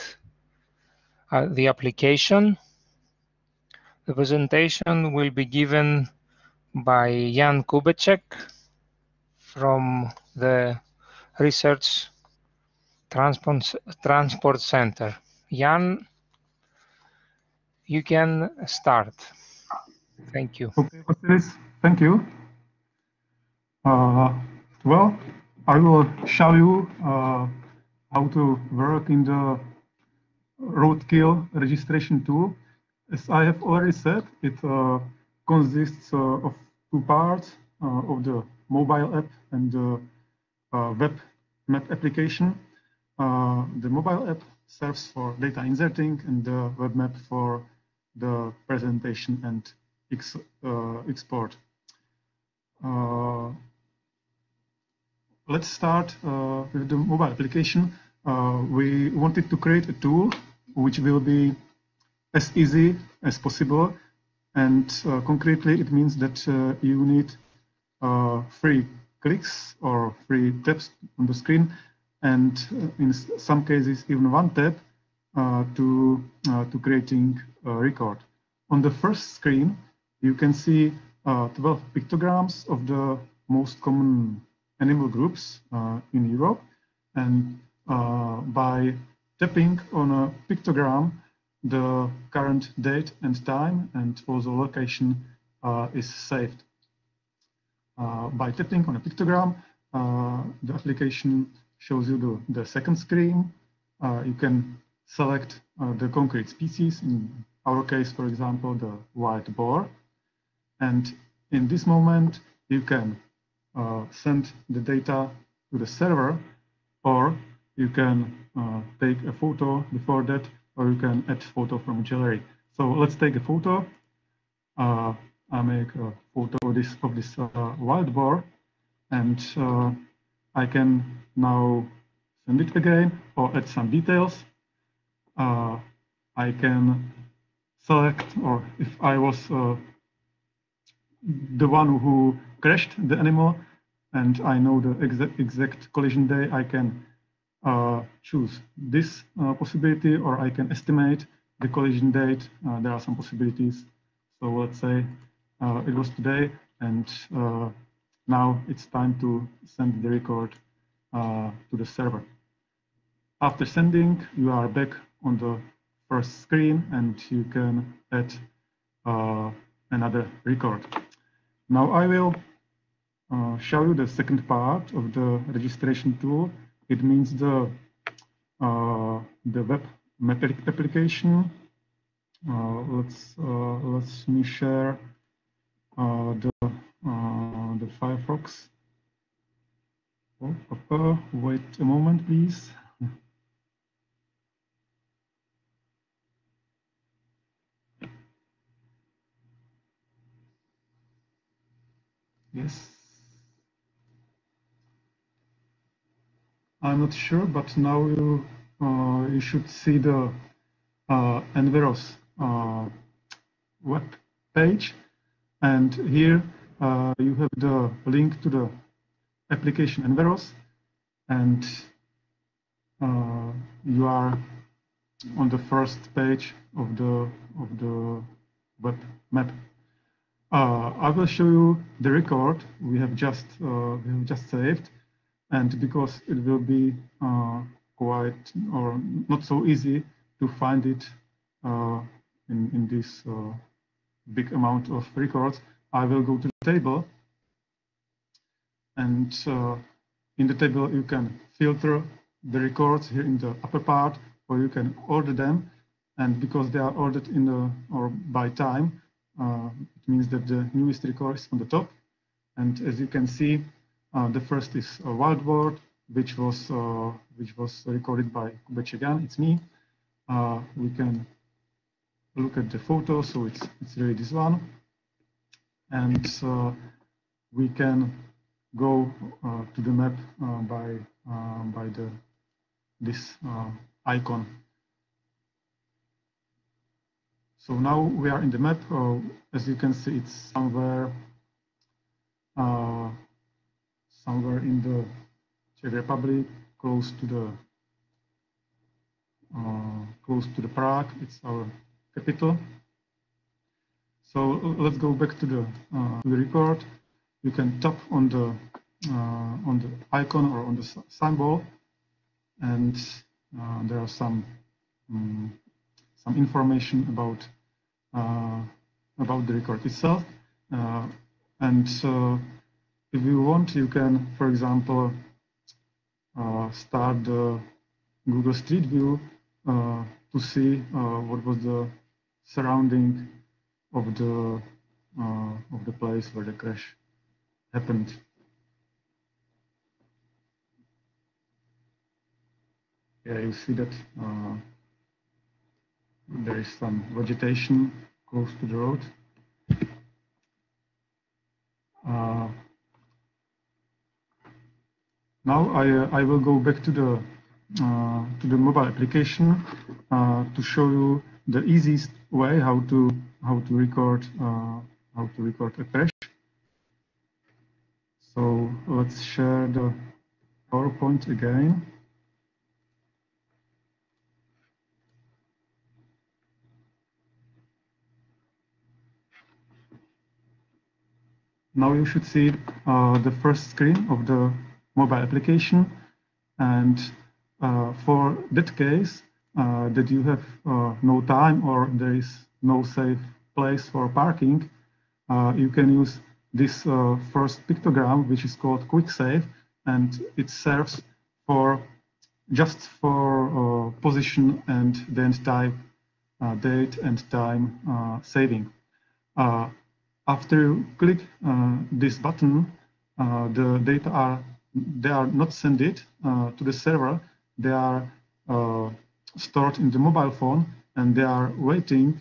the application. The presentation will be given by Jan Kubecek from the Research Transport Center. Jan, you can start. Thank you. Okay, Vasilis, thank you. Well, I will show you how to work in the roadkill registration tool. As I have already said, it consists of two parts of the mobile app and the web map application. The mobile app serves for data inserting and the web map for the presentation and export. Let's start with the mobile application. We wanted to create a tool which will be as easy as possible, and concretely it means that you need 3 clicks or 3 taps on the screen, and in some cases even 1 tap to creating a record. On the first screen you can see 12 pictograms of the most common animal groups in Europe, and by tapping on a pictogram, the current date and time and also location is saved. By tapping on a pictogram, the application shows you the second screen. You can select the concrete species, in our case, for example, the wild boar. And in this moment, you can send the data to the server, or you can take a photo before that, or you can add photo from gallery. So let's take a photo. I make a photo of this wild boar, and I can now send it again or add some details. I can select, or if I was the one who crashed the animal and I know the exact collision day, I can choose this possibility, or I can estimate the collision date. There are some possibilities. So let's say it was today, and now it's time to send the record to the server. After sending, you are back on the first screen and you can add another record. Now I will show you the second part of the registration tool. It means the web map application. Let me share the Firefox. Oh, wait a moment, please. Yes. I'm not sure, but now you should see the Enveros web page, and here you have the link to the application Enveros, and you are on the first page of the web map. I will show you the record we have just saved. and because it will be quite or not so easy to find it in this big amount of records, I will go to the table, and in the table you can filter the records here in the upper part, or you can order them, and because they are ordered in the or by time, it means that the newest record is on the top. And as you can see, the first is a wild boar, which was recorded by Kubečegan. It's me. We can look at the photo, so it's really this one, and we can go to the map by this icon. So now we are in the map. As you can see, it's somewhere in the Czech Republic, close to the Prague. It's our capital. So let's go back to the record. You can tap on the icon or on the symbol, and there are some information about the record itself. And if you want, you can, for example, start the Google Street View to see what was the surrounding of the place where the crash happened. Yeah, you see that there is some vegetation close to the road. Now I will go back to the mobile application to show you the easiest way how to record a crash. So let's share the PowerPoint again. Now you should see the first screen of the mobile application, and for that case that you have no time or there is no safe place for parking, you can use this first pictogram, which is called Quick Save, and it serves for just for position and then type date and time saving. After you click this button, the data are not sent to the server. They are stored in the mobile phone, and they are waiting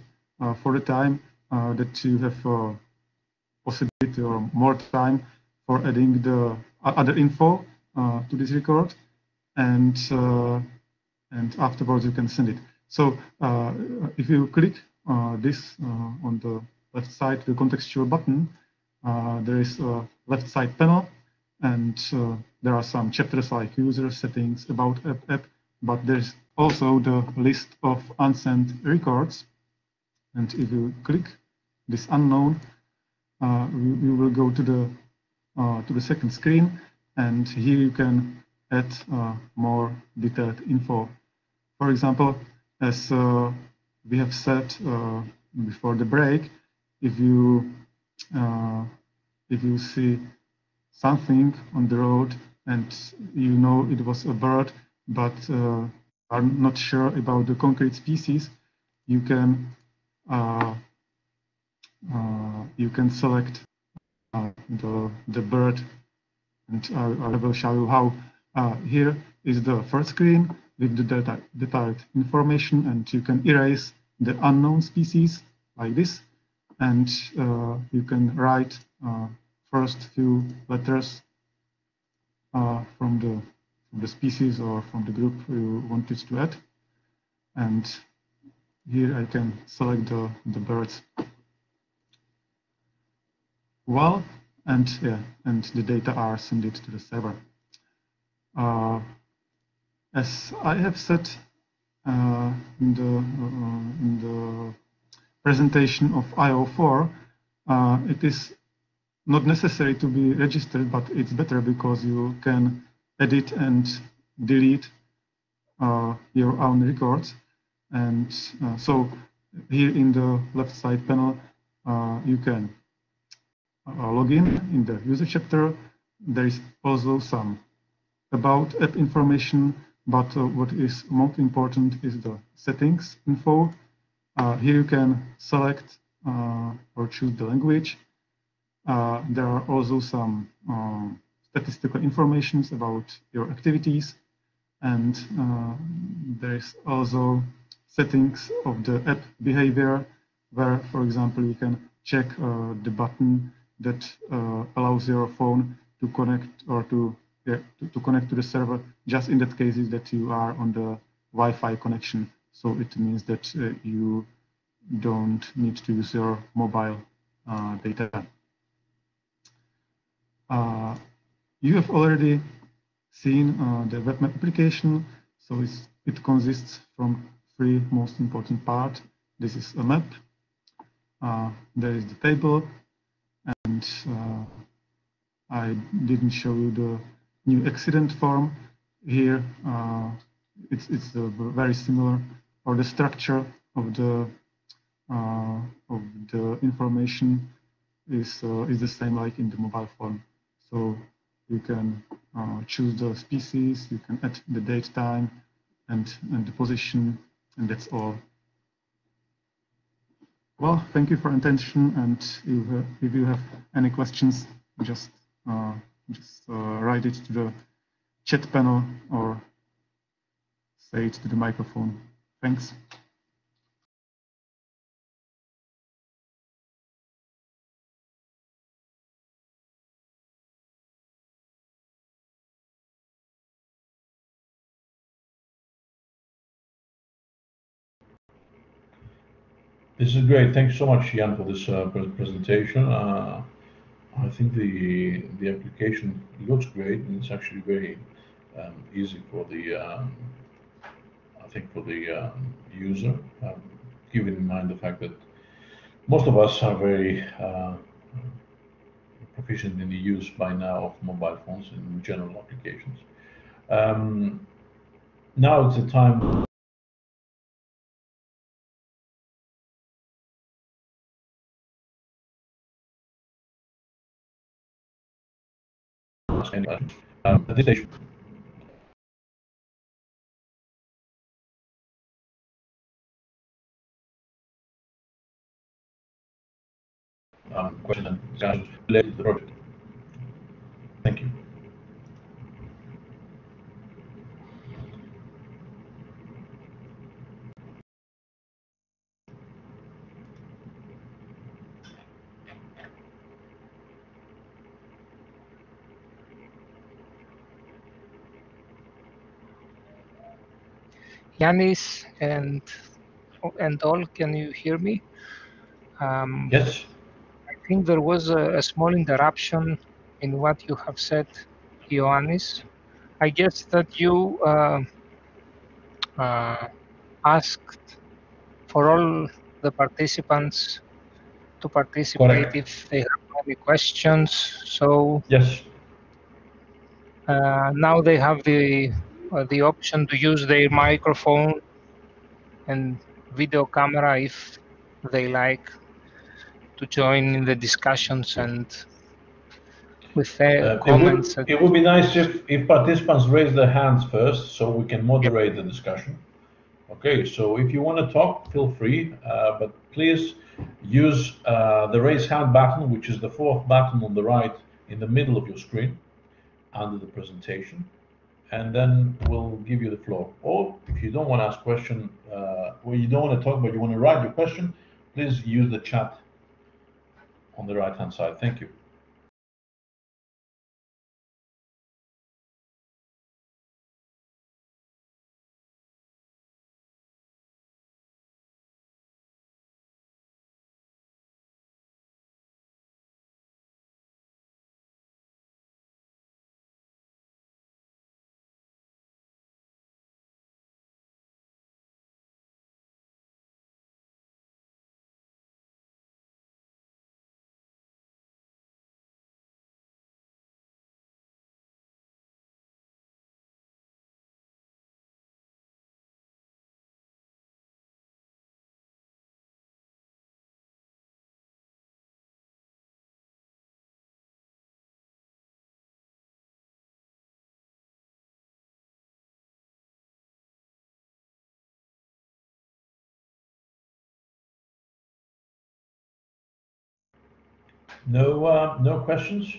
for the time that you have possibility or more time for adding the other info to this record, and afterwards you can send it. So if you click this on the left side, the contextual button, there is a left side panel, and there are some chapters like user settings, about app, but there's also the list of unsent records. And if you click this unknown, you will go to the second screen, and here you can add more detailed info. For example, as we have said before the break, if you see something on the road and you know it was a bird, but are not sure about the concrete species, you can select the bird, and I will show you how. Here is the first screen with the detailed information, and you can erase the unknown species like this, and you can write first few letters from the species or from the group you wanted to add, and here I can select the birds. Well, and the data are sent to the server. As I have said in the presentation of IO4, it is not necessary to be registered, but it's better because you can edit and delete your own records. And so here in the left side panel, you can log in the user chapter. There is also some about app information, but what is most important is the settings info. Here you can select or choose the language. There are also some statistical information about your activities, and there is also settings of the app behavior, where, for example, you can check the button that allows your phone to connect or to connect to the server just in that cases that you are on the Wi-Fi connection. So it means that you don't need to use your mobile data. You have already seen the web map application. So it consists from three most important parts. This is a map. There is the table, and I didn't show you the new accident form. Here it's very similar, or the structure of the information is the same like in the mobile phone. So you can choose the species, you can add the date, time, and the position, and that's all. Well, thank you for attention, and if you have any questions, just write it to the chat panel or say it to the microphone. Thanks. This is great. Thank you so much, Jan, for this presentation. I think the application looks great, and it's actually very easy for the I think for the user, keeping in mind the fact that most of us are very proficient in the use by now of mobile phones and general applications. Now it's the time. At this stage, question and discussion related to the project. Thank you. Giannis and all, can you hear me? Yes. I think there was a small interruption in what you have said, Ioannis. I guess that you asked for all the participants to participate. Correct. If they have any questions. So yes, now they have the option to use their microphone and video camera if they like to join in the discussions and with their comments. It would be nice if participants raise their hands first, so we can moderate the discussion. Okay, so if you want to talk, feel free, but please use the raise hand button, which is the fourth button on the right in the middle of your screen under the presentation, and then we'll give you the floor. Or if you don't want to ask a question, or you don't want to talk, but you want to write your question, please use the chat on the right hand side. Thank you. No questions?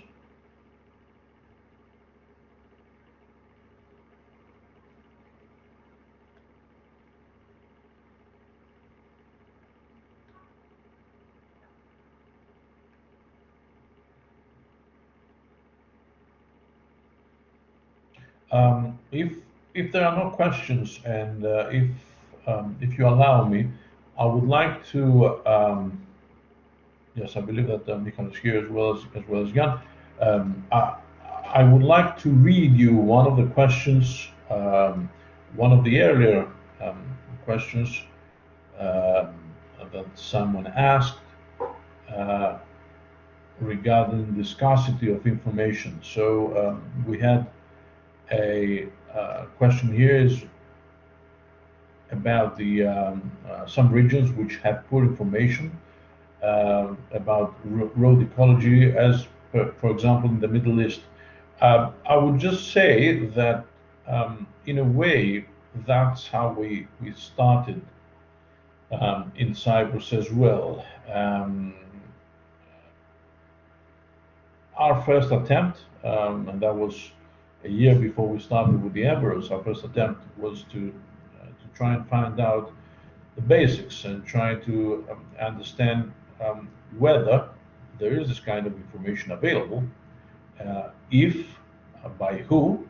If there are no questions, and if you allow me, I would like to. Yes, I believe that Michael is here as well as Jan. I would like to read you one of the questions, one of the earlier questions that someone asked regarding the scarcity of information. So we had a question here is about the some regions which have poor information about road ecology, as for example in the Middle East. I would just say that in a way that's how we started in Cyprus as well. Our first attempt, and that was a year before we started with the Emperors, our first attempt was to try and find out the basics and try to understand whether there is this kind of information available, if, by who,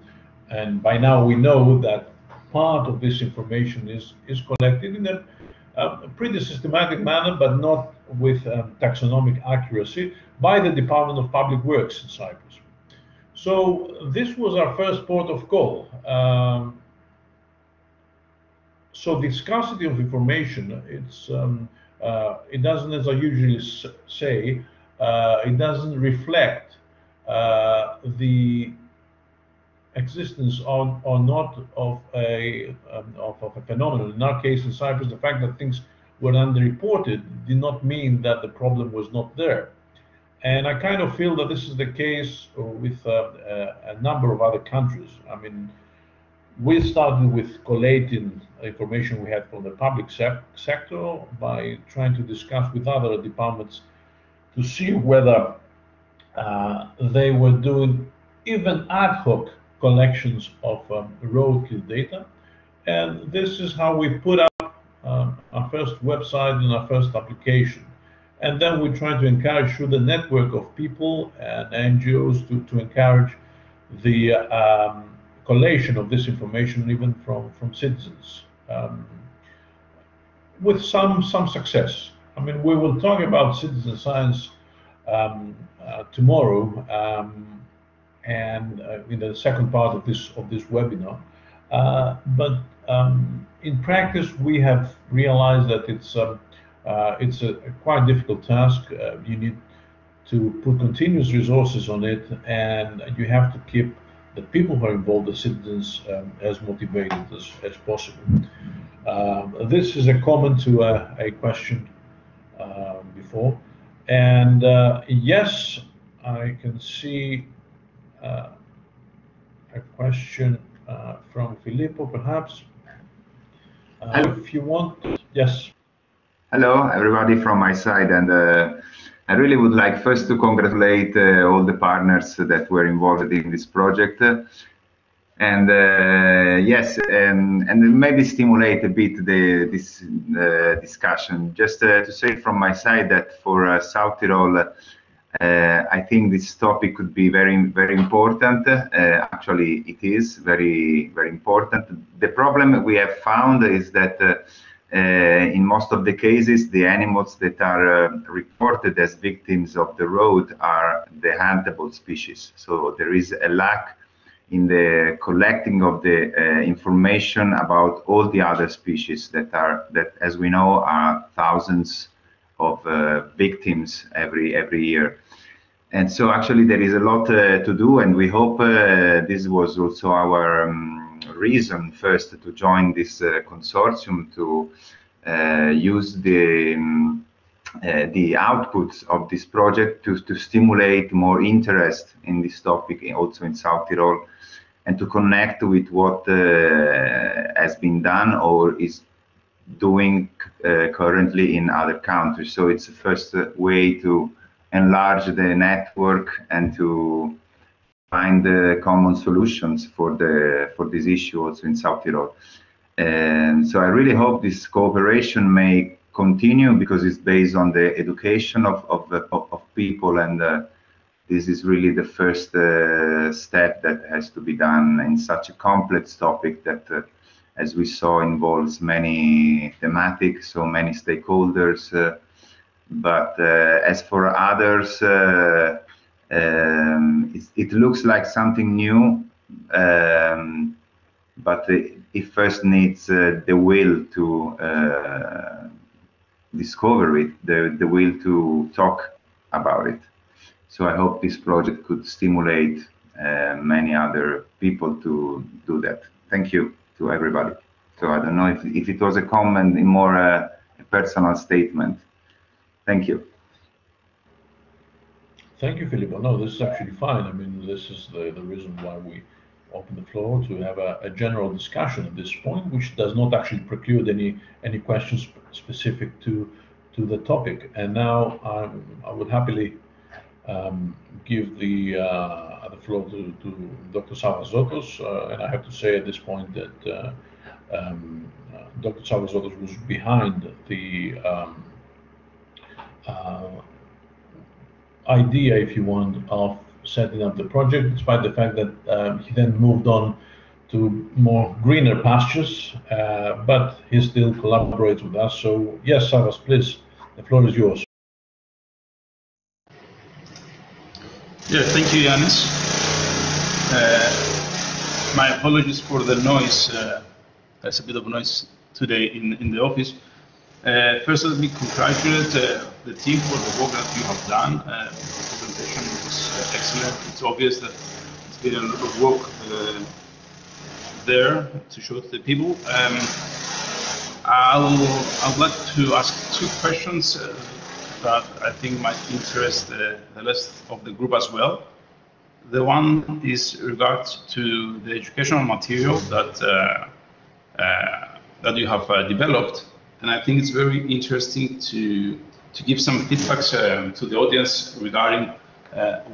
and by now we know that part of this information is collected in a pretty systematic manner, but not with taxonomic accuracy, by the Department of Public Works in Cyprus. So this was our first port of call. So the scarcity of information, it doesn't, as I usually say, it doesn't reflect the existence or not of a phenomenon. In our case in Cyprus, the fact that things were underreported did not mean that the problem was not there. And I kind of feel that this is the case with a number of other countries. I mean, we started with collating information we had from the public sector by trying to discuss with other departments to see whether they were doing even ad hoc collections of roadkill data. And this is how we put up our first website and our first application. And then we try to encourage through the network of people and NGOs to encourage the collation of this information, even from citizens, with some success. I mean, we will talk about citizen science tomorrow, and in the second part of this webinar. But in practice, we have realized that it's a quite difficult task. You need to put continuous resources on it, and you have to keep the people who are involved, the citizens, as motivated as possible. This is a comment to a question before. And yes, I can see a question from Filippo, perhaps. If you want, yes. Hello, everybody from my side, and I really would like first to congratulate all the partners that were involved in this project, and yes, and maybe stimulate a bit this discussion. Just to say from my side that for South Tyrol, I think this topic could be very important. Actually, it is very important. The problem we have found is that in most of the cases, the animals that are reported as victims of the road are the huntable species. So there is a lack in the collecting of the information about all the other species that, as we know, are thousands of victims every year. And so actually there is a lot to do, and we hope this was also our reason first to join this consortium, to use the outputs of this project to stimulate more interest in this topic also in South Tyrol, and to connect with what has been done or is doing currently in other countries. So it's the first way to enlarge the network and to find common solutions for this issue also in South Tyrol. And so I really hope this cooperation may continue, because it's based on the education of people, and this is really the first step that has to be done in such a complex topic that, as we saw, involves many thematics, so many stakeholders. But as for others, it looks like something new, but it first needs the will to discover it, the will to talk about it. So I hope this project could stimulate many other people to do that. Thank you to everybody. So I don't know if it was a comment, more a personal statement. Thank you. Thank you, Filippo. No, this is actually fine. I mean, this is the reason why we open the floor, to have a general discussion at this point, which does not actually preclude any questions specific to the topic. And now I would happily give the floor to Dr. Savvazotos, and I have to say at this point that Dr. Savvazotos was behind the idea, if you want, of setting up the project, despite the fact that he then moved on to more greener pastures, but he still collaborates with us. So yes, Savvas, please, the floor is yours. Yeah, thank you, Giannis. My apologies for the noise. There's a bit of noise today in the office. First, let me congratulate the team for the work that you have done. The presentation was excellent. It's obvious that it's been a lot of work there to show to the people. I'd like to ask two questions that I think might interest the rest of the group as well. The one is regards to the educational material that you have developed, and I think it's very interesting to give some feedbacks to the audience regarding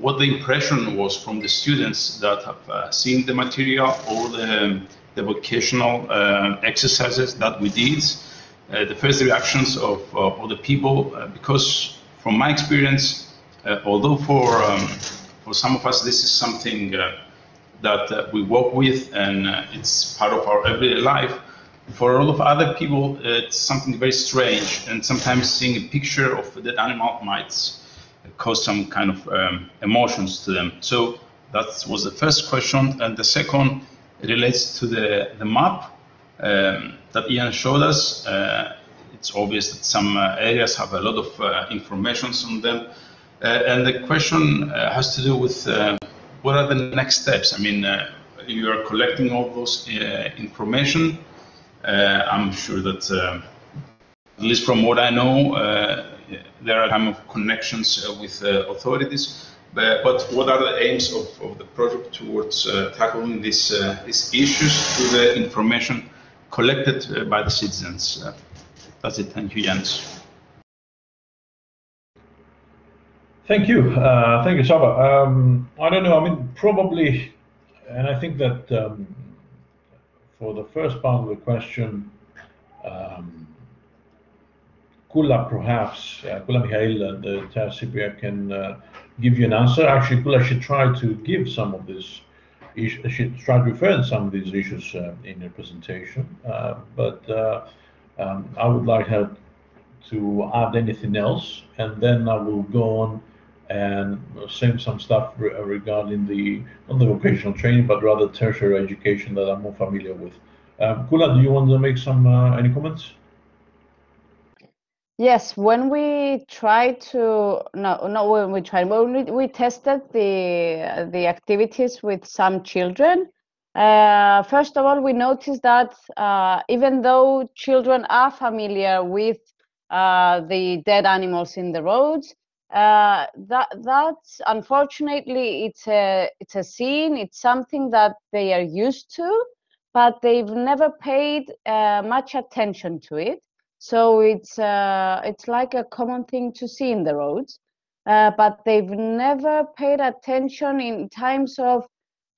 what the impression was from the students that have seen the material, or the vocational exercises that we did. The first reactions of the people, because from my experience, although for some of us this is something that we work with and it's part of our everyday life, for a lot of other people it's something very strange, and sometimes seeing a picture of a dead animal might cause some kind of emotions to them. So that was the first question, and the second relates to the map that Ian showed us. It's obvious that some areas have a lot of information on them, and the question has to do with what are the next steps. I mean, you are collecting all those information. I'm sure that, at least from what I know, there are kind of connections with authorities. But what are the aims of the project towards tackling these issues through the information collected by the citizens? That's it. Thank you, Giannis. Thank you. Thank you, Sava. I don't know. I mean, probably, and I think that for the first part of the question, Kula perhaps, Kula Mikhail, the chair Cypriot, can give you an answer. Actually, Kula should try to give some of this. She should try to refer to some of these issues in her presentation. But I would like her to add anything else, and then I will go on and say some stuff regarding not the vocational training, but rather tertiary education that I'm more familiar with. Kula, do you want to make some any comments? Yes, when we tried to when we tested the activities with some children, first of all, we noticed that even though children are familiar with the dead animals in the roads, that's unfortunately it's a scene, it's something that they are used to, but they've never paid much attention to it. So it's like a common thing to see in the roads. but they've never paid attention in terms of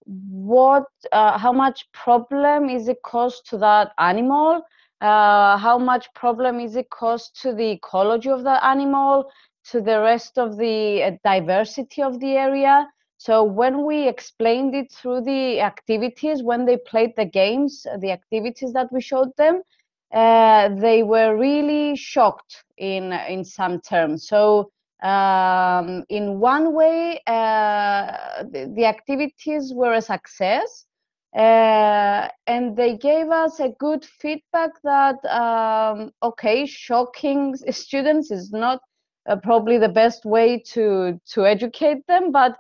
what, how much problem is it caused to that animal, how much problem is it caused to the ecology of the animal, to the rest of the diversity of the area. So when we explained it through the activities, when they played the games, the activities that we showed them, they were really shocked in some terms. So in one way, the activities were a success, and they gave us a good feedback that, okay, shocking students is not probably the best way to educate them, but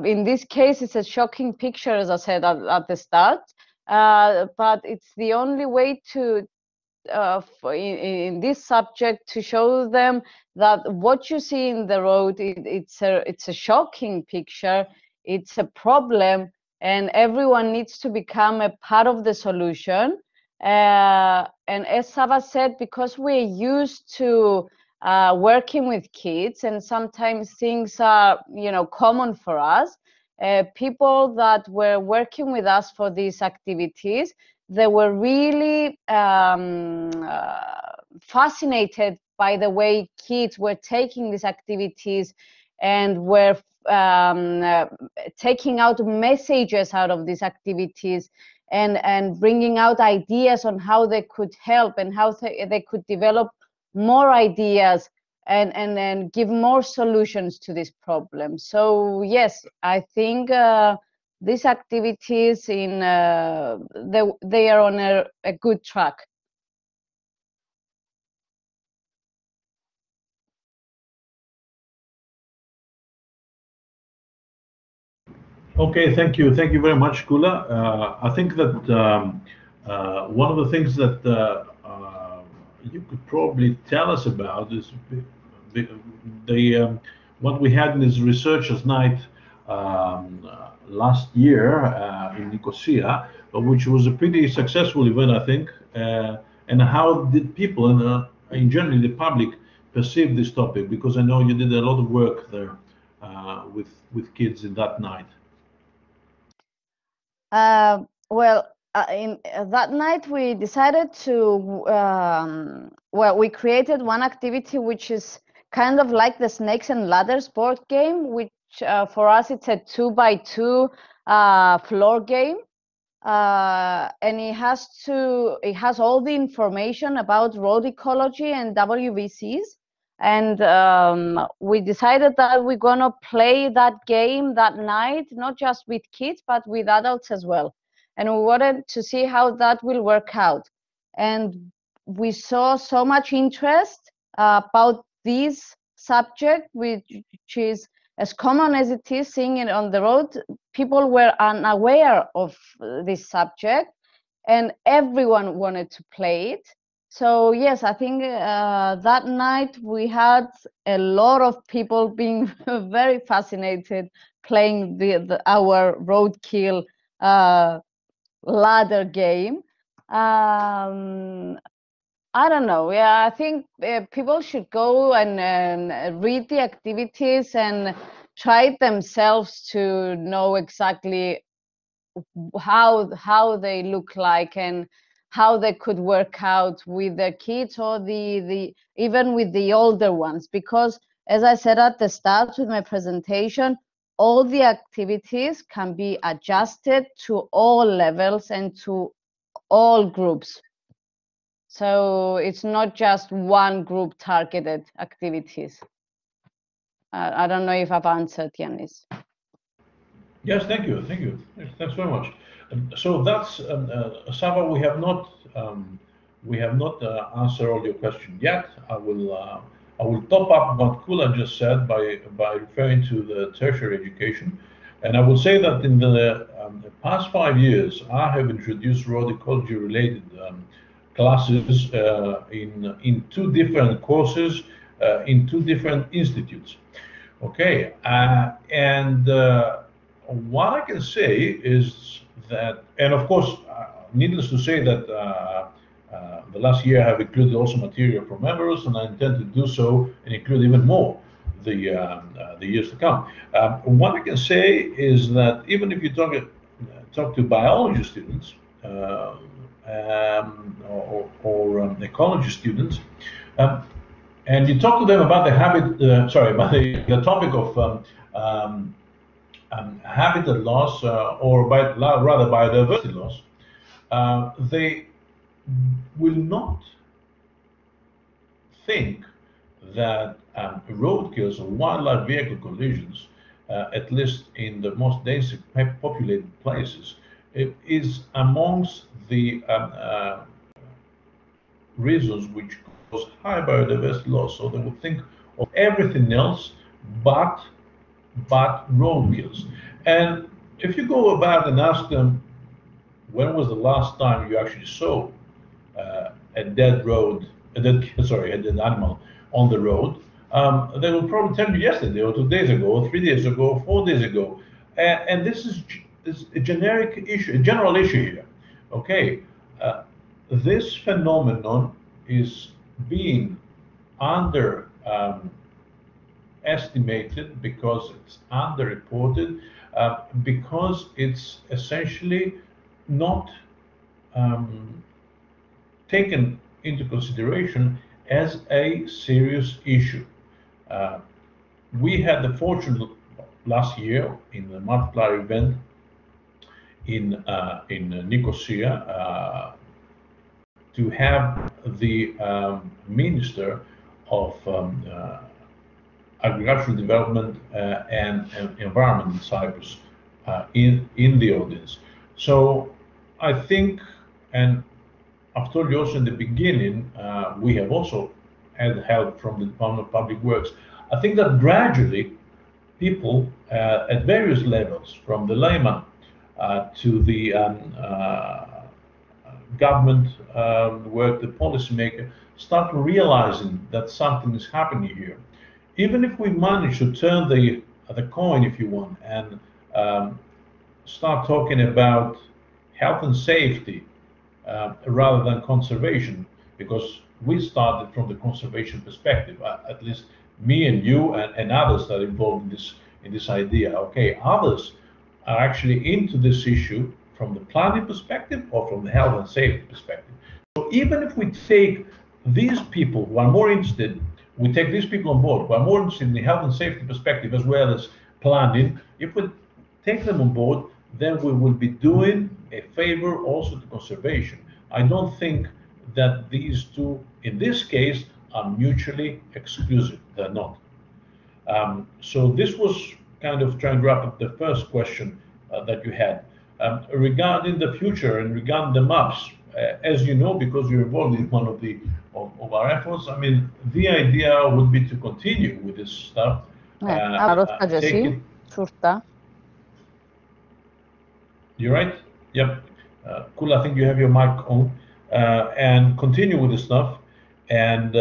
in this case, it's a shocking picture, as I said at the start, but it's the only way to, in this subject, to show them that what you see in the road, it's a shocking picture, it's a problem, and everyone needs to become a part of the solution. And as Sava said, because we're used to working with kids, and sometimes things are, you know, common for us, people that were working with us for these activities, they were really fascinated by the way kids were taking these activities and were taking out messages out of these activities, and bringing out ideas on how they could help and how they could develop more ideas and give more solutions to this problem. So yes, I think these activities they are on a good track. Okay, thank you very much, Kula. I think that one of the things that you could probably tell us about is what we had in this researchers' night last year in Nicosia, which was a pretty successful event, I think. And how did people and in general the public perceive this topic? Because I know you did a lot of work there with kids in that night. Well, in that night we decided to well, we created one activity which is kind of like the snakes and ladders board game, which for us it's a 2x2 floor game, and it has all the information about road ecology and WVCs. And we decided that we're gonna play that game that night, not just with kids, but with adults as well. And we wanted to see how that will work out. And we saw so much interest about this subject, which is as common as it is seeing it on the road. People were unaware of this subject, and everyone wanted to play it. So yes, I think that night we had a lot of people being very fascinated playing our roadkill ladder game. I don't know. Yeah, I think people should go and read the activities and try it themselves to know exactly how they look like and how they could work out with their kids or even with the older ones. Because as I said at the start with my presentation, all the activities can be adjusted to all levels and to all groups. So it's not just one group targeted activities. I don't know if I've answered, Giannis. Yes, thank you. Thanks very much. So that's Sava. We have not answered all your questions yet. I will top up what Kula just said by referring to the tertiary education, and I will say that in the past 5 years, I have introduced road ecology related classes in 2 different courses in 2 different institutes. Okay, and what I can say is that, and of course, needless to say that the last year I have included also material from members, and I intend to do so and include even more the years to come. What I can say is that even if you talk to biology students or ecology students, and you talk to them about the the topic of habitat loss or rather biodiversity loss, they will not think that roadkills or wildlife vehicle collisions, at least in the most densely populated places, it is amongst the reasons which cause high biodiversity loss. So they would think of everything else but roadkills. And if you go about and ask them, when was the last time you actually saw a dead animal on the road, they will probably tell you yesterday or 2 days ago or 3 days ago or 4 days ago. And this is a generic issue, a general issue here. Okay, this phenomenon is being estimated because it's underreported, because it's essentially not taken into consideration as a serious issue. We had the fortune last year in the multiplier event in Nicosia to have the Minister of Agricultural Development and Environment in Cyprus in the audience. So I think, and I've told you also in the beginning, we have also had help from the Department of Public Works. I think that gradually people at various levels, from the layman to the government work, the policymaker, start realizing that something is happening here. Even if we manage to turn the coin, if you want, and start talking about health and safety rather than conservation, because we started from the conservation perspective, at least me and you and others that are involved in this idea. Okay, others are actually into this issue from the planning perspective or from the health and safety perspective. So even if we take these people who are more interested, we take these people on board who are more interested in the health and safety perspective as well as planning, if we take them on board, then we will be doing a favor also to conservation. I don't think that these two, in this case, are mutually exclusive. They're not. So this was kind of trying to wrap up the first question that you had. Regarding the future and regarding the maps, as you know, because you're involved in one of our efforts, I mean, the idea would be to continue with this stuff. You're right? Yep. Cool, I think you have your mic on. And continue with the stuff and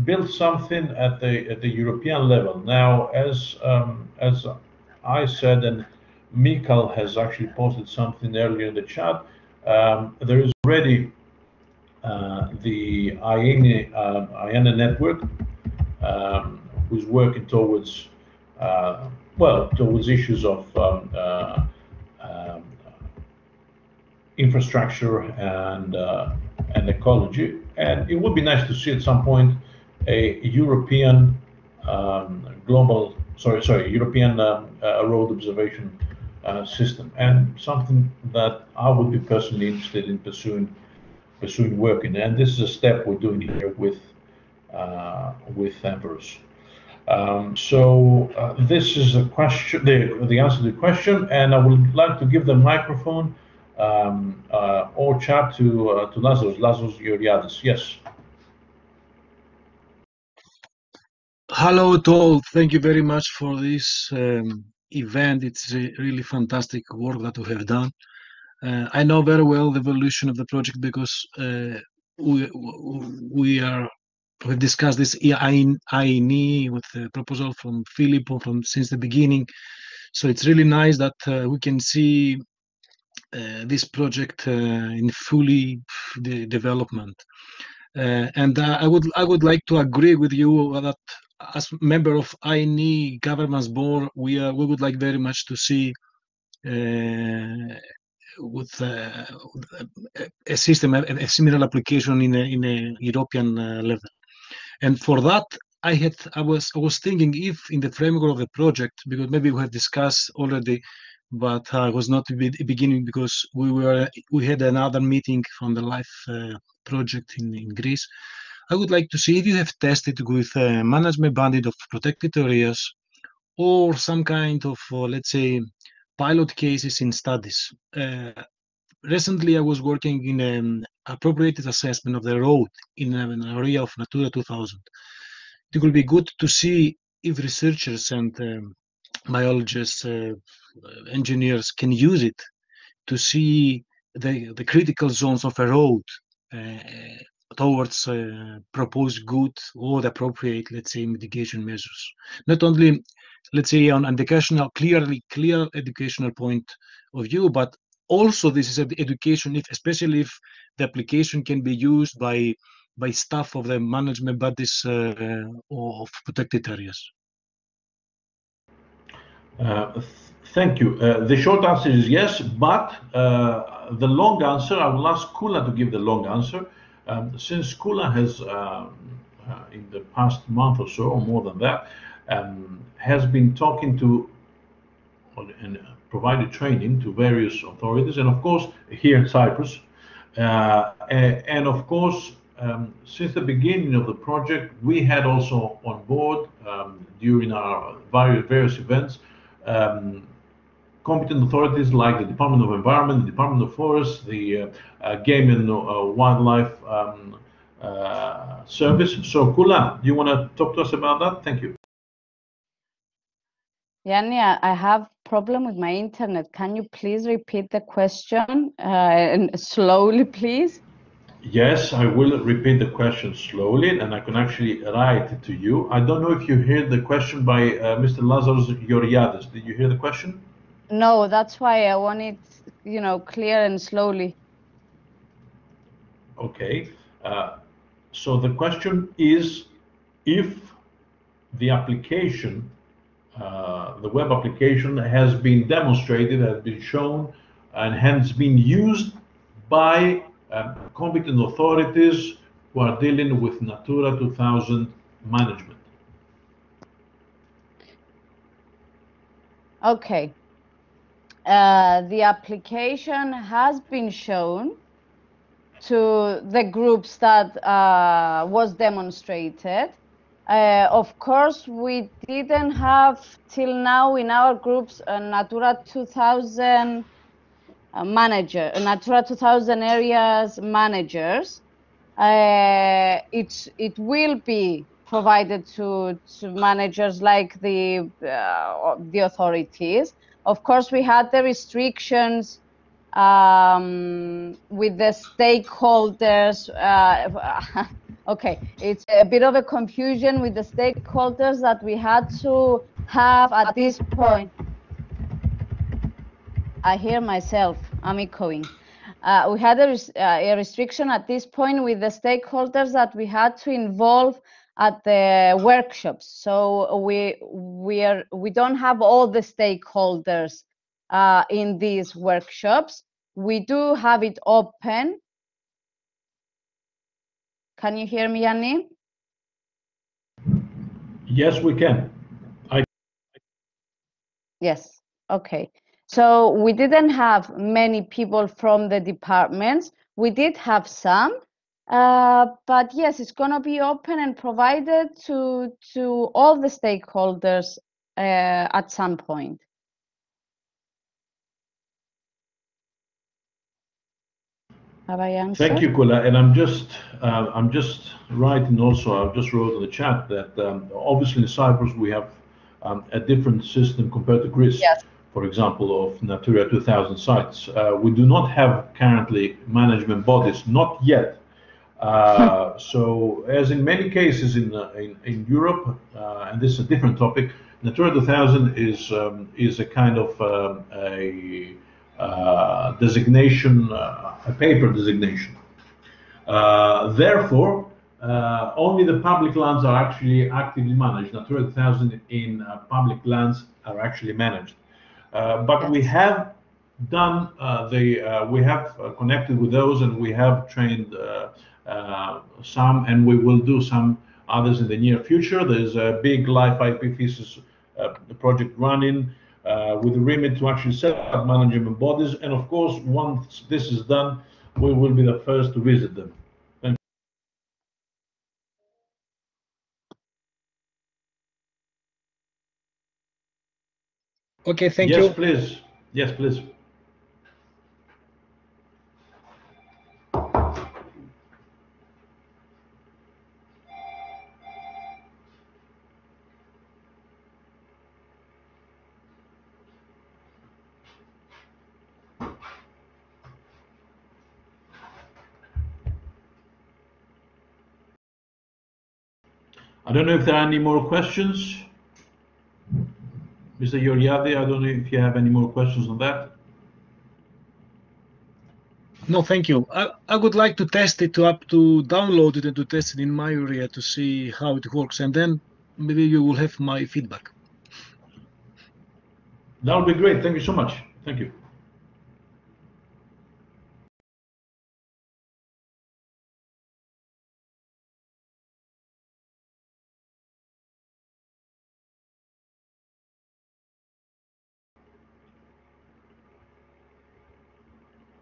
build something at the European level. Now, as I said, and Mikael has actually posted something earlier in the chat, there is already the IANA network, who's working towards towards issues of infrastructure and ecology, and it would be nice to see at some point a European European road observation system, and something that I would be personally interested in pursuing work in. And this is a step we're doing here with Emperors. This is a question, the answer to the question, and I would like to give the microphone or chat to Lazarus Georgiadis. Yes. Hello to all. Thank you very much for this event. It's really fantastic work that we have done. I know very well the evolution of the project because we've discussed this INE with the proposal from Filippo since the beginning. So it's really nice that we can see this project in fully development. And I would like to agree with you that as member of INE governance board, we would like very much to see with a system, a similar application in a European level. And for that, I was thinking if in the framework of the project, because maybe we have discussed already, but I was not at the beginning because we had another meeting from the LIFE project in Greece. I would like to see if you have tested with a management bandit of protected areas or some kind of, let's say, pilot cases in studies. Recently, I was working in an appropriated assessment of the road in an area of Natura 2000. It will be good to see if researchers and biologists, engineers can use it to see the critical zones of a road towards proposed good or the appropriate, let's say, mitigation measures. Not only, let's say, on educational, clear educational point of view, but also this is education, especially if the application can be used by staff of the management bodies of protected areas. Thank you. The short answer is yes, but the long answer, I will ask Kula to give the long answer. Since Kula has, in the past month or so, or more than that, has been talking to and provided training to various authorities, and of course here in Cyprus, and of course since the beginning of the project, we had also on board during our various events competent authorities like the Department of Environment, the Department of Forests, the Game and Wildlife Service. So Kula, do you want to talk to us about that? Thank you. Yanni, I have problem with my internet. Can you please repeat the question and slowly, please? Yes, I will repeat the question slowly, and I can actually write it to you. I don't know if you heard the question by Mr. Lazaros Georgiadis. Did you hear the question? No, that's why I want it, you know, clear and slowly. Okay. So the question is if the application, the web application has been demonstrated, has been shown, and hence been used by competent authorities who are dealing with Natura 2000 management. Okay. The application has been shown to the groups that was demonstrated. Of course, we didn't have till now in our groups a Natura 2000 Natura 2000 areas managers. It will be provided to managers like the authorities. Of course, we had the restrictions with the stakeholders. Okay, it's a bit of a confusion with the stakeholders that we had to have at this point. I hear myself, I'm echoing. We had a restriction at this point with the stakeholders that we had to involve at the workshops. So we don't have all the stakeholders in these workshops. We do have it open. Can you hear me, Yanni? Yes, we can. Yes, okay. So we didn't have many people from the departments. We did have some, but yes, it's going to be open and provided to all the stakeholders at some point. Have I answered? Thank you, Kula. And I'm just writing also. I just wrote in the chat that obviously in Cyprus we have a different system compared to Greece. Yes. For example, of Natura 2000 sites. We do not have currently management bodies, not yet. So, as in many cases in Europe, and this is a different topic, Natura 2000 is a kind of a designation, a paper designation. Therefore, only the public lands are actually actively managed. Natura 2000 in public lands are actually managed. But we have done we have connected with those, and we have trained some, and we will do some others in the near future. There's a big life IP thesis project running with the remit to actually set up management bodies, and of course, once this is done, we will be the first to visit them. Thank you. Okay, thank you. you. Yes, please. Yes, please. I don't know if there are any more questions. Mr. Georgiadi, I don't know if you have any more questions on that. No, thank you. I would like to test it, to download it and to test it in my area to see how it works, and then maybe you will have my feedback. That would be great. Thank you so much. Thank you.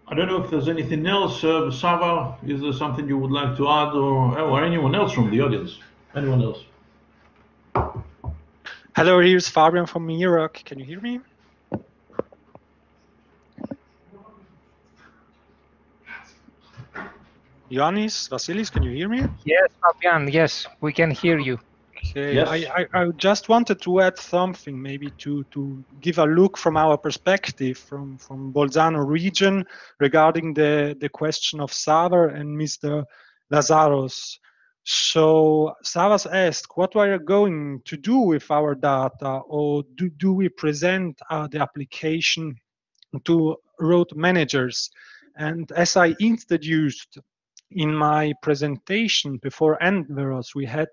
I don't know if there's anything else. Sava, is there something you would like to add, or anyone else from the audience? Anyone else? Hello, here's Fabian from Iraq. Can you hear me? Yannis, Vasilis, can you hear me? Yes, Fabian, yes, we can hear you. Okay, yes. I just wanted to add something, maybe to give a look from our perspective from Bolzano region regarding the question of Sava and Mr. Lazaros. So Savas asked, what we are going to do with our data, or do we present the application to road managers? And as I introduced in my presentation before Enveros, we had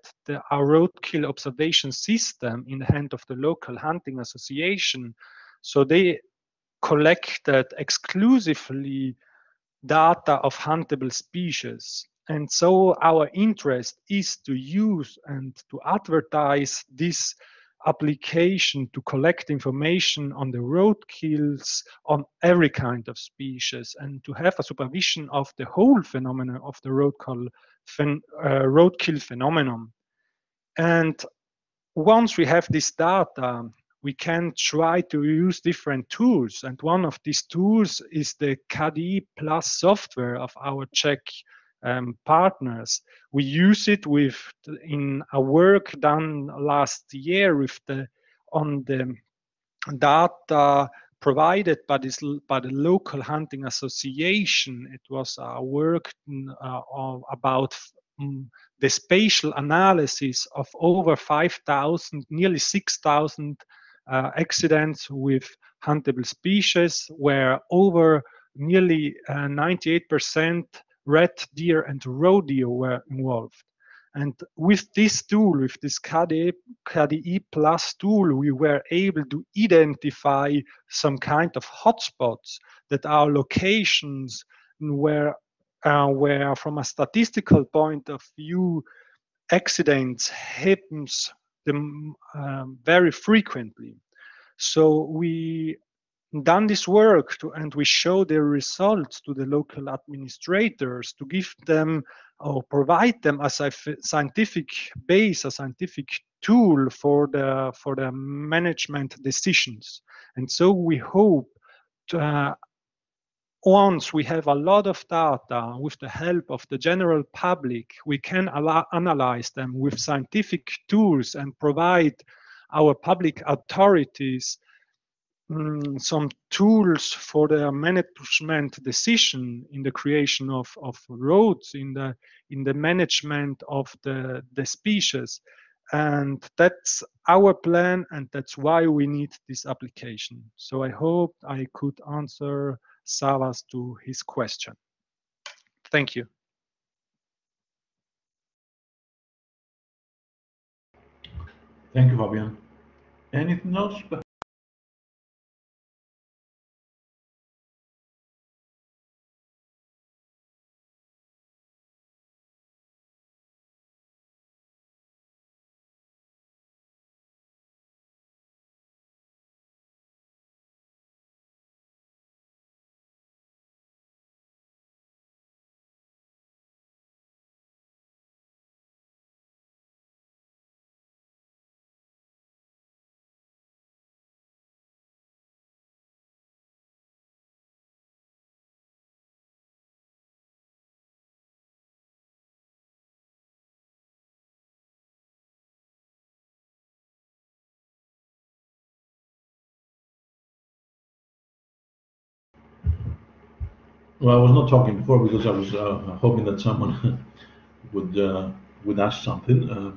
our roadkill observation system in the hand of the local hunting association. So they collected exclusively data of huntable species. And so our interest is to use and to advertise this application to collect information on the roadkills on every kind of species, and to have a supervision of the whole phenomenon of the roadkill phenomenon. And once we have this data, we can try to use different tools. And one of these tools is the KDE Plus software of our Czech partners. We use it in a work done last year on the data provided by the local hunting association. It was a work about the spatial analysis of over 5,000, nearly 6,000 accidents with huntable species, where over nearly 98% red deer and roe deer were involved. And with this tool, with this KDE Plus tool, we were able to identify some kind of hotspots that are locations where from a statistical point of view, accidents happens very frequently. So we done this work and we show the results to the local administrators to give them or provide them as a scientific base, a scientific tool for the management decisions. And so we hope once we have a lot of data, with the help of the general public, we can analyze them with scientific tools and provide our public authorities some tools for the management decision in the creation of roads, in the management of the species. And that's our plan, and that's why we need this application. So I hope I could answer Savas to his question. Thank you. Thank you, Fabian. Anything else? Well, I was not talking before because I was hoping that someone would ask something.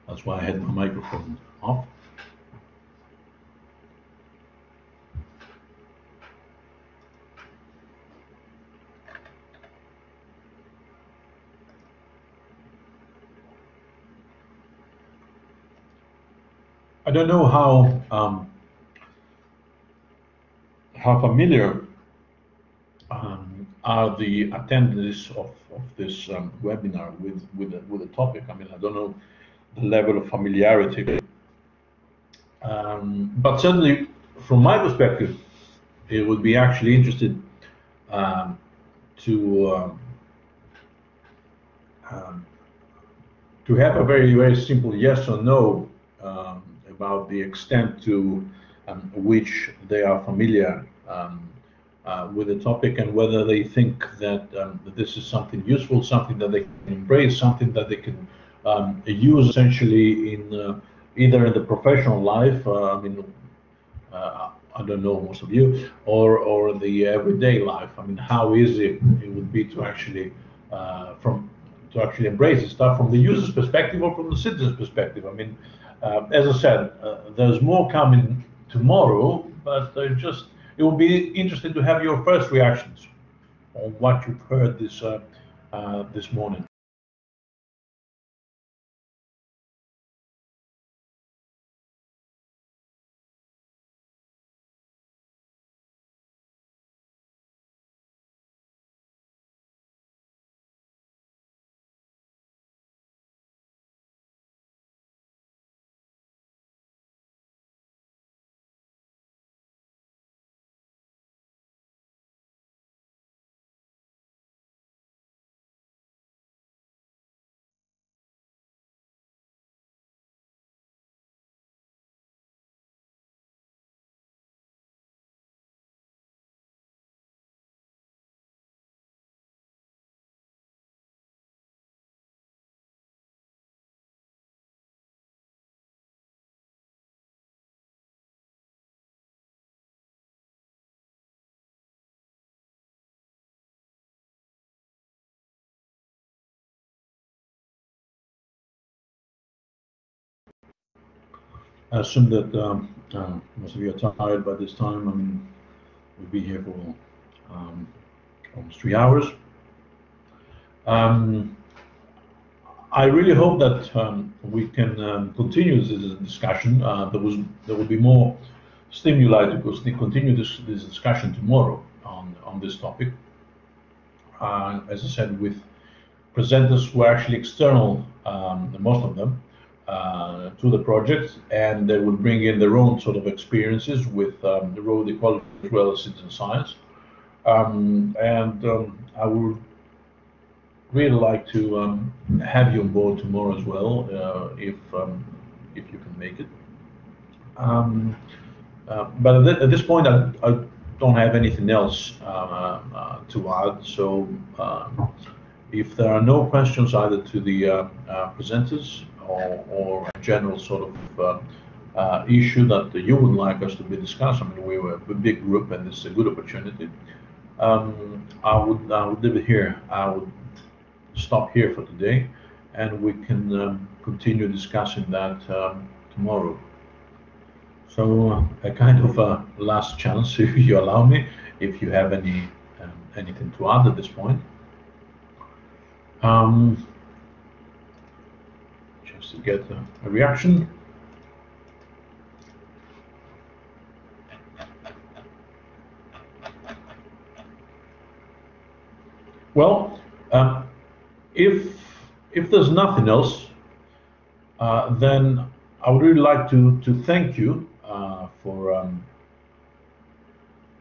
That's why I had my microphone off. I don't know how familiar are the attendees of this webinar with the topic. I mean, I don't know the level of familiarity, but certainly from my perspective, it would be actually interested to have a very simple yes or no about the extent to which they are familiar with the topic, and whether they think that this is something useful, something that they can embrace, something that they can use essentially in either in the professional life, I don't know most of you, or the everyday life. I mean, how easy it would be to actually embrace this stuff from the user's perspective or from the citizen's perspective. I mean, as I said, there's more coming tomorrow, but it will be interesting to have your first reactions on what you've heard this morning. I assume that most of you are tired by this time. I mean, we'll be here for almost 3 hours. I really hope that we can continue this discussion. There will be more stimuli to continue this discussion tomorrow on this topic. As I said, with presenters who are actually external, most of them, to the project, and they will bring in their own sort of experiences with the road ecology as well as citizen science. I would really like to have you on board tomorrow as well, if you can make it. But at this point, I don't have anything else to add. So if there are no questions either to the presenters or a general sort of issue that you would like us to be discussed, I mean, we were a big group and this is a good opportunity. I would leave it here. I would stop here for today, and we can continue discussing that tomorrow. So a kind of a last chance, if you allow me, if you have anything to add at this point. Just to get a reaction. Well, if there's nothing else, then I would really like to thank you for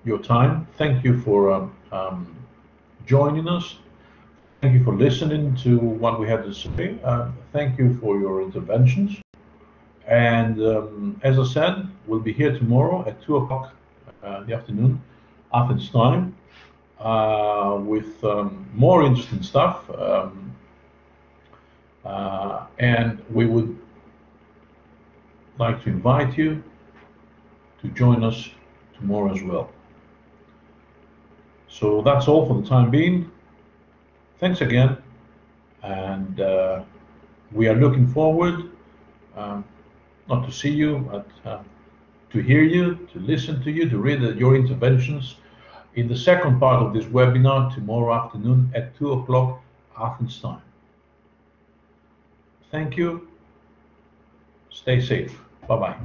your time. Thank you for joining us. Thank you for listening to what we had to say. Thank you for your interventions. And as I said, we'll be here tomorrow at 2 o'clock in the afternoon, Athens time, with more interesting stuff. And we would like to invite you to join us tomorrow as well. So that's all for the time being. Thanks again, and we are looking forward not to see you, but to hear you, to listen to you, to read your interventions in the second part of this webinar tomorrow afternoon at 2 o'clock Athens time. Thank you. Stay safe. Bye-bye.